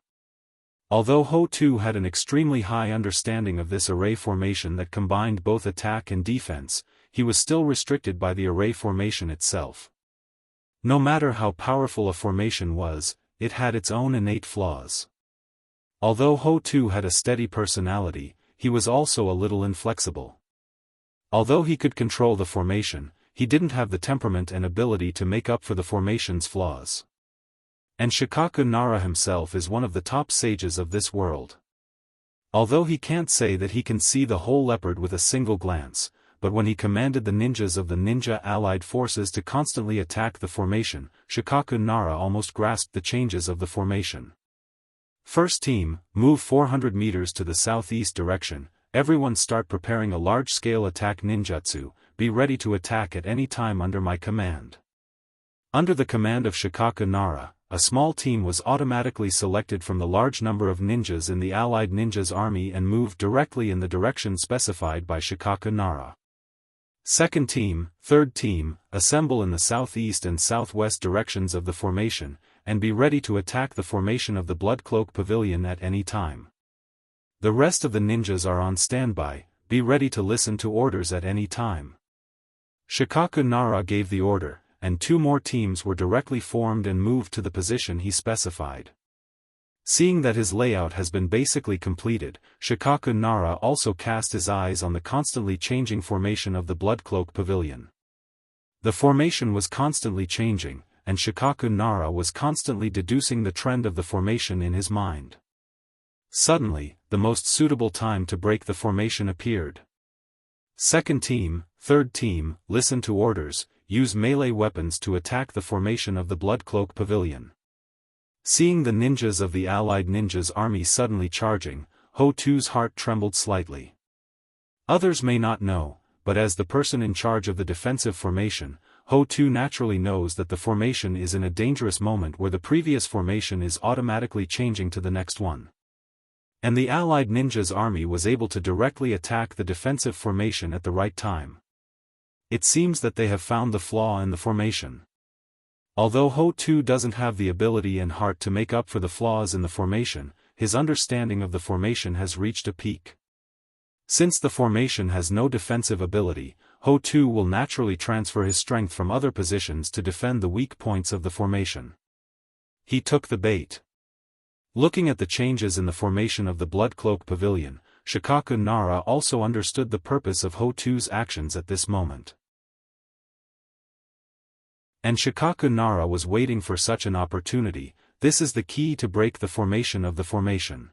Although Ho-Tu had an extremely high understanding of this array formation that combined both attack and defense, he was still restricted by the array formation itself. No matter how powerful a formation was, it had its own innate flaws. Although Ho-Tu had a steady personality, he was also a little inflexible. Although he could control the formation, he didn't have the temperament and ability to make up for the formation's flaws. And Shikaku Nara himself is one of the top sages of this world. Although he can't say that he can see the whole leopard with a single glance, but when he commanded the ninjas of the ninja allied forces to constantly attack the formation, Shikaku Nara almost grasped the changes of the formation. First team, move 400 meters to the southeast direction, everyone start preparing a large-scale attack ninjutsu, be ready to attack at any time under my command. Under the command of Shikaku Nara, a small team was automatically selected from the large number of ninjas in the allied ninjas army and moved directly in the direction specified by Shikaku Nara. Second team, third team, assemble in the southeast and southwest directions of the formation, and be ready to attack the formation of the Blood Cloak Pavilion at any time. The rest of the ninjas are on standby, be ready to listen to orders at any time. Shikaku Nara gave the order, and two more teams were directly formed and moved to the position he specified. Seeing that his layout has been basically completed, Shikaku Nara also cast his eyes on the constantly changing formation of the Blood Cloak Pavilion. The formation was constantly changing, and Shikaku Nara was constantly deducing the trend of the formation in his mind. Suddenly, the most suitable time to break the formation appeared. Second team, third team, listen to orders, use melee weapons to attack the formation of the Blood Cloak Pavilion. Seeing the ninjas of the allied ninjas army suddenly charging, Ho-Tu's heart trembled slightly. Others may not know, but as the person in charge of the defensive formation, Ho-Tu naturally knows that the formation is in a dangerous moment where the previous formation is automatically changing to the next one. And the allied ninjas army was able to directly attack the defensive formation at the right time. It seems that they have found the flaw in the formation. Although Ho-Tu doesn't have the ability and heart to make up for the flaws in the formation, his understanding of the formation has reached a peak. Since the formation has no defensive ability, Ho-Tu will naturally transfer his strength from other positions to defend the weak points of the formation. He took the bait. Looking at the changes in the formation of the Blood Cloak Pavilion, Shikaku Nara also understood the purpose of Ho-Tu's actions at this moment. And Shikaku Nara was waiting for such an opportunity. This is the key to break the formation of the formation.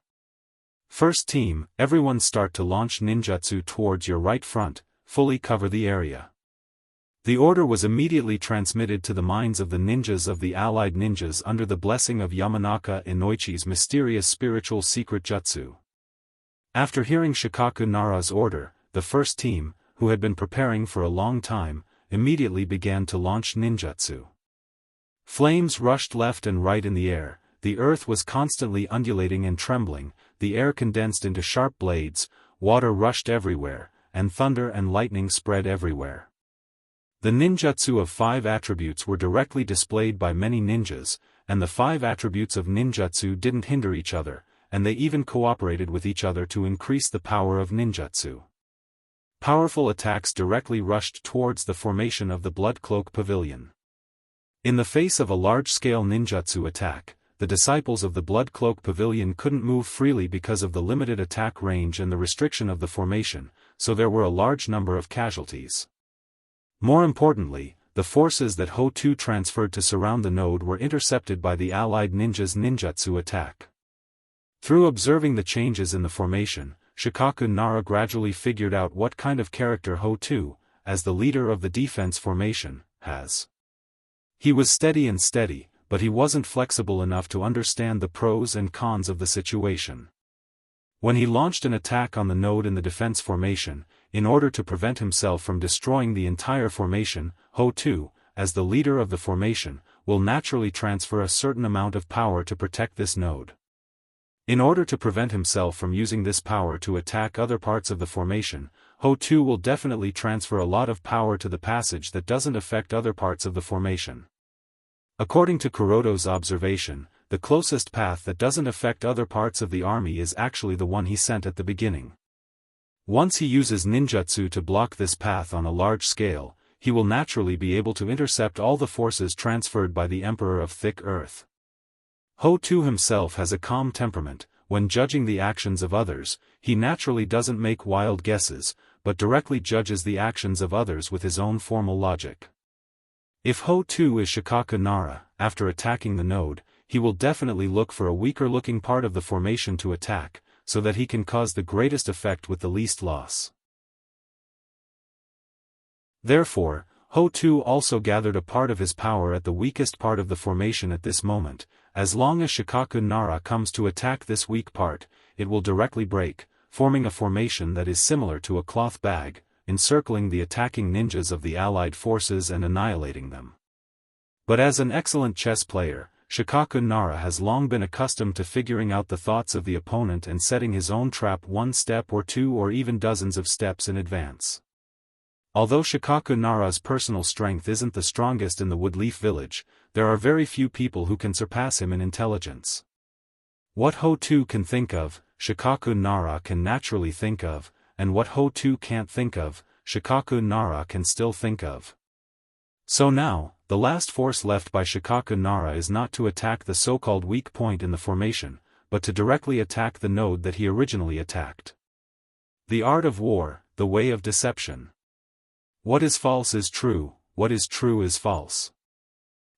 First team, everyone start to launch ninjutsu towards your right front, fully cover the area. The order was immediately transmitted to the minds of the ninjas of the allied ninjas under the blessing of Yamanaka Inoichi's mysterious spiritual secret jutsu. After hearing Shikaku Nara's order, the first team, who had been preparing for a long time, immediately began to launch ninjutsu. Flames rushed left and right in the air, the earth was constantly undulating and trembling, the air condensed into sharp blades, water rushed everywhere, and thunder and lightning spread everywhere. The ninjutsu of 5 attributes were directly displayed by many ninjas, and the 5 attributes of ninjutsu didn't hinder each other, and they even cooperated with each other to increase the power of ninjutsu. Powerful attacks directly rushed towards the formation of the Blood Cloak Pavilion. In the face of a large-scale ninjutsu attack, the disciples of the Blood Cloak Pavilion couldn't move freely because of the limited attack range and the restriction of the formation, so there were a large number of casualties. More importantly, the forces that Ho-Tu transferred to surround the node were intercepted by the allied ninjas' ninjutsu attack. Through observing the changes in the formation, Shikaku Nara gradually figured out what kind of character Ho-Tu, as the leader of the defense formation, has. He was steady, but he wasn't flexible enough to understand the pros and cons of the situation. When he launched an attack on the node in the defense formation, in order to prevent himself from destroying the entire formation, Ho-Tu, as the leader of the formation, will naturally transfer a certain amount of power to protect this node. In order to prevent himself from using this power to attack other parts of the formation, Ho-Tu will definitely transfer a lot of power to the passage that doesn't affect other parts of the formation. According to Kuroto's observation, the closest path that doesn't affect other parts of the army is actually the one he sent at the beginning. Once he uses ninjutsu to block this path on a large scale, he will naturally be able to intercept all the forces transferred by the Emperor of Thick Earth. Ho-Tu himself has a calm temperament. When judging the actions of others, he naturally doesn't make wild guesses, but directly judges the actions of others with his own formal logic. If Ho-Tu is Shikaku Nara, after attacking the node, he will definitely look for a weaker-looking part of the formation to attack, so that he can cause the greatest effect with the least loss. Therefore, Ho-Tu also gathered a part of his power at the weakest part of the formation at this moment. As long as Shikaku Nara comes to attack this weak part, it will directly break, forming a formation that is similar to a cloth bag, encircling the attacking ninjas of the allied forces and annihilating them. But as an excellent chess player, Shikaku Nara has long been accustomed to figuring out the thoughts of the opponent and setting his own trap one step or two or even dozens of steps in advance. Although Shikaku Nara's personal strength isn't the strongest in the Woodleaf village, there are very few people who can surpass him in intelligence. What Ho-Tu can think of, Shikaku Nara can naturally think of, and what Ho-Tu can't think of, Shikaku Nara can still think of. So now, the last force left by Shikaku Nara is not to attack the so-called weak point in the formation, but to directly attack the node that he originally attacked. The art of war, the way of deception. What is false is true, what is true is false.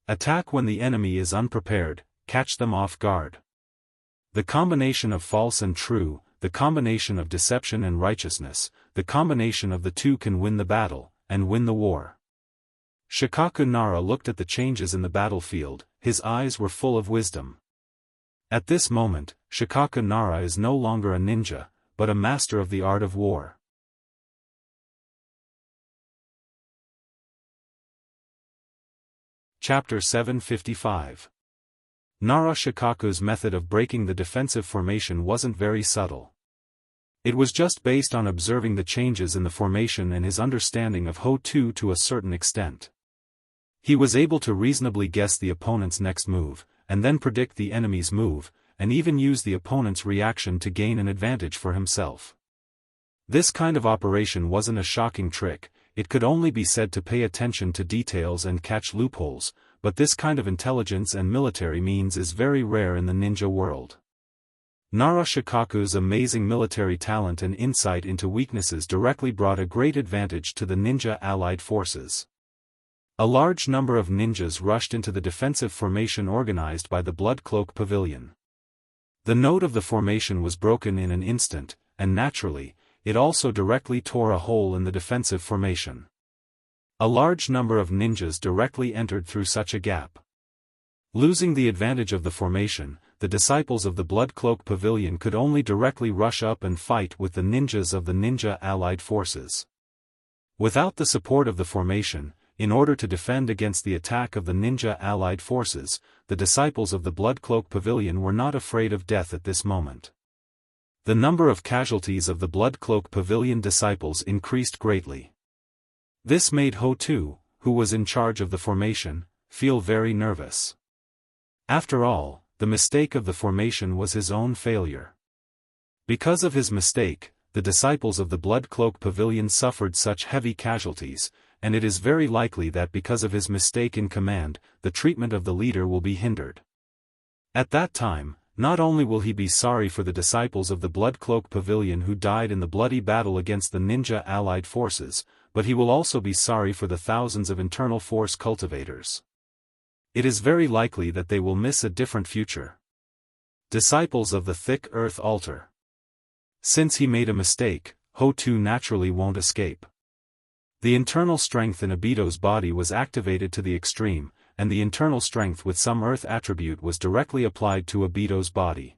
Attack when the enemy is unprepared, catch them off guard. The combination of false and true, the combination of deception and righteousness, the combination of the two can win the battle, and win the war. Shikaku Nara looked at the changes in the battlefield, his eyes were full of wisdom. At this moment, Shikaku Nara is no longer a ninja, but a master of the art of war. Chapter 755. Nara Shikaku's method of breaking the defensive formation wasn't very subtle. It was just based on observing the changes in the formation and his understanding of Ho-Tu to a certain extent. He was able to reasonably guess the opponent's next move, and then predict the enemy's move, and even use the opponent's reaction to gain an advantage for himself. This kind of operation wasn't a shocking trick. It could only be said to pay attention to details and catch loopholes, but this kind of intelligence and military means is very rare in the ninja world. Nara Shikaku's amazing military talent and insight into weaknesses directly brought a great advantage to the ninja allied forces. A large number of ninjas rushed into the defensive formation organized by the Blood Cloak Pavilion. The node of the formation was broken in an instant, and naturally, it also directly tore a hole in the defensive formation. A large number of ninjas directly entered through such a gap. Losing the advantage of the formation, the disciples of the Blood Cloak Pavilion could only directly rush up and fight with the ninjas of the ninja allied forces. Without the support of the formation, in order to defend against the attack of the ninja allied forces, the disciples of the Blood Cloak Pavilion were not afraid of death at this moment. The number of casualties of the Blood Cloak Pavilion disciples increased greatly. This made Ho-Tu, who was in charge of the formation, feel very nervous. After all, the mistake of the formation was his own failure. Because of his mistake, the disciples of the Blood Cloak Pavilion suffered such heavy casualties, and it is very likely that because of his mistake in command, the treatment of the leader will be hindered. At that time, not only will he be sorry for the disciples of the Blood Cloak Pavilion who died in the bloody battle against the ninja allied forces, but he will also be sorry for the thousands of internal force cultivators. It is very likely that they will miss a different future. Disciples of the thick earth altar. Since he made a mistake, Ho-Tu naturally won't escape. The internal strength in Obito's body was activated to the extreme, and the internal strength with some earth attribute was directly applied to Obito's body.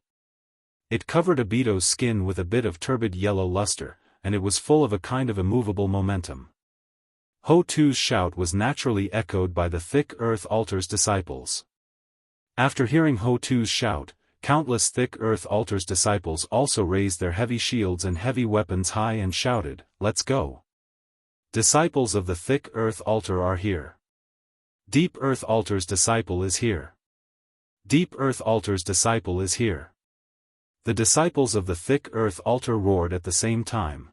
It covered Obito's skin with a bit of turbid yellow luster, and it was full of a kind of immovable momentum. Ho-Tu's shout was naturally echoed by the thick earth altar's disciples. After hearing Ho-Tu's shout, countless thick earth altar's disciples also raised their heavy shields and heavy weapons high and shouted, "Let's go! Disciples of the thick earth altar are here. Deep earth altar's disciple is here. Deep earth altar's disciple is here." The disciples of the thick earth altar roared at the same time.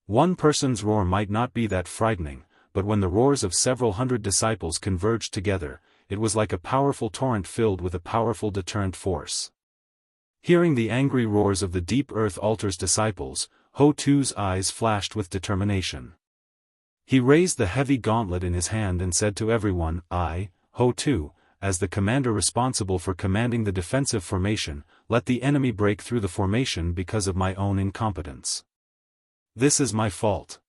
One person's roar might not be that frightening, but when the roars of several hundred disciples converged together, it was like a powerful torrent filled with a powerful deterrent force. Hearing the angry roars of the deep earth altar's disciples, Ho-Tu's eyes flashed with determination. He raised the heavy gauntlet in his hand and said to everyone, "I, Ho-Tu, as the commander responsible for commanding the defensive formation, let the enemy break through the formation because of my own incompetence. This is my fault.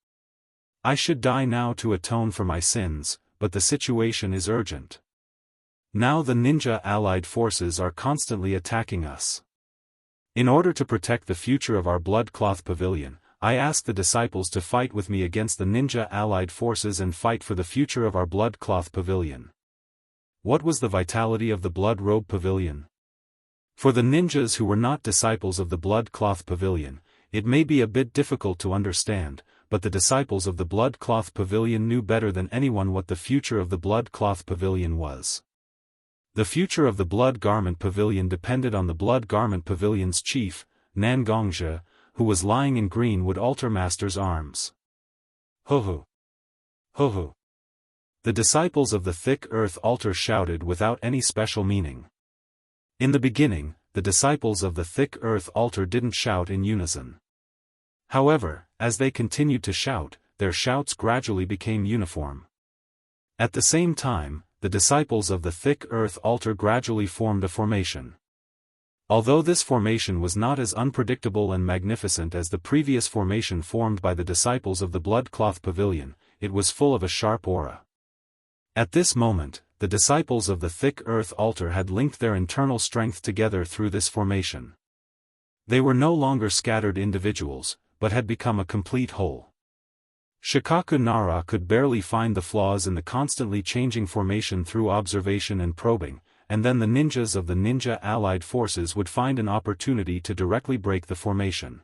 I should die now to atone for my sins, but the situation is urgent. Now the ninja allied forces are constantly attacking us. In order to protect the future of our blood cloth pavilion, I ask the disciples to fight with me against the ninja allied forces and fight for the future of our blood cloth pavilion." What was the vitality of the blood robe pavilion? For the ninjas who were not disciples of the blood cloth pavilion, it may be a bit difficult to understand, but the disciples of the blood cloth pavilion knew better than anyone what the future of the blood cloth pavilion was. The future of the blood garment pavilion depended on the blood garment pavilion's chief, Nangongzhe, who was lying in Greenwood Altar Master's arms. Ho-ho! Ho-ho! The disciples of the thick earth altar shouted without any special meaning. In the beginning, the disciples of the thick earth altar didn't shout in unison. However, as they continued to shout, their shouts gradually became uniform. At the same time, the disciples of the thick earth altar gradually formed a formation. Although this formation was not as unpredictable and magnificent as the previous formation formed by the disciples of the blood cloth pavilion, it was full of a sharp aura. At this moment, the disciples of the thick earth altar had linked their internal strength together through this formation. They were no longer scattered individuals, but had become a complete whole. Shikaku Nara could barely find the flaws in the constantly changing formation through observation and probing, and then the ninjas of the ninja allied forces would find an opportunity to directly break the formation.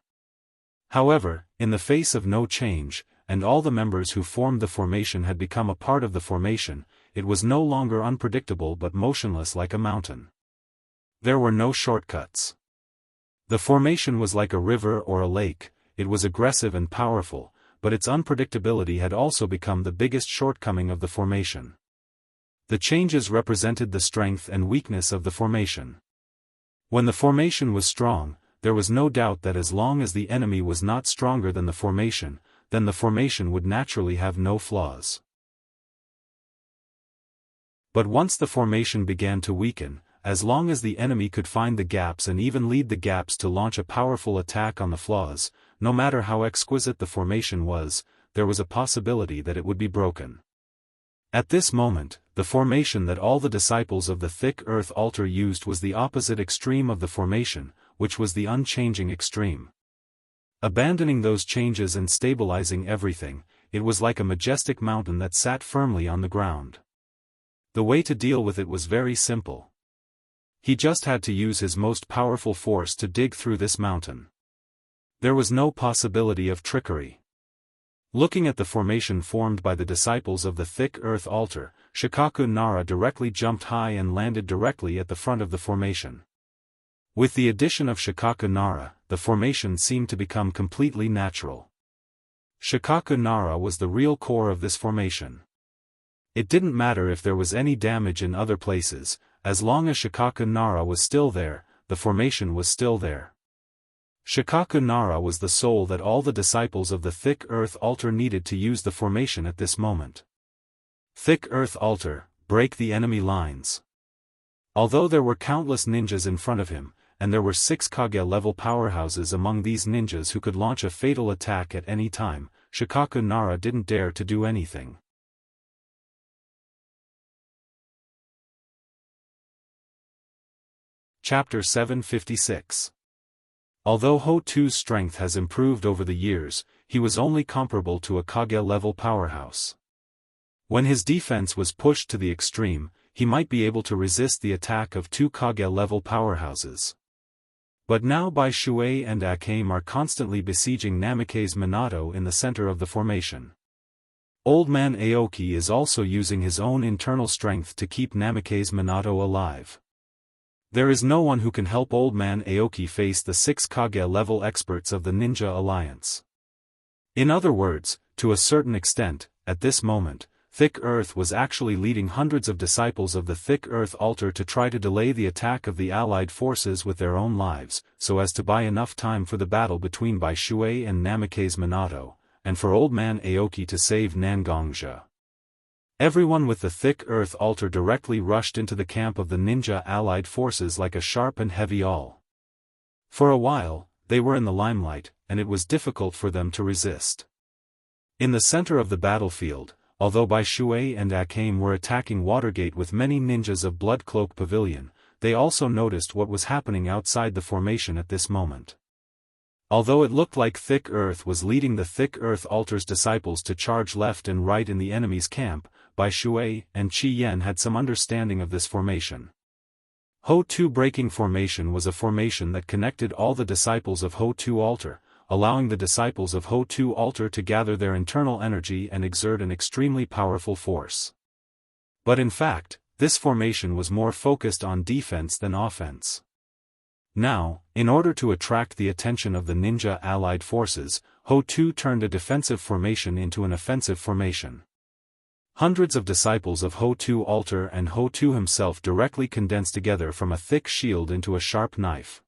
However, in the face of no change, and all the members who formed the formation had become a part of the formation, it was no longer unpredictable but motionless like a mountain. There were no shortcuts. The formation was like a river or a lake, it was aggressive and powerful, but its unpredictability had also become the biggest shortcoming of the formation. The changes represented the strength and weakness of the formation. When the formation was strong, there was no doubt that as long as the enemy was not stronger than the formation, then the formation would naturally have no flaws. But once the formation began to weaken, as long as the enemy could find the gaps and even lead the gaps to launch a powerful attack on the flaws, no matter how exquisite the formation was, there was a possibility that it would be broken. At this moment, the formation that all the disciples of the thick earth altar used was the opposite extreme of the formation, which was the unchanging extreme. Abandoning those changes and stabilizing everything, it was like a majestic mountain that sat firmly on the ground. The way to deal with it was very simple. He just had to use his most powerful force to dig through this mountain. There was no possibility of trickery. Looking at the formation formed by the disciples of the thick earth altar, Shikaku Nara directly jumped high and landed directly at the front of the formation. With the addition of Shikaku Nara, the formation seemed to become completely natural. Shikaku Nara was the real core of this formation. It didn't matter if there was any damage in other places, as long as Shikaku Nara was still there, the formation was still there. Shikaku Nara was the soul that all the disciples of the Thick Earth Altar needed to use the formation at this moment. Thick Earth Altar, break the enemy lines. Although there were countless ninjas in front of him, and there were 6 Kage-level powerhouses among these ninjas who could launch a fatal attack at any time, Shikaku Nara didn't dare to do anything. Chapter 756. Although Ho-Tu's strength has improved over the years, he was only comparable to a Kage-level powerhouse. When his defense was pushed to the extreme, he might be able to resist the attack of 2 Kage-level powerhouses. But now Bai Shui and Akame are constantly besieging Namikaze Minato in the center of the formation. Old Man Aoki is also using his own internal strength to keep Namikaze Minato alive. There is no one who can help Old Man Aoki face the 6 Kage-level experts of the Ninja Alliance. In other words, to a certain extent, at this moment, Thick Earth was actually leading hundreds of disciples of the Thick Earth Altar to try to delay the attack of the Allied forces with their own lives, so as to buy enough time for the battle between Bai Shui and Namikaze Minato, and for Old Man Aoki to save Nangongja. Everyone with the Thick Earth Altar directly rushed into the camp of the Ninja Allied forces like a sharp and heavy awl. For a while, they were in the limelight, and it was difficult for them to resist. In the center of the battlefield, although Bai Shui and Akame were attacking Watergate with many ninjas of Blood Cloak Pavilion, they also noticed what was happening outside the formation at this moment. Although it looked like Thick Earth was leading the Thick Earth Altar's disciples to charge left and right in the enemy's camp, Bai Shui and Qi Yan had some understanding of this formation. Ho-Tu breaking formation was a formation that connected all the disciples of Ho-Tu Altar, allowing the disciples of Ho-Tu Altar to gather their internal energy and exert an extremely powerful force. But in fact, this formation was more focused on defense than offense. Now, in order to attract the attention of the Ninja Allied forces, Ho-Tu turned a defensive formation into an offensive formation. Hundreds of disciples of Ho-Tu Altar and Ho-Tu himself directly condensed together from a thick shield into a sharp knife.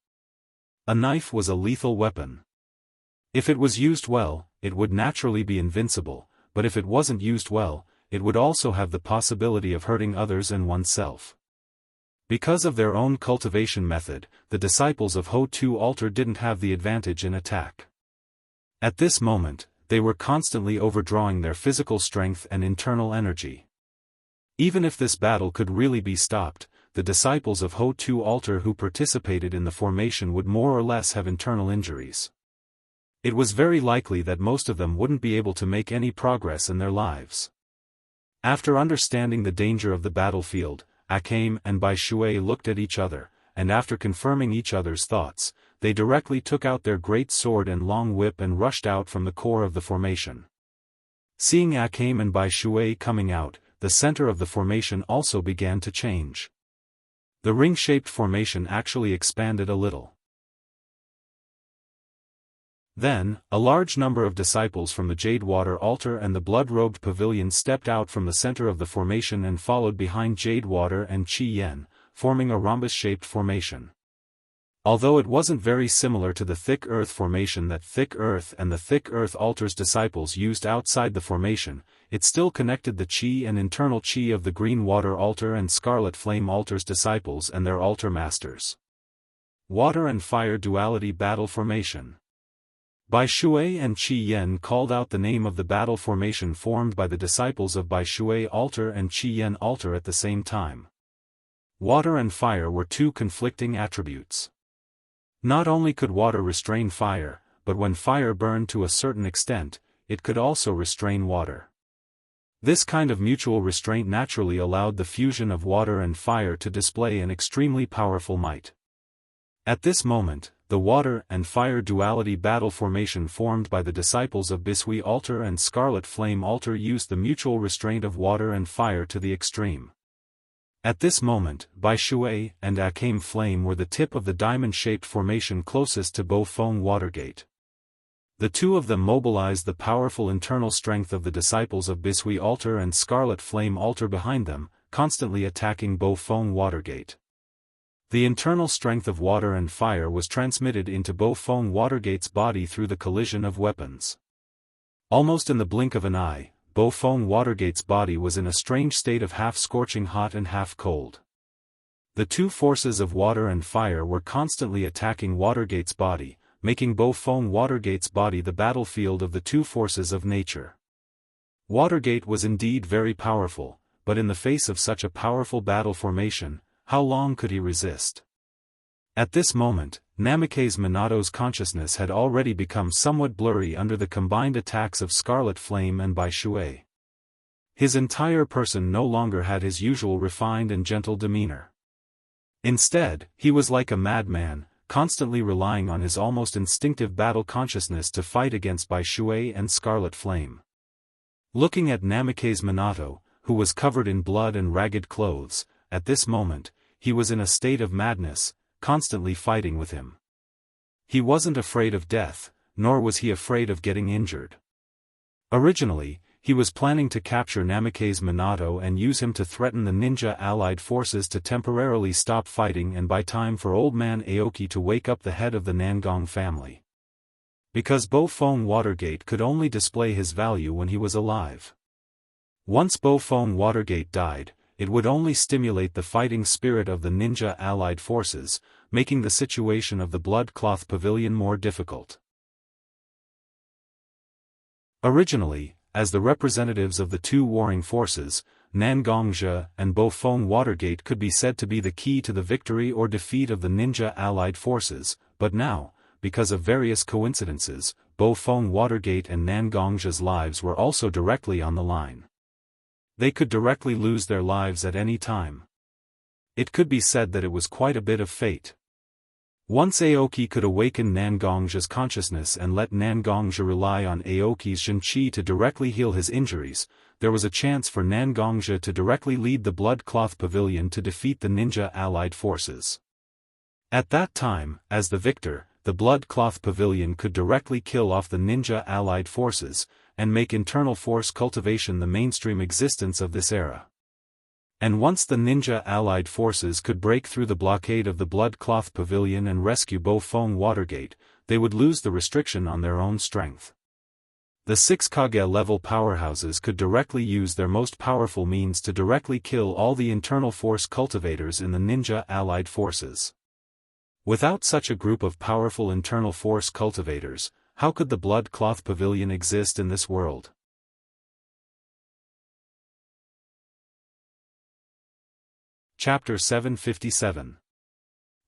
A knife was a lethal weapon. If it was used well, it would naturally be invincible, but if it wasn't used well, it would also have the possibility of hurting others and oneself. Because of their own cultivation method, the disciples of Ho-Tu Altar didn't have the advantage in attack. At this moment, they were constantly overdrawing their physical strength and internal energy. Even if this battle could really be stopped, the disciples of Ho-Tu Altar who participated in the formation would more or less have internal injuries. It was very likely that most of them wouldn't be able to make any progress in their lives. After understanding the danger of the battlefield, Akame and Bai Shui looked at each other, and after confirming each other's thoughts, they directly took out their great sword and long whip and rushed out from the core of the formation. Seeing Akame and Bai Shui coming out, the center of the formation also began to change. The ring-shaped formation actually expanded a little. Then, a large number of disciples from the Jade Water Altar and the Blood-Robed Pavilion stepped out from the center of the formation and followed behind Jade Water and Qi Yan, forming a rhombus-shaped formation. Although it wasn't very similar to the Thick Earth formation that Thick Earth and the Thick Earth Altar's disciples used outside the formation, it still connected the Qi and internal Qi of the Green Water Altar and Scarlet Flame Altar's disciples and their altar masters. Water and Fire Duality Battle Formation. Bai Shui and Qi Yan called out the name of the battle formation formed by the disciples of Bai Shui Altar and Qi Yan Altar at the same time. Water and fire were two conflicting attributes. Not only could water restrain fire, but when fire burned to a certain extent, it could also restrain water. This kind of mutual restraint naturally allowed the fusion of water and fire to display an extremely powerful might. At this moment, the water and fire duality battle formation formed by the disciples of Bisui Altar and Scarlet Flame Altar used the mutual restraint of water and fire to the extreme. At this moment, Bai Shui and Akame Flame were the tip of the diamond-shaped formation closest to Bo Feng Watergate. The two of them mobilized the powerful internal strength of the disciples of Bisui Altar and Scarlet Flame Altar behind them, constantly attacking Bo Feng Watergate. The internal strength of water and fire was transmitted into Bo-Fong Watergate's body through the collision of weapons. Almost in the blink of an eye, Bo-Fong Watergate's body was in a strange state of half-scorching hot and half-cold. The two forces of water and fire were constantly attacking Watergate's body, making Bo-Fong Watergate's body the battlefield of the two forces of nature. Watergate was indeed very powerful, but in the face of such a powerful battle formation, how long could he resist? At this moment, Namikaze Minato's consciousness had already become somewhat blurry under the combined attacks of Scarlet Flame and Bai Shui. His entire person no longer had his usual refined and gentle demeanor. Instead, he was like a madman, constantly relying on his almost instinctive battle consciousness to fight against Bai Shui and Scarlet Flame. Looking at Namikaze Minato, who was covered in blood and ragged clothes, at this moment, he was in a state of madness, constantly fighting with him. He wasn't afraid of death, nor was he afraid of getting injured. Originally, he was planning to capture Namikaze Minato and use him to threaten the ninja allied forces to temporarily stop fighting and buy time for old man Aoki to wake up the head of the Nangong family. Because Bo-Fong Watergate could only display his value when he was alive. Once Bo-Fong Watergate died, it would only stimulate the fighting spirit of the ninja allied forces, making the situation of the Blood Cloth Pavilion more difficult. Originally, as the representatives of the two warring forces, Nangongja and Bo-Fong Watergate could be said to be the key to the victory or defeat of the ninja allied forces, but now, because of various coincidences, Bo-Fong Watergate and Nangongja's lives were also directly on the line. They could directly lose their lives at any time. It could be said that it was quite a bit of fate. Once Aoki could awaken Nangongja's consciousness and let Nangongja rely on Aoki's Shinchi to directly heal his injuries, there was a chance for Nangongja to directly lead the Blood Cloth Pavilion to defeat the ninja allied forces. At that time, as the victor, the Blood Cloth Pavilion could directly kill off the ninja allied forces, and make internal force cultivation the mainstream existence of this era. And once the ninja allied forces could break through the blockade of the Blood Cloth Pavilion and rescue Bo-Fong Watergate, they would lose the restriction on their own strength. The 6 Kage-level powerhouses could directly use their most powerful means to directly kill all the internal force cultivators in the ninja allied forces. Without such a group of powerful internal force cultivators, how could the Blood Cloth Pavilion exist in this world? Chapter 757.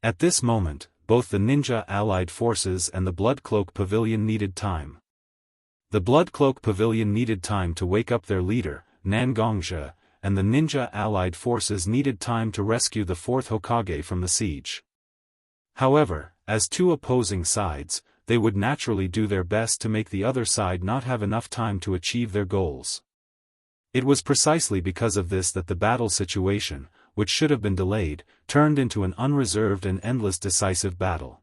At this moment, both the ninja allied forces and the Blood Cloak Pavilion needed time. The Blood Cloak Pavilion needed time to wake up their leader, Nangongja, and the ninja allied forces needed time to rescue the 4th Hokage from the siege. However, as two opposing sides, they would naturally do their best to make the other side not have enough time to achieve their goals. It was precisely because of this that the battle situation, which should have been delayed, turned into an unreserved and endless decisive battle.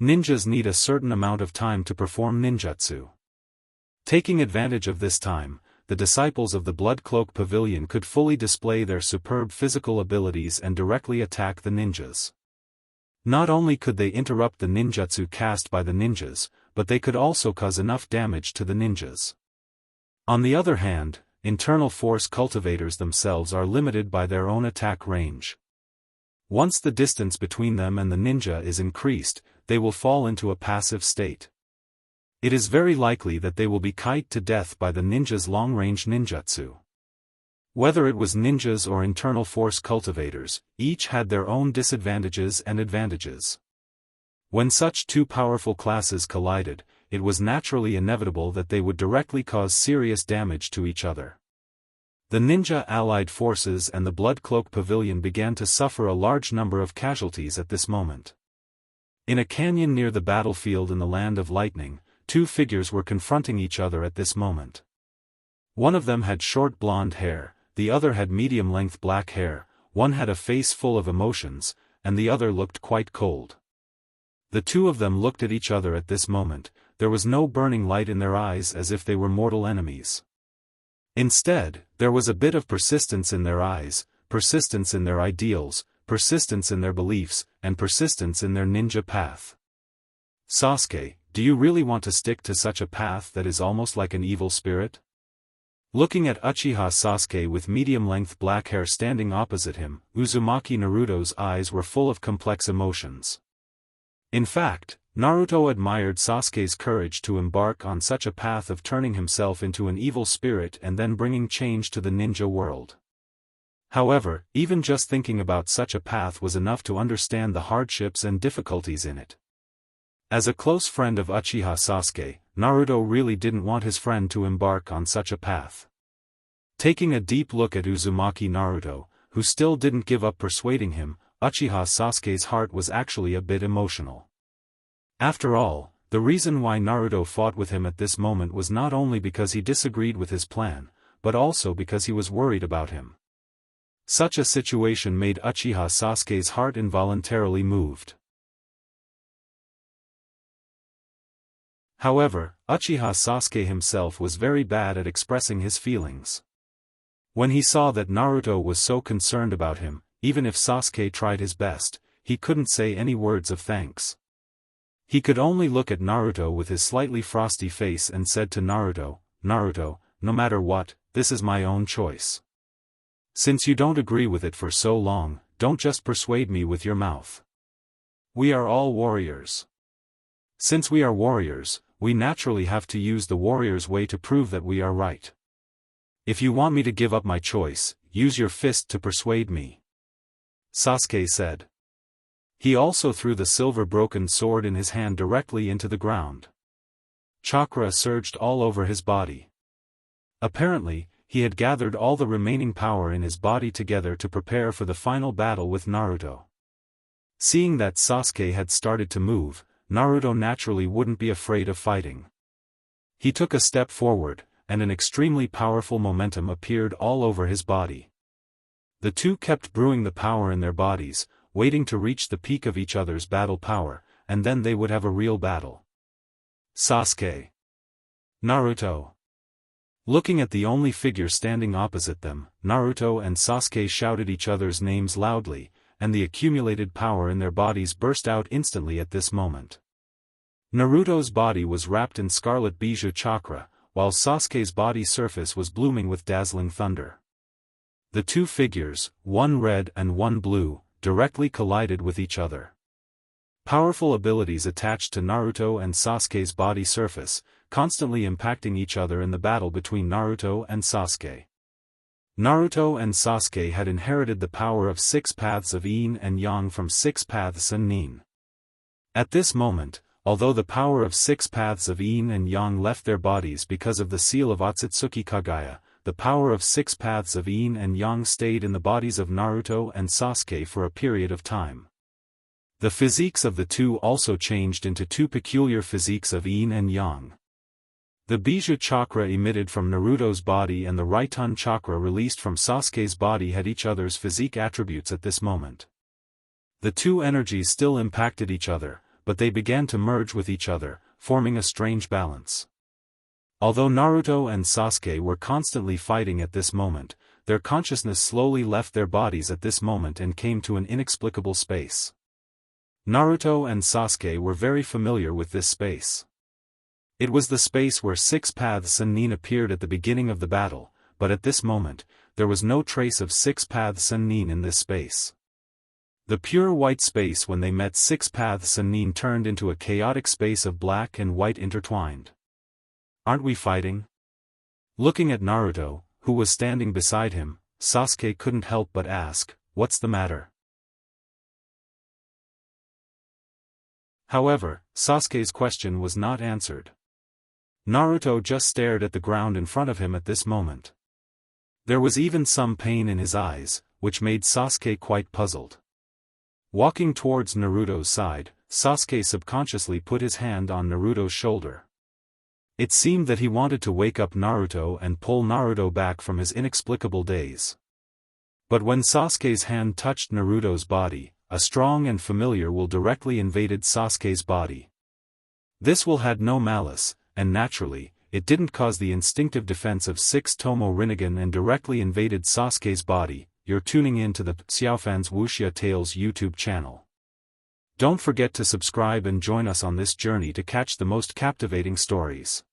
Ninjas need a certain amount of time to perform ninjutsu. Taking advantage of this time, the disciples of the Blood Cloak Pavilion could fully display their superb physical abilities and directly attack the ninjas. Not only could they interrupt the ninjutsu cast by the ninjas, but they could also cause enough damage to the ninjas. On the other hand, internal force cultivators themselves are limited by their own attack range. Once the distance between them and the ninja is increased, they will fall into a passive state. It is very likely that they will be kited to death by the ninja's long-range ninjutsu. Whether it was ninjas or internal force cultivators, each had their own disadvantages and advantages. When such two powerful classes collided, it was naturally inevitable that they would directly cause serious damage to each other. The ninja allied forces and the Blood Cloak Pavilion began to suffer a large number of casualties at this moment. In a canyon near the battlefield in the Land of Lightning, two figures were confronting each other at this moment. One of them had short blonde hair, the other had medium-length black hair, one had a face full of emotions, and the other looked quite cold. The two of them looked at each other at this moment. There was no burning light in their eyes as if they were mortal enemies. Instead, there was a bit of persistence in their eyes, persistence in their ideals, persistence in their beliefs, and persistence in their ninja path. Sasuke, do you really want to stick to such a path that is almost like an evil spirit? Looking at Uchiha Sasuke with medium-length black hair standing opposite him, Uzumaki Naruto's eyes were full of complex emotions. In fact, Naruto admired Sasuke's courage to embark on such a path of turning himself into an evil spirit and then bringing change to the ninja world. However, even just thinking about such a path was enough to understand the hardships and difficulties in it. As a close friend of Uchiha Sasuke, Naruto really didn't want his friend to embark on such a path. Taking a deep look at Uzumaki Naruto, who still didn't give up persuading him, Uchiha Sasuke's heart was actually a bit emotional. After all, the reason why Naruto fought with him at this moment was not only because he disagreed with his plan, but also because he was worried about him. Such a situation made Uchiha Sasuke's heart involuntarily moved. However, Uchiha Sasuke himself was very bad at expressing his feelings. When he saw that Naruto was so concerned about him, even if Sasuke tried his best, he couldn't say any words of thanks. He could only look at Naruto with his slightly frosty face and said to Naruto, "Naruto, no matter what, this is my own choice. Since you don't agree with it for so long, don't just persuade me with your mouth. We are all warriors. Since we are warriors, we naturally have to use the warrior's way to prove that we are right. If you want me to give up my choice, use your fist to persuade me," Sasuke said. He also threw the silver broken sword in his hand directly into the ground. Chakra surged all over his body. Apparently, he had gathered all the remaining power in his body together to prepare for the final battle with Naruto. Seeing that Sasuke had started to move, Naruto naturally wouldn't be afraid of fighting. He took a step forward, and an extremely powerful momentum appeared all over his body. The two kept brewing the power in their bodies, waiting to reach the peak of each other's battle power, and then they would have a real battle. Sasuke. Naruto. Looking at the only figure standing opposite them, Naruto and Sasuke shouted each other's names loudly, and the accumulated power in their bodies burst out instantly at this moment. Naruto's body was wrapped in scarlet bijou chakra, while Sasuke's body surface was blooming with dazzling thunder. The two figures, one red and one blue, directly collided with each other. Powerful abilities attached to Naruto and Sasuke's body surface, constantly impacting each other in the battle between Naruto and Sasuke. Naruto and Sasuke had inherited the power of 6 paths of yin and yang from 6 paths and nin. At this moment, although the power of 6 paths of yin and yang left their bodies because of the seal of Otsutsuki Kagaya, the power of 6 paths of yin and yang stayed in the bodies of Naruto and Sasuke for a period of time. The physiques of the two also changed into two peculiar physiques of yin and yang. The bijou chakra emitted from Naruto's body and the Raiton chakra released from Sasuke's body had each other's physique attributes at this moment. The two energies still impacted each other, but they began to merge with each other, forming a strange balance. Although Naruto and Sasuke were constantly fighting at this moment, their consciousness slowly left their bodies at this moment and came to an inexplicable space. Naruto and Sasuke were very familiar with this space. It was the space where 6 paths and nin appeared at the beginning of the battle, but at this moment, there was no trace of 6 paths and nin in this space. The pure white space when they met 6 paths and nin turned into a chaotic space of black and white intertwined. "Aren't we fighting?" Looking at Naruto, who was standing beside him, Sasuke couldn't help but ask, "What's the matter?" However, Sasuke's question was not answered. Naruto just stared at the ground in front of him at this moment. There was even some pain in his eyes, which made Sasuke quite puzzled. Walking towards Naruto's side, Sasuke subconsciously put his hand on Naruto's shoulder. It seemed that he wanted to wake up Naruto and pull Naruto back from his inexplicable daze. But when Sasuke's hand touched Naruto's body, a strong and familiar will directly invaded Sasuke's body. This will had no malice, and naturally, it didn't cause the instinctive defense of 6 Tomo Rinnegan and directly invaded Sasuke's body. you're tuning in to the Xiaofan's Wuxia Tales YouTube channel. Don't forget to subscribe and join us on this journey to catch the most captivating stories.